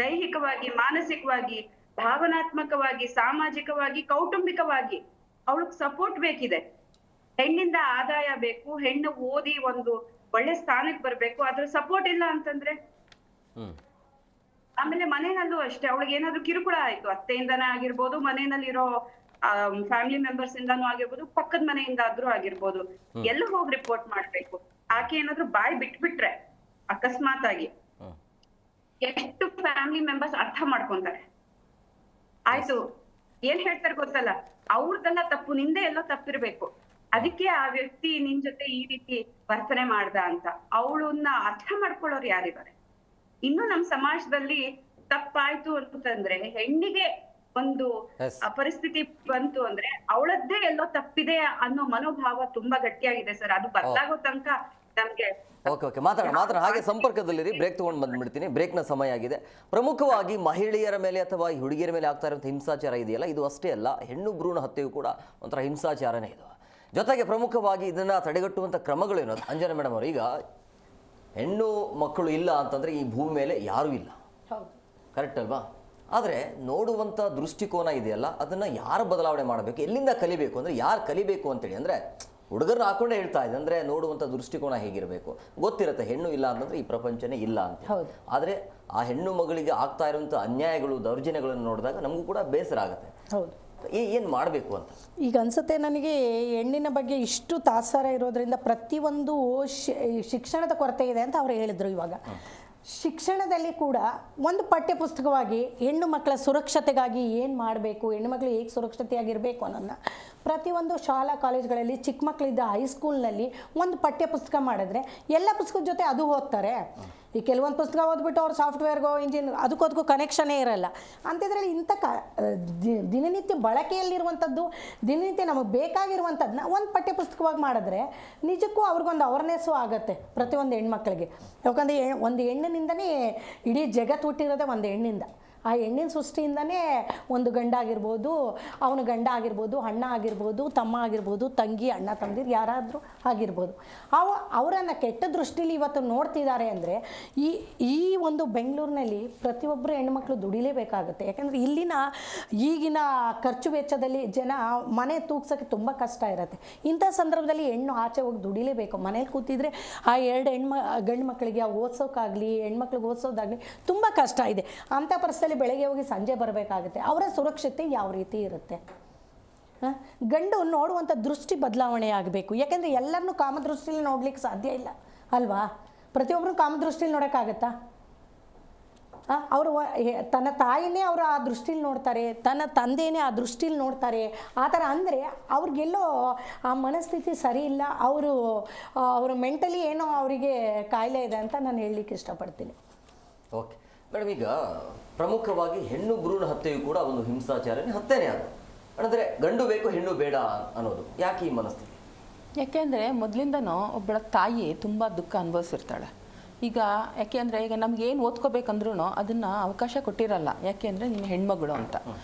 ದೈಹಿಕವಾಗಿ, ಮಾನಸಿಕವಾಗಿ, ಭಾವನಾತ್ಮಕವಾಗಿ, ಸಾಮಾಜಿಕವಾಗಿ, ಕೌಟುಂಬಿಕವಾಗಿ ಅವಳಿಗೆ ಸಪೋರ್ಟ್ ಬೇಕಿದೆ. ಹೆಣ್ಣಿಂದ ಆದಾಯ ಬೇಕು, ಹೆಣ್ಣು ಓದಿ ಒಂದು ಒಳ್ಳೆ ಸ್ಥಾನಕ್ಕೆ ಬರ್ಬೇಕು, ಅದ್ರ ಸಪೋರ್ಟ್ ಇಲ್ಲ ಅಂತಂದ್ರೆ. ಆಮೇಲೆ ಮನೆಯಲ್ಲೂ ಅಷ್ಟೇ, ಅವಳಿಗೆ ಏನಾದ್ರು ಕಿರುಕುಳ ಆಯ್ತು, ಅತ್ತೆಯಿಂದನೇ ಆಗಿರ್ಬೋದು, ಮನೆಯಲ್ಲಿರೋ ಫ್ಯಾಮಿಲಿ ಮೆಂಬರ್ಸ್ ಇಂದಾನು ಆಗಿರ್ಬೋದು, ಪಕ್ಕದ ಮನೆಯಿಂದ ಆದ್ರೂ ಆಗಿರ್ಬೋದು, ಎಲ್ಲ ಹೋಗಿ ರಿಪೋರ್ಟ್ ಮಾಡ್ಬೇಕು. ಆಕೆ ಏನಾದ್ರು ಬಾಯಿ ಬಿಟ್ಬಿಟ್ರೆ ಅಕಸ್ಮಾತ್ ಆಗಿ ಎಷ್ಟು ಫ್ಯಾಮಿಲಿ ಮೆಂಬರ್ಸ್ ಅರ್ಥ ಮಾಡ್ಕೊಂತಾರೆ. ಆಯ್ತು, ಏನ್ ಹೇಳ್ತಾರೆ ಗೊತ್ತಲ್ಲ, ಅವ್ರದೆಲ್ಲ ತಪ್ಪು, ನಿಂದೆ ಎಲ್ಲೋ ತಪ್ಪಿರ್ಬೇಕು, ಅದಕ್ಕೆ ಆ ವ್ಯಕ್ತಿ ನಿನ್ ಜೊತೆ ಈ ರೀತಿ ವರ್ತನೆ ಮಾಡ್ದ ಅಂತ ಅವಳನ್ನ ಅರ್ಥ ಮಾಡ್ಕೊಳ್ಳೋರು ಯಾರಿದ್ದಾರೆ? ಇನ್ನು ನಮ್ ಸಮಾಜದಲ್ಲಿ ತಪ್ಪಾಯ್ತು ಅಂತಂದ್ರೆ, ಹೆಣ್ಣಿಗೆ ಒಂದು ಪರಿಸ್ಥಿತಿ ಬಂತು ಅಂದ್ರೆ ಅವಳದ್ದೇ ಎಲ್ಲೋ ತಪ್ಪಿದೆ ಅನ್ನೋ ಮನೋಭಾವ ತುಂಬಾ ಗಟ್ಟಿಯಾಗಿದೆ ಸರ್. ಅದು ಬದಲಾಗೋ ತನಕ ನಮ್ಗೆ ಓಕೆ ಮಾತಾಡ ಹಾಗೆ ಸಂಪರ್ಕದಲ್ಲಿರಿ. ಬ್ರೇಕ್ ತಗೊಂಡು ಬಂದ್ಬಿಡ್ತೀನಿ, ಬ್ರೇಕ್ನ ಸಮಯ ಆಗಿದೆ. ಪ್ರಮುಖವಾಗಿ ಮಹಿಳೆಯರ ಮೇಲೆ ಅಥವಾ ಹುಡುಗಿಯರ ಮೇಲೆ ಆಗ್ತಾ ಇರುವಂಥ ಹಿಂಸಾಚಾರ ಇದೆಯಲ್ಲ, ಇದು ಅಷ್ಟೇ ಅಲ್ಲ, ಹೆಣ್ಣು ಭ್ರೂಣ ಹತ್ಯೆಯೂ ಕೂಡ ಒಂಥರ ಹಿಂಸಾಚಾರನೇ ಇದು. ಜೊತೆಗೆ ಪ್ರಮುಖವಾಗಿ ಇದನ್ನು ತಡೆಗಟ್ಟುವಂಥ ಕ್ರಮಗಳೇನು? ಅಂಜನಾ ಮೇಡಮ್ ಅವರು, ಈಗ ಹೆಣ್ಣು ಮಕ್ಕಳು ಇಲ್ಲ ಅಂತಂದರೆ ಈ ಭೂಮಿ ಮೇಲೆ ಯಾರೂ ಇಲ್ಲ, ಕರೆಕ್ಟ್ ಅಲ್ವಾ? ಆದರೆ ನೋಡುವಂಥ ದೃಷ್ಟಿಕೋನ ಇದೆಯಲ್ಲ, ಅದನ್ನು ಯಾರು ಬದಲಾವಣೆ ಮಾಡಬೇಕು, ಎಲ್ಲಿಂದ ಕಲಿಬೇಕು ಅಂದರೆ ಯಾರು ಕಲಿಬೇಕು ಅಂತೇಳಿ, ಅಂದರೆ ಹುಡುಗರನ್ನ ಹಾಕೊಂಡೇ ಹೇಳ್ತಾ ಇದೆ, ಅಂದರೆ ನೋಡುವಂಥ ದೃಷ್ಟಿಕೋನ ಹೇಗಿರಬೇಕು ಗೊತ್ತಿರುತ್ತೆ. ಹೆಣ್ಣು ಇಲ್ಲ ಅಂತಂದರೆ ಈ ಪ್ರಪಂಚನೇ ಇಲ್ಲ ಅಂತ. ಆದರೆ ಆ ಹೆಣ್ಣು ಮಗಳಿಗೆ ಆಗ್ತಾ ಇರುವಂಥ ಅನ್ಯಾಯಗಳು, ದೌರ್ಜನ್ಯಗಳನ್ನು ನೋಡಿದಾಗ ನಮಗೂ ಕೂಡ ಬೇಸರ ಆಗುತ್ತೆ. ಹೌದು, ಏನು ಮಾಡಬೇಕು ಅಂತ ಈಗ ಅನ್ಸುತ್ತೆ ನನಗೆ. ಹೆಣ್ಣಿನ ಬಗ್ಗೆ ಇಷ್ಟು ತಾತ್ಸಾರ ಇರೋದ್ರಿಂದ ಪ್ರತಿಯೊಂದು ಶಿಕ್ಷಣದ ಕೊರತೆ ಇದೆ ಅಂತ ಅವರು ಹೇಳಿದರು. ಇವಾಗ ಶಿಕ್ಷಣದಲ್ಲಿ ಕೂಡ ಒಂದು ಪಠ್ಯ ಪುಸ್ತಕವಾಗಿ ಹೆಣ್ಣು ಮಕ್ಕಳ ಸುರಕ್ಷತೆಗಾಗಿ ಏನು ಮಾಡಬೇಕು, ಹೆಣ್ಣು ಮಕ್ಕಳು ಹೇಗೆ ಸುರಕ್ಷತೆಯಾಗಿರಬೇಕು ಅನ್ನೋದನ್ನ ಪ್ರತಿಯೊಂದು ಶಾಲಾ ಕಾಲೇಜ್ಗಳಲ್ಲಿ, ಚಿಕ್ಕ ಮಕ್ಕಳಿದ್ದ ಹೈಸ್ಕೂಲ್ನಲ್ಲಿ ಒಂದು ಪಠ್ಯ ಪುಸ್ತಕ ಮಾಡಿದ್ರೆ ಎಲ್ಲ ಪುಸ್ತಕದ ಜೊತೆ ಅದು ಓದ್ತಾರೆ. ಈ ಕೆಲವೊಂದು ಪುಸ್ತಕ ಓದ್ಬಿಟ್ಟು ಅವ್ರು ಸಾಫ್ಟ್ವೇರ್ಗೋ ಅದಕ್ಕೂ ಕನೆಕ್ಷನ್ನೇ ಇರಲ್ಲ. ಅಂಥದ್ರಲ್ಲಿ ಇಂಥ ದಿನನಿತ್ಯ ಬಳಕೆಯಲ್ಲಿರುವಂಥದ್ದು, ದಿನನಿತ್ಯ ನಮಗೆ ಬೇಕಾಗಿರುವಂಥದ್ದನ್ನ ಒಂದು ಪಠ್ಯ ಪುಸ್ತಕವಾಗಿ ಮಾಡಿದ್ರೆ ನಿಜಕ್ಕೂ ಅವ್ರಿಗೊಂದು ಅವೇರ್ನೆಸ್ಸು ಆಗುತ್ತೆ ಪ್ರತಿಯೊಂದು ಹೆಣ್ಮಕ್ಳಿಗೆ. ಯಾಕಂದರೆ ಒಂದು ಹೆಣ್ಣಿನಿಂದನೇ ಇಡೀ ಜಗತ್ತು ಹುಟ್ಟಿರೋದೇ ಒಂದು ಹೆಣ್ಣಿಂದ. ಆ ಹೆಣ್ಣಿನ ಸೃಷ್ಟಿಯಿಂದನೇ ಒಂದು ಗಂಡ ಆಗಿರ್ಬೋದು, ಅವನ ಗಂಡ ಆಗಿರ್ಬೋದು, ಅಣ್ಣ ಆಗಿರ್ಬೋದು, ತಮ್ಮ ಆಗಿರ್ಬೋದು, ತಂಗಿ, ಅಣ್ಣ ತಮ್ಮದಿರು ಯಾರಾದರೂ ಆಗಿರ್ಬೋದು, ಅವರನ್ನು ಕೆಟ್ಟ ದೃಷ್ಟಿಲಿ ಇವತ್ತು ನೋಡ್ತಿದ್ದಾರೆ ಅಂದರೆ ಈ ಒಂದು ಬೆಂಗಳೂರಿನಲ್ಲಿ ಪ್ರತಿಯೊಬ್ಬರು ಹೆಣ್ಮಕ್ಳು ದುಡಿಲೇಬೇಕಾಗುತ್ತೆ. ಯಾಕಂದರೆ ಈಗಿನ ಖರ್ಚು ವೆಚ್ಚದಲ್ಲಿ ಜನ ಮನೆ ತೂಗ್ಸೋಕ್ಕೆ ತುಂಬ ಕಷ್ಟ ಇರುತ್ತೆ. ಇಂಥ ಸಂದರ್ಭದಲ್ಲಿ ಹೆಣ್ಣು ಆಚೆ ಹೋಗಿ ದುಡಿಲೇಬೇಕು. ಮನೇಲಿ ಕೂತಿದ್ರೆ ಆ ಎರಡು ಗಂಡು ಮಕ್ಕಳಿಗೆ ಓದಿಸೋಕ್ಕಾಗಲಿ, ಹೆಣ್ಮಕ್ಳಿಗೆ ಓದಿಸೋದಾಗಲಿ ತುಂಬ ಕಷ್ಟ ಇದೆ. ಅಂಥ ಪರಿಸ್ಥಿತಿಯಲ್ಲಿ ಬೆಳಗ್ಗೆ ಹೋಗಿ ಸಂಜೆ ಬರಬೇಕಾಗುತ್ತೆ. ಅವರ ಸುರಕ್ಷತೆ ಯಾವ ರೀತಿ ಇರುತ್ತೆ? ಗಂಡು ನೋಡುವಂಥ ದೃಷ್ಟಿ ಬದಲಾವಣೆ ಆಗಬೇಕು. ಯಾಕೆಂದರೆ ಎಲ್ಲರನ್ನೂ ಕಾಮದೃಷ್ಟಿಲಿ ನೋಡ್ಲಿಕ್ಕೆ ಸಾಧ್ಯ ಇಲ್ಲ ಅಲ್ವಾ? ಪ್ರತಿಯೊಬ್ಬರು ಕಾಮದೃಷ್ಟಿಲಿ ನೋಡೋಕ್ಕಾಗತ್ತಾ? ಅವರು ತನ್ನ ತಾಯಿನೇ ಅವರು ಆ ದೃಷ್ಟಿಲಿ ನೋಡ್ತಾರೆ, ತನ್ನ ತಂದೆಯೇ ಆ ದೃಷ್ಟಿಲಿ ನೋಡ್ತಾರೆ. ಆ ಥರ ಅಂದರೆ ಅವ್ರಿಗೆಲ್ಲೋ ಆ ಮನಸ್ಥಿತಿ ಸರಿ ಇಲ್ಲ, ಅವರು ಮೆಂಟಲಿ ಏನೋ ಅವರಿಗೆ ಕಾಯಿಲೆ ಇದೆ ಅಂತ ನಾನು ಹೇಳಲಿಕ್ಕೆ ಇಷ್ಟಪಡ್ತೀನಿ. ಓಕೆ ಮೇಡಮ್, ಈಗ ಪ್ರಮುಖವಾಗಿ ಹೆಣ್ಣು ಭ್ರೂಣ ಹತ್ಯೆಯು ಕೂಡ ಒಂದು ಹಿಂಸಾಚಾರನೇ, ಹತ್ಯೆನೇ ಅದು. ಅಂದರೆ ಗಂಡು ಬೇಕು ಹೆಣ್ಣು ಬೇಡ ಅನ್ನೋದು ಯಾಕೆ ಈ ಮನಸ್ಥಿತಿ? ಯಾಕೆಂದರೆ ಮೊದಲಿಂದನೂ ಒಬ್ಬಳ ತಾಯಿ ತುಂಬ ದುಃಖ ಅನುಭವಿಸಿರ್ತಾಳೆ. ಈಗ ಯಾಕೆಂದರೆ ಈಗ ನಮಗೇನು ಓದ್ಕೋಬೇಕಂದ್ರೂ ಅದನ್ನು ಅವಕಾಶ ಕೊಟ್ಟಿರಲ್ಲ. ಯಾಕೆಂದರೆ ನೀನು ಹೆಣ್ಮಗಳು ಅಂತ.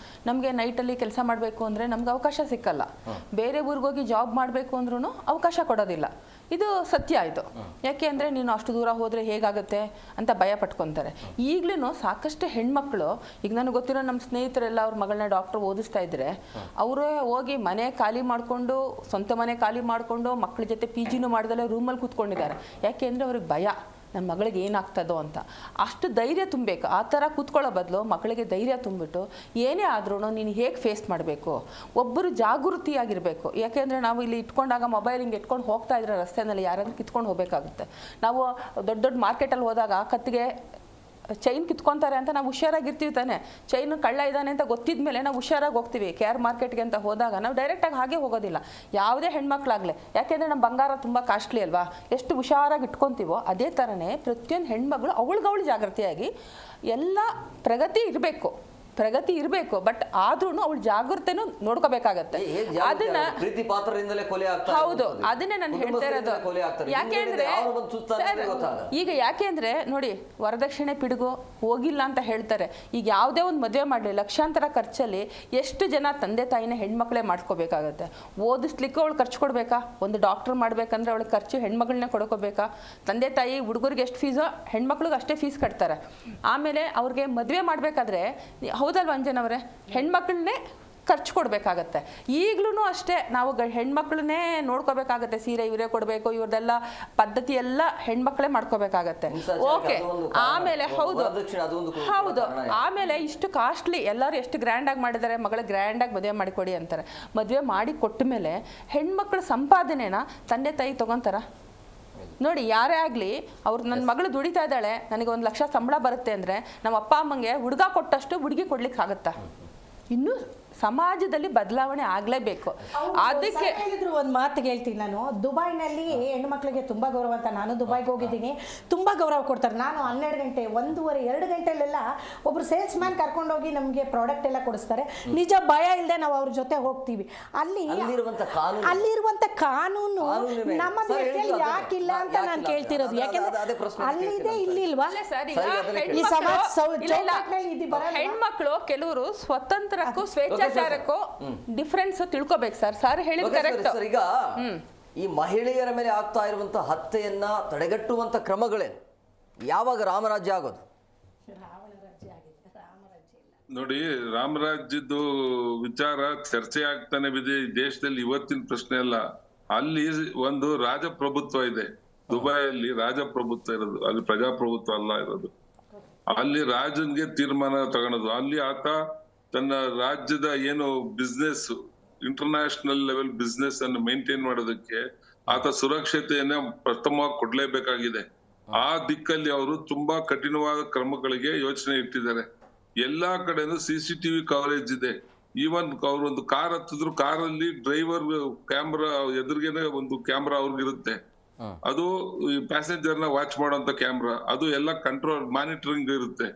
ನಮಗೆ ನೈಟಲ್ಲಿ ಕೆಲಸ ಮಾಡಬೇಕು ಅಂದರೆ ನಮ್ಗೆ ಅವಕಾಶ ಸಿಕ್ಕಲ್ಲ. ಬೇರೆ ಊರಿಗೋಗಿ ಜಾಬ್ ಮಾಡಬೇಕು ಅಂದ್ರೂ ಅವಕಾಶ ಕೊಡೋದಿಲ್ಲ. ಇದು ಸತ್ಯ ಆಯಿತು. ಯಾಕೆ ಅಂದರೆ ನೀನು ಅಷ್ಟು ದೂರ ಹೋದರೆ ಹೇಗಾಗುತ್ತೆ ಅಂತ ಭಯ ಪಟ್ಕೊತಾರೆ. ಈಗಲೂ ಸಾಕಷ್ಟು ಹೆಣ್ಮಕ್ಳು, ಈಗ ನನಗೆ ಗೊತ್ತಿರೋ ನಮ್ಮ ಸ್ನೇಹಿತರೆಲ್ಲ ಅವ್ರ ಮಗಳನ್ನ ಡಾಕ್ಟ್ರ್ ಓದಿಸ್ತಾ ಇದ್ದರೆ ಅವರೇ ಹೋಗಿ ಮನೆ ಖಾಲಿ ಮಾಡಿಕೊಂಡು, ಸ್ವಂತ ಮನೆ ಖಾಲಿ ಮಾಡಿಕೊಂಡು, ಮಕ್ಕಳ ಜೊತೆ PGನೂ ಮಾಡ್ದಲ್ಲೇ ರೂಮಲ್ಲಿ ಕೂತ್ಕೊಂಡಿದ್ದಾರೆ. ಯಾಕೆ ಅಂದರೆ ಅವ್ರಿಗೆ ಭಯ, ನನ್ನ ಮಗಳಿಗೆ ಏನಾಗ್ತದೋ ಅಂತ. ಅಷ್ಟು ಧೈರ್ಯ ತುಂಬಬೇಕು. ಆ ಥರ ಕೂತ್ಕೊಳ್ಳೋ ಬದಲು ಮಕ್ಕಳಿಗೆ ಧೈರ್ಯ ತುಂಬಿಟ್ಟು ಏನೇ ಆದ್ರೂ ನೀನು ಹೇಗೆ ಫೇಸ್ ಮಾಡಬೇಕು, ಒಬ್ಬರು ಜಾಗೃತಿಯಾಗಿರಬೇಕು. ಯಾಕೆಂದರೆ ನಾವು ಇಲ್ಲಿ ಇಟ್ಕೊಂಡಾಗ ಮೊಬೈಲ್ ಹಿಂಗೆ ಇಟ್ಕೊಂಡು ಹೋಗ್ತಾ ಇದ್ರೆ ರಸ್ತೆಯಲ್ಲಿ ಯಾರಾದ್ರೂ ಕಿತ್ಕೊಂಡು ಹೋಗಬೇಕಾಗುತ್ತೆ. ನಾವು ದೊಡ್ಡ ದೊಡ್ಡ ಮಾರ್ಕೆಟಲ್ಲಿ ಹೋದಾಗ ಕತ್ತಿಗೆ ಚೈನ್ ಕಿತ್ಕೊಂತಾರೆ ಅಂತ ನಾವು ಹುಷಾರಾಗಿರ್ತೀವಿ ತಾನೆ. ಚೈನ್ ಕಳ್ಳ ಇದ್ದಾನೆ ಅಂತ ಗೊತ್ತಿದ ಮೇಲೆ ನಾವು ಹುಷಾರಾಗಿ ಹೋಗ್ತೀವಿ. KR ಮಾರ್ಕೆಟ್ಗೆ ಅಂತ ಹೋದಾಗ ನಾವು ಡೈರೆಕ್ಟಾಗಿ ಹಾಗೆ ಹೋಗೋದಿಲ್ಲ, ಯಾವುದೇ ಹೆಣ್ಮಕ್ಳಾಗಲಿ. ಯಾಕೆಂದರೆ ನಮ್ಮ ಬಂಗಾರ ತುಂಬ ಕಾಸ್ಟ್ಲಿ ಅಲ್ವಾ, ಎಷ್ಟು ಹುಷಾರಾಗಿ ಇಟ್ಕೊತೀವೋ ಅದೇ ಥರನೇ ಪ್ರತಿಯೊಂದು ಹೆಣ್ಮಗಳು ಅವಳಿಗವಳು ಜಾಗೃತಿಯಾಗಿ ಎಲ್ಲ ಪ್ರಗತಿ ಇರಬೇಕು. ಬಟ್ ಆದ್ರೂ ಅವಳು ಜಾಗೃತೆನೂ ನೋಡ್ಕೋಬೇಕಾಗತ್ತೆ. ಅದನ್ನ ಪ್ರೀತಿ ಪಾತ್ರರಿಂದಲೇ ಕೊಲೆ ಆಗ್ತಾರೆ. ಹೌದು, ಅದನ್ನೇ ನಾನು ಹೇಳ್ತಾ ಇರೋದು. ಯಾಕೆಂದ್ರೆ ಈಗ ಯಾಕೆಂದ್ರೆ ನೋಡಿ, ವರದಕ್ಷಿಣೆ ಪಿಡುಗು ಹೋಗಿಲ್ಲ ಅಂತ ಹೇಳ್ತಾರೆ. ಈಗ ಯಾವುದೇ ಒಂದು ಮದುವೆ ಮಾಡಲಿ ಲಕ್ಷಾಂತರ ಖರ್ಚಲ್ಲಿ ಎಷ್ಟು ಜನ ತಂದೆ ತಾಯಿನೇ ಹೆಣ್ಮಕ್ಳೇ ಮಾಡ್ಕೋಬೇಕಾಗತ್ತೆ. ಓದಿಸ್ಲಿಕ್ಕೆ ಅವಳು ಖರ್ಚು ಕೊಡ್ಬೇಕಾ, ಒಂದು ಡಾಕ್ಟರ್ ಮಾಡ್ಬೇಕಂದ್ರೆ ಅವಳಿಗೆ ಖರ್ಚು ಹೆಣ್ಮಗಳನ್ನೇ ಕೊಡ್ಕೋಬೇಕಾ. ತಂದೆ ತಾಯಿ ಹುಡುಗರಿಗೆ ಎಷ್ಟು ಫೀಸೋ ಹೆಣ್ಮಕ್ಳಿಗೆ ಅಷ್ಟೇ ಫೀಸ್ ಕಟ್ತಾರೆ. ಆಮೇಲೆ ಅವ್ರಿಗೆ ಮದುವೆ ಮಾಡಬೇಕಾದ್ರೆ ಹೌದಲ್ವ ಅಂಜನವರೇ, ಹೆಣ್ಮಕ್ಳನ್ನೇ ಖರ್ಚು ಕೊಡಬೇಕಾಗತ್ತೆ. ಈಗಲೂ ಅಷ್ಟೇ ನಾವು ಹೆಣ್ಮಕ್ಳನ್ನೇ ನೋಡ್ಕೋಬೇಕಾಗತ್ತೆ. ಸೀರೆ ಇವರೇ ಕೊಡಬೇಕು, ಇವ್ರದೆಲ್ಲ ಪದ್ಧತಿ ಎಲ್ಲ ಹೆಣ್ಮಕ್ಳೇ ಮಾಡ್ಕೋಬೇಕಾಗತ್ತೆ. ಓಕೆ, ಆಮೇಲೆ ಹೌದು ಆಮೇಲೆ ಇಷ್ಟು ಕಾಸ್ಟ್ಲಿ ಎಲ್ಲರೂ ಎಷ್ಟು ಗ್ರ್ಯಾಂಡಾಗಿ ಮಾಡಿದ್ದಾರೆ, ಮಗಳ ಗ್ರ್ಯಾಂಡಾಗಿ ಮದುವೆ ಮಾಡಿಕೊಡಿ ಅಂತಾರೆ. ಮದುವೆ ಮಾಡಿ ಕೊಟ್ಟ ಮೇಲೆ ಹೆಣ್ಮಕ್ಳ ಸಂಪಾದನೆನ ತಂದೆ ತಾಯಿ ತೊಗೊತಾರ? ನೋಡಿ, ಯಾರೇ ಆಗಲಿ ಅವ್ರು ನನ್ನ ಮಗಳು ದುಡಿತಾ ಇದ್ದಾಳೆ, ನನಗೆ 1 ಲಕ್ಷ ಸಂಬಳ ಬರುತ್ತೆ ಅಂದರೆ ನಮ್ಮ ಅಪ್ಪ ಅಮ್ಮಂಗೆ ಹುಡುಗ ಕೊಟ್ಟಷ್ಟು ಹುಡುಗಿ ಕೊಡ್ಲಿಕ್ಕೆ ಆಗುತ್ತಾ? ಇನ್ನೂ ಸಮಾಜದಲ್ಲಿ ಬದಲಾವಣೆ ಆಗಲೇಬೇಕು. ಅದಕ್ಕೆ ಒಂದು ಮಾತು ಹೇಳ್ತೀನಿ ನಾನು. ದುಬೈನಲ್ಲಿ ಹೆಣ್ಮಕ್ಳಿಗೆ ತುಂಬ ಗೌರವ ಅಂತ. ನಾನು ದುಬೈಗೆ ಹೋಗಿದ್ದೀನಿ, ತುಂಬ ಗೌರವ ಕೊಡ್ತಾರೆ. ನಾನು 12 ಗಂಟೆ 1:30 2 ಗಂಟೆಲೆಲ್ಲ ಒಬ್ರು ಸೇಲ್ಸ್ಮ್ಯಾನ್ ಕರ್ಕೊಂಡೋಗಿ ನಮಗೆ ಪ್ರಾಡಕ್ಟ್ ಎಲ್ಲ ಕೊಡಿಸ್ತಾರೆ. ನಿಜ ಭಯ ಇಲ್ಲದೆ ನಾವು ಅವ್ರ ಜೊತೆ ಹೋಗ್ತೀವಿ. ಅಲ್ಲಿರುವಂಥ ಕಾನೂನು ನಮ್ಮ ದೇಶದಲ್ಲಿ ಯಾಕಿಲ್ಲ ಅಂತ ನಾನು ಕೇಳ್ತಿರೋದು. ಯಾಕೆಂದ್ರೆ ಅಲ್ಲಿದೆ, ಇಲ್ಲಿಲ್ವಾ? ಈ ಸಮಾಜ ಹೆಣ್ಮಕ್ಳು ಕೆಲವರು ಸ್ವತಂತ್ರಕ್ಕೂ ಸ್ವೇಚ್ಛಾಚಾರಕ್ಕೂ ಡಿಫರೆನ್ಸ್ ತಿಳ್ಕೊಬೇಕು ಸರ್. ಸರ್ ಹೇಳಿದ ಕರೆಕ್ಟ್. ಈಗ ಈ ಮಹಿಳೆಯರ ಮೇಲೆ ಆಗ್ತಾ ಇರುವಂತ ಹತ್ಯೆಯನ್ನ ತಡೆಗಟ್ಟುವಂತ ಕ್ರಮಗಳೇನು? ಯಾವಾಗ ರಾಮರಾಜ್ಯ ಆಗೋದು? ನೋಡಿ, ರಾಮರಾಜ್ಯದ್ದು ವಿಚಾರ ಚರ್ಚೆ ಆಗ್ತಾನೆ ಬಿದೆ ದೇಶದಲ್ಲಿ. ಇವತ್ತಿನ ಪ್ರಶ್ನೆ ಅಲ್ಲ. ಅಲ್ಲಿ ಒಂದು ರಾಜಪ್ರಭುತ್ವ ಇದೆ. ದುಬೈಯಲ್ಲಿ ರಾಜಪ್ರಭುತ್ವ ಇರೋದು, ಅಲ್ಲಿ ಪ್ರಜಾಪ್ರಭುತ್ವ ಅಲ್ಲ ಇರೋದು. ಅಲ್ಲಿ ರಾಜನ್ಗೆ ತೀರ್ಮಾನ ತಗೊಳೋದು. ಅಲ್ಲಿ ಆತ ತನ್ನ ರಾಜ್ಯದ ಏನು ಬಿಸ್ನೆಸ್, ಇಂಟರ್ನ್ಯಾಷನಲ್ ಲೆವೆಲ್ ಬಿಸ್ನೆಸ್ ಅನ್ನು ಮೇಂಟೈನ್ ಮಾಡೋದಕ್ಕೆ ಆತ ಸುರಕ್ಷತೆಯನ್ನ ಪ್ರಥಮವಾಗಿ ಕೊಡ್ಲೇಬೇಕಾಗಿದೆ. ಆ ದಿಕ್ಕಲ್ಲಿ ಅವರು ತುಂಬಾ ಕಠಿಣವಾದ ಕ್ರಮಗಳಿಗೆ ಯೋಚನೆ ಇಟ್ಟಿದ್ದಾರೆ. ಎಲ್ಲಾ ಕಡೆನೂ CCTV ಕವರೇಜ್ ಇದೆ. ಈವನ್ ಅವ್ರು ಒಂದು ಕಾರ್ ಹತ್ತಿದ್ರು, ಕಾರಲ್ಲಿ ಡ್ರೈವರ್ ಕ್ಯಾಮ್ರಾ ಎದುರಿಗೇನೆ ಒಂದು ಕ್ಯಾಮ್ರಾ ಅವ್ರಿಗಿರುತ್ತೆ. ಅದು ಪ್ಯಾಸೆಂಜರ್ ನ ವಾಚ್ ಮಾಡುವಂತ ಕ್ಯಾಮ್ರಾ. ಅದು ಎಲ್ಲ ಕಂಟ್ರೋಲ್ ಮಾನಿಟರಿಂಗ್ ಇರುತ್ತೆ.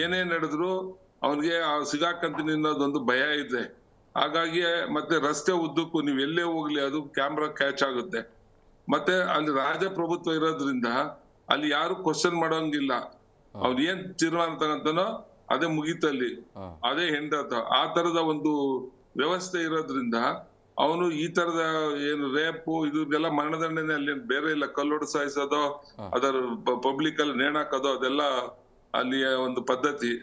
ಏನೇ ನಡೆದ್ರು ಅವನಿಗೆ ಸಿಗಾಕಂತೀನಿ ಅನ್ನೋದೊಂದು ಭಯ ಇದೆ. ಹಾಗಾಗಿ ಮತ್ತೆ ರಸ್ತೆ ಉದ್ದಕ್ಕೂ ನೀವ್ ಎಲ್ಲೇ ಹೋಗ್ಲಿ ಅದು ಕ್ಯಾಮ್ರಾ ಕ್ಯಾಚ್ ಆಗುತ್ತೆ. ಮತ್ತೆ ಅಲ್ಲಿ ರಾಜಪ್ರಭುತ್ವ ಇರೋದ್ರಿಂದ ಅಲ್ಲಿ ಯಾರು ಕ್ವಶನ್ ಮಾಡೋಂಗಿಲ್ಲ. ಅವ್ನು ಏನ್ ತೀರ್ಮಾನ ತಗಂತಾನೋ ಅದೇ ಮುಗೀತಲ್ಲಿ, ಅದೇ ಹೆಂಡತ. ಆ ತರದ ಒಂದು ವ್ಯವಸ್ಥೆ ಇರೋದ್ರಿಂದ ಅವನು ಈ ತರದ ಏನು ರೇಪು ಇದೆಲ್ಲ ಮರಣದಂಡನೆ ಅಲ್ಲಿ ಬೇರೆ ಇಲ್ಲ. ಕಲ್ಲೊಡು ಸಾಯಿಸೋದೋ, ಅದರ ಪಬ್ಲಿಕ್ ಅಲ್ಲಿ ನೇಣಾಕೋದೋ ಅದೆಲ್ಲ ಅಲ್ಲಿಯ ಒಂದು ಪದ್ಧತಿ.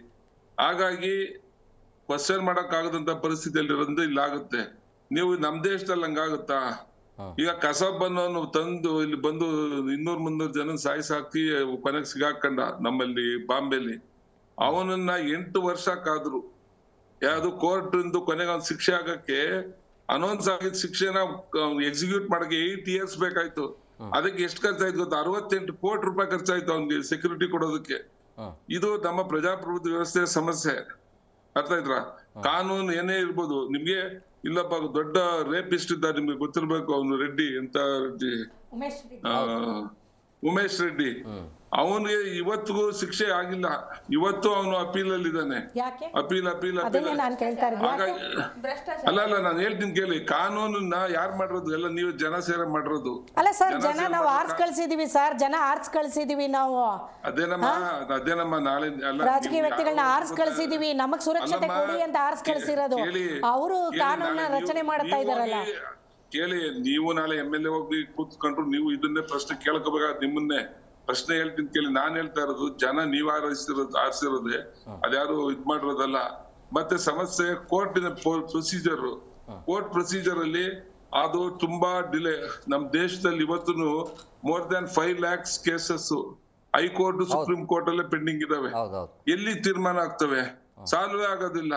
ಹಾಗಾಗಿ ಕ್ವಶನ್ ಮಾಡಕ್ ಆಗದಂತ ಪರಿಸ್ಥಿತಿಯಲ್ಲಿ ಇರೋದ್ರಿಂದ ಇಲ್ಲಾಗುತ್ತೆ. ನೀವು ನಮ್ ದೇಶದಲ್ಲಿ ಹಂಗಾಗುತ್ತಾ? ಈಗ ಕಸಬನ್ನು ತಂದು ಇಲ್ಲಿ ಬಂದು 200-300 ಜನ ಸಾಯಿಸಾಕಿ ಕೊನೆಗೆ ಸಿಗಾಕೊಂಡ ನಮ್ಮಲ್ಲಿ ಬಾಂಬೆಲಿ. ಅವನನ್ನ 8 ವರ್ಷ ಕಾದ್ರು. ಯಾವ್ದು ಕೋರ್ಟ್ ಇಂದು ಕೊನೆಗೆ ಅವ್ನ ಶಿಕ್ಷೆ ಆಗಕ್ಕೆ ಅನೌನ್ಸ್ ಆಗಿದ್ ಶಿಕ್ಷೆನ ಎಕ್ಸಿಕ್ಯೂಟ್ ಮಾಡಕ್ಕೆ 8 years ಬೇಕಾಯ್ತು. ಅದಕ್ಕೆ ಎಷ್ಟು ಖರ್ಚಾಯ್ತು ಗೊತ್ತಾ? 68 ಕೋಟಿ ರೂಪಾಯಿ ಖರ್ಚಾಯ್ತು ಅವ್ನಿಗೆ ಸೆಕ್ಯೂರಿಟಿ ಕೊಡೋದಕ್ಕೆ. ಇದು ನಮ್ಮ ಪ್ರಜಾಪ್ರಭುತ್ವ ವ್ಯವಸ್ಥೆಯ ಸಮಸ್ಯೆ. ಅರ್ಥ ಆಯ್ತಾ? ಕಾನೂನು ಏನೇ ಇರ್ಬೋದು, ನಿಮ್ಗೆ ಇಲ್ಲಪ್ಪ ದೊಡ್ಡ ರೇಪಿಸ್ಟ್ ಇದ್ದ, ನಿಮ್ಗೆ ಗೊತ್ತಿರ್ಬೇಕು. ಅವನು ರೆಡ್ಡಿ ಅಂತ ಉಮೇಶ್ ರೆಡ್ಡಿ, ಅವನಿಗೆ ಇವತ್ತಿಗೂ ಶಿಕ್ಷೆ ಆಗಿಲ್ಲ. ಇವತ್ತು ಅವನು ಅಪೀಲ್ ಅಲ್ಲಿ ಇದ್ದಾನೆ. ಅಪೀಲ್ ಅಲ್ಲ ನಾನು ಹೇಳ್ತೀನಿ ಕೇಳಿ. ಕಾನೂನನ್ನ ಯಾರು ಮಾಡಿರೋದು? ಎಲ್ಲ ನೀವು ಜನ ಸೇರ ಮಾಡಿರೋದು. ಅಲ್ಲ ಸರ್, ಜನ ನಾವು ಆರ್ಸ್ ಕಳ್ಸಿದೀವಿ ಸರ್, ಜನ ಆರ್ಸ್ ಕಳ್ಸಿದೀವಿ ನಾವು. ಅದೇನಮ್ಮ ನಾಳೆ ರಾಜಕೀಯ ವ್ಯಕ್ತಿಗಳನ್ನ ಆರ್ಸ್ ಕಳ್ಸಿದೀವಿ, ನಮಗ್ ಸುರಕ್ಷತೆ ಕೊಡಿ ಅಂತ ಆರ್ಸ್ ಕಳ್ಸಿರೋದು. ಅವರು ಕಾನೂನ ರಚನೆ ಮಾಡ್ತಾ ಇದಾರಲ್ಲ. ಕೇಳಿ, ನೀವು ನಾಳೆ MLA ಹೋಗಿ ಕೂತ್ಕೊಂಡ್ರು ನೀವು ಇದನ್ನೇ ಪ್ರಶ್ನೆ ಕೇಳ್ಕೋಬೇಕಾದ. ನಿಮ್ಮನ್ನೇ ಪ್ರಶ್ನೆ ಹೇಳ್ತೀನಿ ಕೇಳಿ. ನಾನ್ ಹೇಳ್ತಾ ಇರೋದು ಜನ ನೀವ್ ಆರಿಸಿರೋದೇ, ಅದ್ಯಾರು ಇದ್ ಮಾಡಿರೋದಲ್ಲ. ಮತ್ತೆ ಸಮಸ್ಯೆ ಕೋರ್ಟಿನ ಕೋರ್ಟ್ ಪ್ರೊಸೀಜರ್ ಅಲ್ಲಿ ಅದು ತುಂಬಾ ಡಿಲೇ. ನಮ್ ದೇಶದಲ್ಲಿ ಇವತ್ತು more than 5 lakhs cases high court, supreme court ಅಲ್ಲೇ ಪೆಂಡಿಂಗ್ ಇದಾವೆ. ಎಲ್ಲಿ ತೀರ್ಮಾನ ಆಗ್ತವೆ? ಸಾಲ್ವೇ ಆಗೋದಿಲ್ಲ.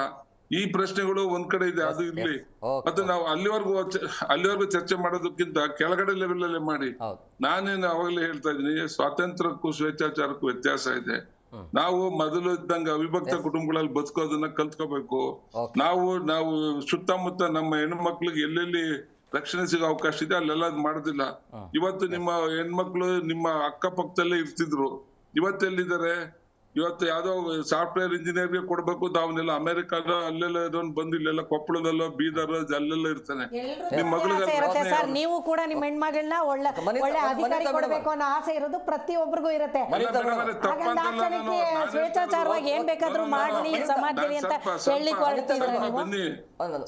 ಈ ಪ್ರಶ್ನೆಗಳು ಒಂದ್ ಕಡೆ ಇದೆ, ಅದು ಇರ್ಲಿ. ಮತ್ತೆ ನಾವು ಅಲ್ಲಿವರೆಗೂ ಚರ್ಚೆ ಮಾಡೋದಕ್ಕಿಂತ ಕೆಳಗಡೆ ಲೆವೆಲ್ ಅಲ್ಲೇ ಮಾಡಿ. ನಾನೇನು ಅವಾಗಲೇ ಹೇಳ್ತಾ ಇದ್ದೀನಿ, ಸ್ವಾತಂತ್ರ್ಯಕ್ಕೂ ಸ್ವೇಚ್ಛಾಚಾರಕ್ಕೂ ವ್ಯತ್ಯಾಸ ಇದೆ. ನಾವು ಮೊದಲು ಇದ್ದಂಗ ಅವಿಭಕ್ತ ಕುಟುಂಬಗಳಲ್ಲಿ ಬದುಕೋದನ್ನ ಕಲ್ತ್ಕೋಬೇಕು. ನಾವು ಸುತ್ತಮುತ್ತ ನಮ್ಮ ಹೆಣ್ಮಕ್ಳಿಗೆ ಎಲ್ಲೆಲ್ಲಿ ರಕ್ಷಣೆ ಸಿಗೋ ಅವಕಾಶ ಇದೆ ಅಲ್ಲೆಲ್ಲ ಅದ್ ಮಾಡೋದಿಲ್ಲ. ಇವತ್ತು ನಿಮ್ಮ ಹೆಣ್ಮಕ್ಳು ನಿಮ್ಮ ಅಕ್ಕಪಕ್ಕದಲ್ಲೇ ಇರ್ತಿದ್ರು, ಇವತ್ತೆಲ್ಲಿದ್ದಾರೆ? ಇವತ್ತು ಯಾವ್ದೋ ಸಾಫ್ಟ್ವೇರ್ ಇಂಜಿನಿಯರ್ಗೆ ಕೊಡ್ಬೇಕು, ಅವನ್ನೆಲ್ಲ ಅಮೆರಿಕಾದ ಅಲ್ಲೆಲ್ಲ ಇರೋನ್ ಬಂದು ಇಲ್ಲೆಲ್ಲ ಕೊಪ್ಪಳದಲ್ಲೋ ಬೀದರ್ ಅಲ್ಲೆಲ್ಲ ಇರ್ತಾನೆ. ನಿಮ್ ಆಸೆ ಇರುತ್ತೆ ಸರ್, ನೀವು ಕೂಡ ನಿಮ್ಮ ಹೆಣ್ಮಗಳನ್ನ ಒಳ್ಳೆ ಅಧಿಕಾರಿ ಕೊಡ್ಬೇಕು ಅನ್ನೋ ಆಸೆ ಇರೋದು ಪ್ರತಿಯೊಬ್ಬರಿಗೂ ಇರುತ್ತೆ. ಸ್ವೇಚ್ಛಾಚಾರವಾಗಿ ಏನ್ ಬೇಕಾದ್ರೂ ಮಾಡಿ ಸಮಾಜದಲ್ಲಿ ಅಂತ ಹೇಳಿಕ್ ಹೊರಡ್ತಿದ್ರೆ ನೀವು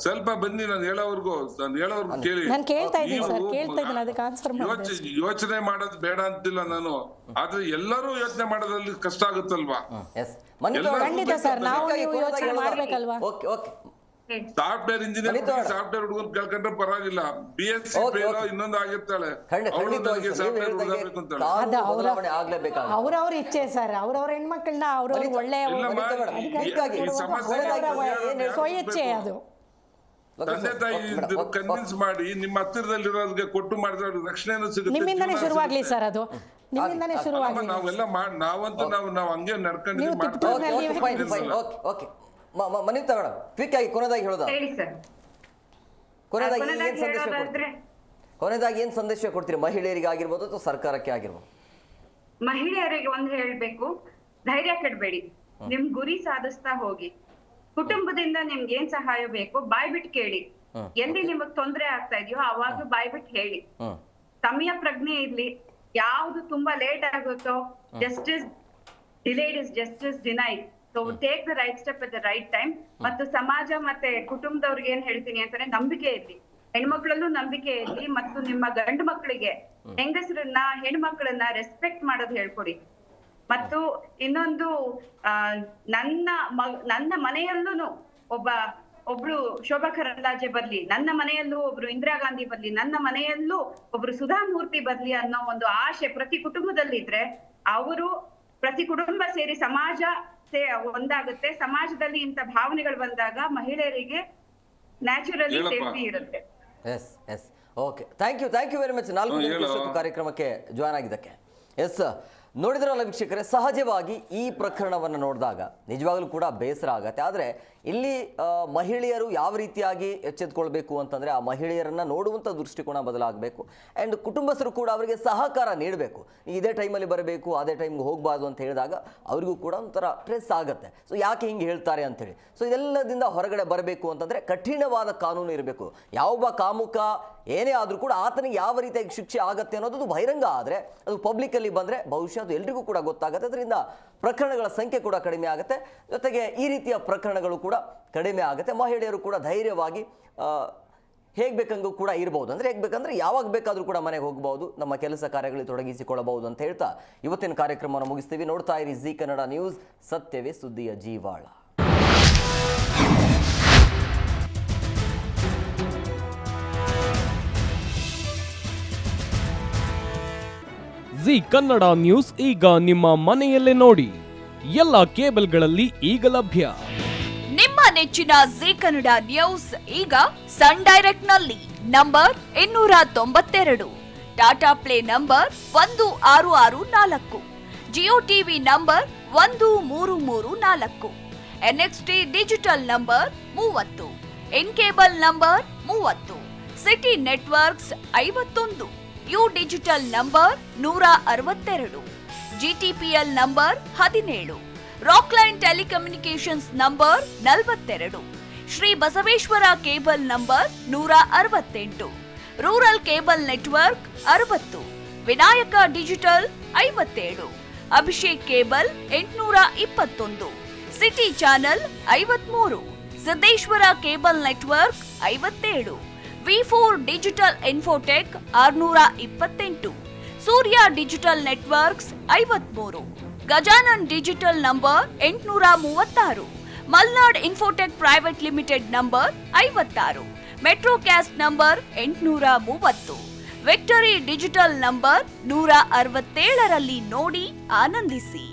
ಸ್ವಲ್ಪ ಬನ್ನಿ, ನಾನು ಹೇಳೋವರ್ಗು ಕೇಳಿ. ನಾನು ಕೇಳ್ತಾ ಇದ್ದೀನಿ ಸರ್, ಕೇಳ್ತಾ ಇದ್ದೀನಿ, ಅದಕ್ಕೆ ಆನ್ಸರ್ ಯೋಚನೆ ಮಾಡೋದು ಬೇಡ ಅಂತಿಲ್ಲ ನಾನು, ಆದ್ರೆ ಎಲ್ಲರೂ ಯೋಚನೆ ಮಾಡೋದ್ರಲ್ಲಿ ಕಷ್ಟ ಆಗುತ್ತಲ್ವಾ? ಖಂಡಿತ ಸರ್, ನಾವು ಯೋಚನೆ ಮಾಡ್ಬೇಕಲ್ವಾ? ಸಾಫ್ಟ್ವೇರ್ ಇಂಜಿನಿಯರ್ ಸಾಫ್ಟ್ವೇರ್ ಹುಡುಗರು ಕೇಳ್ಕೊಂಡ್ರೆ ಪರವಾಗಿಲ್ಲ, BSc ಇನ್ನೊಂದು ಆಗಿರ್ತಾಳೆ, ಅವ್ರವ್ರ ಇಚ್ಛೆ ಸರ್, ಅವ್ರವ್ರ ಹೆಣ್ಮಕ್ಳನ್ನ ಅವ್ರವ್ರ ಒಳ್ಳೆ ಸ್ವಇಚ್ಛೆ ಅದು. ತಂದೆ ತಾಯಿ ಕನ್ವಿನ್ಸ್ ಮಾಡಿ ನಿಮ್ಮ ಹತ್ತಿರದಲ್ಲಿರೋರಿಗೆ ಕೊಟ್ಟು ಮಾಡಿದ್ರೆ ರಕ್ಷಣೆನೂ ಸಿಗುತ್ತೆ. ನಿಮ್ಮಿಂದಾನೇ ಶುರುವಾಗ್ಲಿ ಸರ್, ಅದು ನಿಮ್ಮಿಂದಾನೇ ಶುರುವಾಗ್ಲಿ. ನಾವೆಲ್ಲ ನಾವಂತೂ ನಾವು ಹಂಗೆ ನಡ್ಕೊಂಡಿದ್ದೀವಿ. ಮನಿತಾ ಮೇಡಮ್, ಕ್ವಿಕ್ ಆಗಿ ಕೊನೆದಾಗಿ ಹೇಳೋದ, ಕೊನೆದಾಗಿ ಏನ್ ಸಂದೇಶ ಕೊಡ್ತೀರಿ ಮಹಿಳೆಯರಿಗೆ ಆಗಿರ್ಬೋದು ಅಥವಾ ಸರ್ಕಾರಕ್ಕೆ ಆಗಿರ್ಬೋದು? ಮಹಿಳೆಯರಿಗೆ ಒಂದು ಹೇಳ್ಬೇಕು, ಧೈರ್ಯ ಕೆಡಬೇಡಿ, ನಿಮ್ ಗುರಿ ಸಾಧಿಸ್ತಾ ಹೋಗಿ. ಕುಟುಂಬದಿಂದ ನಿಮ್ಗೆ ಏನ್ ಸಹಾಯ ಬೇಕು ಬಾಯ್ಬಿಟ್ಟು ಕೇಳಿ. ಎಲ್ಲಿ ನಿಮಗ್ ತೊಂದರೆ ಆಗ್ತಾ ಇದೆಯೋ ಅವಾಗ ಬಾಯ್ಬಿಟ್ಟು ಹೇಳಿ. ಸಮಯ ಪ್ರಜ್ಞೆ ಇರ್ಲಿ, ಯಾವ್ದು ತುಂಬಾ ಲೇಟ್ ಆಗುತ್ತೋ, justice delayed is justice denied. So take the right step at the right time. ಮತ್ತು ಸಮಾಜ ಮತ್ತೆ ಕುಟುಂಬದವ್ರಿಗೆ ಏನ್ ಹೇಳ್ತೀನಿ ಅಂತಂದ್ರೆ, ನಂಬಿಕೆ ಇರ್ಲಿ, ಹೆಣ್ಮಕ್ಳಲ್ಲೂ ನಂಬಿಕೆ ಇರ್ಲಿ, ಮತ್ತು ನಿಮ್ಮ ಗಂಡು ಮಕ್ಕಳಿಗೆ ಹೆಂಗಸರನ್ನ ಹೆಣ್ಮಕ್ಳನ್ನ ರೆಸ್ಪೆಕ್ಟ್ ಮಾಡೋದು ಹೇಳ್ಕೊಡಿ. ಮತ್ತು ಇನ್ನೊಂದು, ನನ್ನ ಮನೆಯಲ್ಲೂ ಒಬ್ಳು ಶೋಭಾ ಕರಂದ್ಲಾಜೆ ಬರ್ಲಿ, ನನ್ನ ಮನೆಯಲ್ಲೂ ಒಬ್ರು ಇಂದಿರಾ ಗಾಂಧಿ ಬರ್ಲಿ, ನನ್ನ ಮನೆಯಲ್ಲೂ ಒಬ್ರು ಸುಧಾಮೂರ್ತಿ ಬರ್ಲಿ ಅನ್ನೋ ಒಂದು ಆಶೆ ಪ್ರತಿ ಕುಟುಂಬದಲ್ಲಿ ಇದ್ರೆ, ಅವರು ಪ್ರತಿ ಕುಟುಂಬ ಸೇರಿ ಸಮಾಜ ಒಂದಾಗುತ್ತೆ. ಸಮಾಜದಲ್ಲಿ ಇಂಥ ಭಾವನೆಗಳು ಬಂದಾಗ ಮಹಿಳೆಯರಿಗೆ ನ್ಯಾಚುರಲಿ ಸೇಫ್ಟಿ ಇರುತ್ತೆ. Okay, thank you very much 4 ಕಾರ್ಯಕ್ರಮಕ್ಕೆ ಜಾಯ್ನ್ ಆಗಿದ್ದಕ್ಕೆ. ಎಸ್, ನೋಡಿದ್ರಲ್ಲ ವೀಕ್ಷಕರೇ, ಸಹಜವಾಗಿ ಈ ಪ್ರಕರಣವನ್ನು ನೋಡಿದಾಗ ನಿಜವಾಗ್ಲೂ ಕೂಡ ಬೇಸರ ಆಗತ್ತೆ. ಆದರೆ ಇಲ್ಲಿ ಮಹಿಳೆಯರು ಯಾವ ರೀತಿಯಾಗಿ ಎಚ್ಚೆತ್ಕೊಳ್ಬೇಕು ಅಂತಂದರೆ, ಆ ಮಹಿಳೆಯರನ್ನು ನೋಡುವಂಥ ದೃಷ್ಟಿಕೋನ ಬದಲಾಗಬೇಕು. ಆ್ಯಂಡ್ ಕುಟುಂಬಸ್ಥರು ಕೂಡ ಅವರಿಗೆ ಸಹಕಾರ ನೀಡಬೇಕು. ಇದೇ ಟೈಮಲ್ಲಿ ಬರಬೇಕು, ಅದೇ ಟೈಮ್ಗೆ ಹೋಗಬಾರ್ದು ಅಂತ ಹೇಳಿದಾಗ ಅವರಿಗೂ ಕೂಡ ಒಂಥರ ಸ್ಟ್ರೆಸ್ ಆಗುತ್ತೆ. ಸೊ ಯಾಕೆ ಹಿಂಗೆ ಹೇಳ್ತಾರೆ ಅಂಥೇಳಿ. ಸೊ ಇದೆಲ್ಲದಿಂದ ಹೊರಗಡೆ ಬರಬೇಕು ಅಂತಂದರೆ ಕಠಿಣವಾದ ಕಾನೂನು ಇರಬೇಕು. ಯಾವೊಬ್ಬ ಕಾಮುಕ ಏನೇ ಆದರೂ ಕೂಡ ಆತನಿಗೆ ಯಾವ ರೀತಿಯಾಗಿ ಶಿಕ್ಷೆ ಆಗುತ್ತೆ ಅನ್ನೋದು ಬಹಿರಂಗ ಆದರೆ, ಅದು ಪಬ್ಲಿಕ್ಕಲ್ಲಿ ಬಂದರೆ ಬಹುಶಃ ಅದು ಎಲ್ರಿಗೂ ಕೂಡ ಗೊತ್ತಾಗುತ್ತೆ. ಅದರಿಂದ ಪ್ರಕರಣಗಳ ಸಂಖ್ಯೆ ಕೂಡ ಕಡಿಮೆ ಆಗುತ್ತೆ, ಜೊತೆಗೆ ಈ ರೀತಿಯ ಪ್ರಕರಣಗಳು ಕೂಡ ಕಡಿಮೆ ಆಗುತ್ತೆ. ಮಹಿಳೆಯರು ಕೂಡ ಧೈರ್ಯವಾಗಿ ಹೇಗೆ ಬೇಕಂಗೂ ಕೂಡ ಇರಬಹುದು. ಅಂದರೆ ಹೇಗೆ ಬೇಕಂದ್ರೆ ಯಾವಾಗ ಬೇಕಾದರೂ ಕೂಡ ಮನೆಗೆ ಹೋಗಬಹುದು, ನಮ್ಮ ಕೆಲಸ ಕಾರ್ಯಗಳಲ್ಲಿ ತೊಡಗಿಸಿಕೊಳ್ಳಬಹುದು ಅಂತ ಹೇಳ್ತಾ ಇವತ್ತಿನ ಕಾರ್ಯಕ್ರಮವನ್ನು ಮುಗಿಸ್ತೀವಿ. ನೋಡ್ತಾ ಇರಿ ಜಿ ಕನ್ನಡ ನ್ಯೂಸ್, ಸತ್ಯವೇ ಸುದ್ದಿಯ ಜೀವಾಳ. ಜಿ ಕನ್ನಡ ನ್ಯೂಸ್ ಈಗ ನಿಮ್ಮ ಮನೆಯಲ್ಲೇ ನೋಡಿ. ಎಲ್ಲ ಕೇಬಲ್ಗಳಲ್ಲಿ ಈಗ ಲಭ್ಯ. ನಿಮ್ಮ ನೆಚ್ಚಿನ ಜಿ ಕನ್ನಡ ನ್ಯೂಸ್ ಈಗ ಸನ್ ಡೈರೆಕ್ಟ್ ನಲ್ಲಿ number 292, Tata play number 1664, Jio TV number 1334, NXT digital number 30, in cable number 30, city networks 51, U digital number 162, GTPL number 17, Rockline telecommunications number 42, Shri Basaveshwara cable number 168, rural cable network 60, Vinayaka digital 57, Abhishek cable 821, city channel 53, Siddeshwara cable network 57, V4 digital Infotech 628, Surya digital networks 53, Gajanan digital number 836, Malnad infotech private limited number 56, Metrocast number 830, victory digital number 167ರಲ್ಲಿ ನೋಡಿ ಆನಂದಿಸಿ.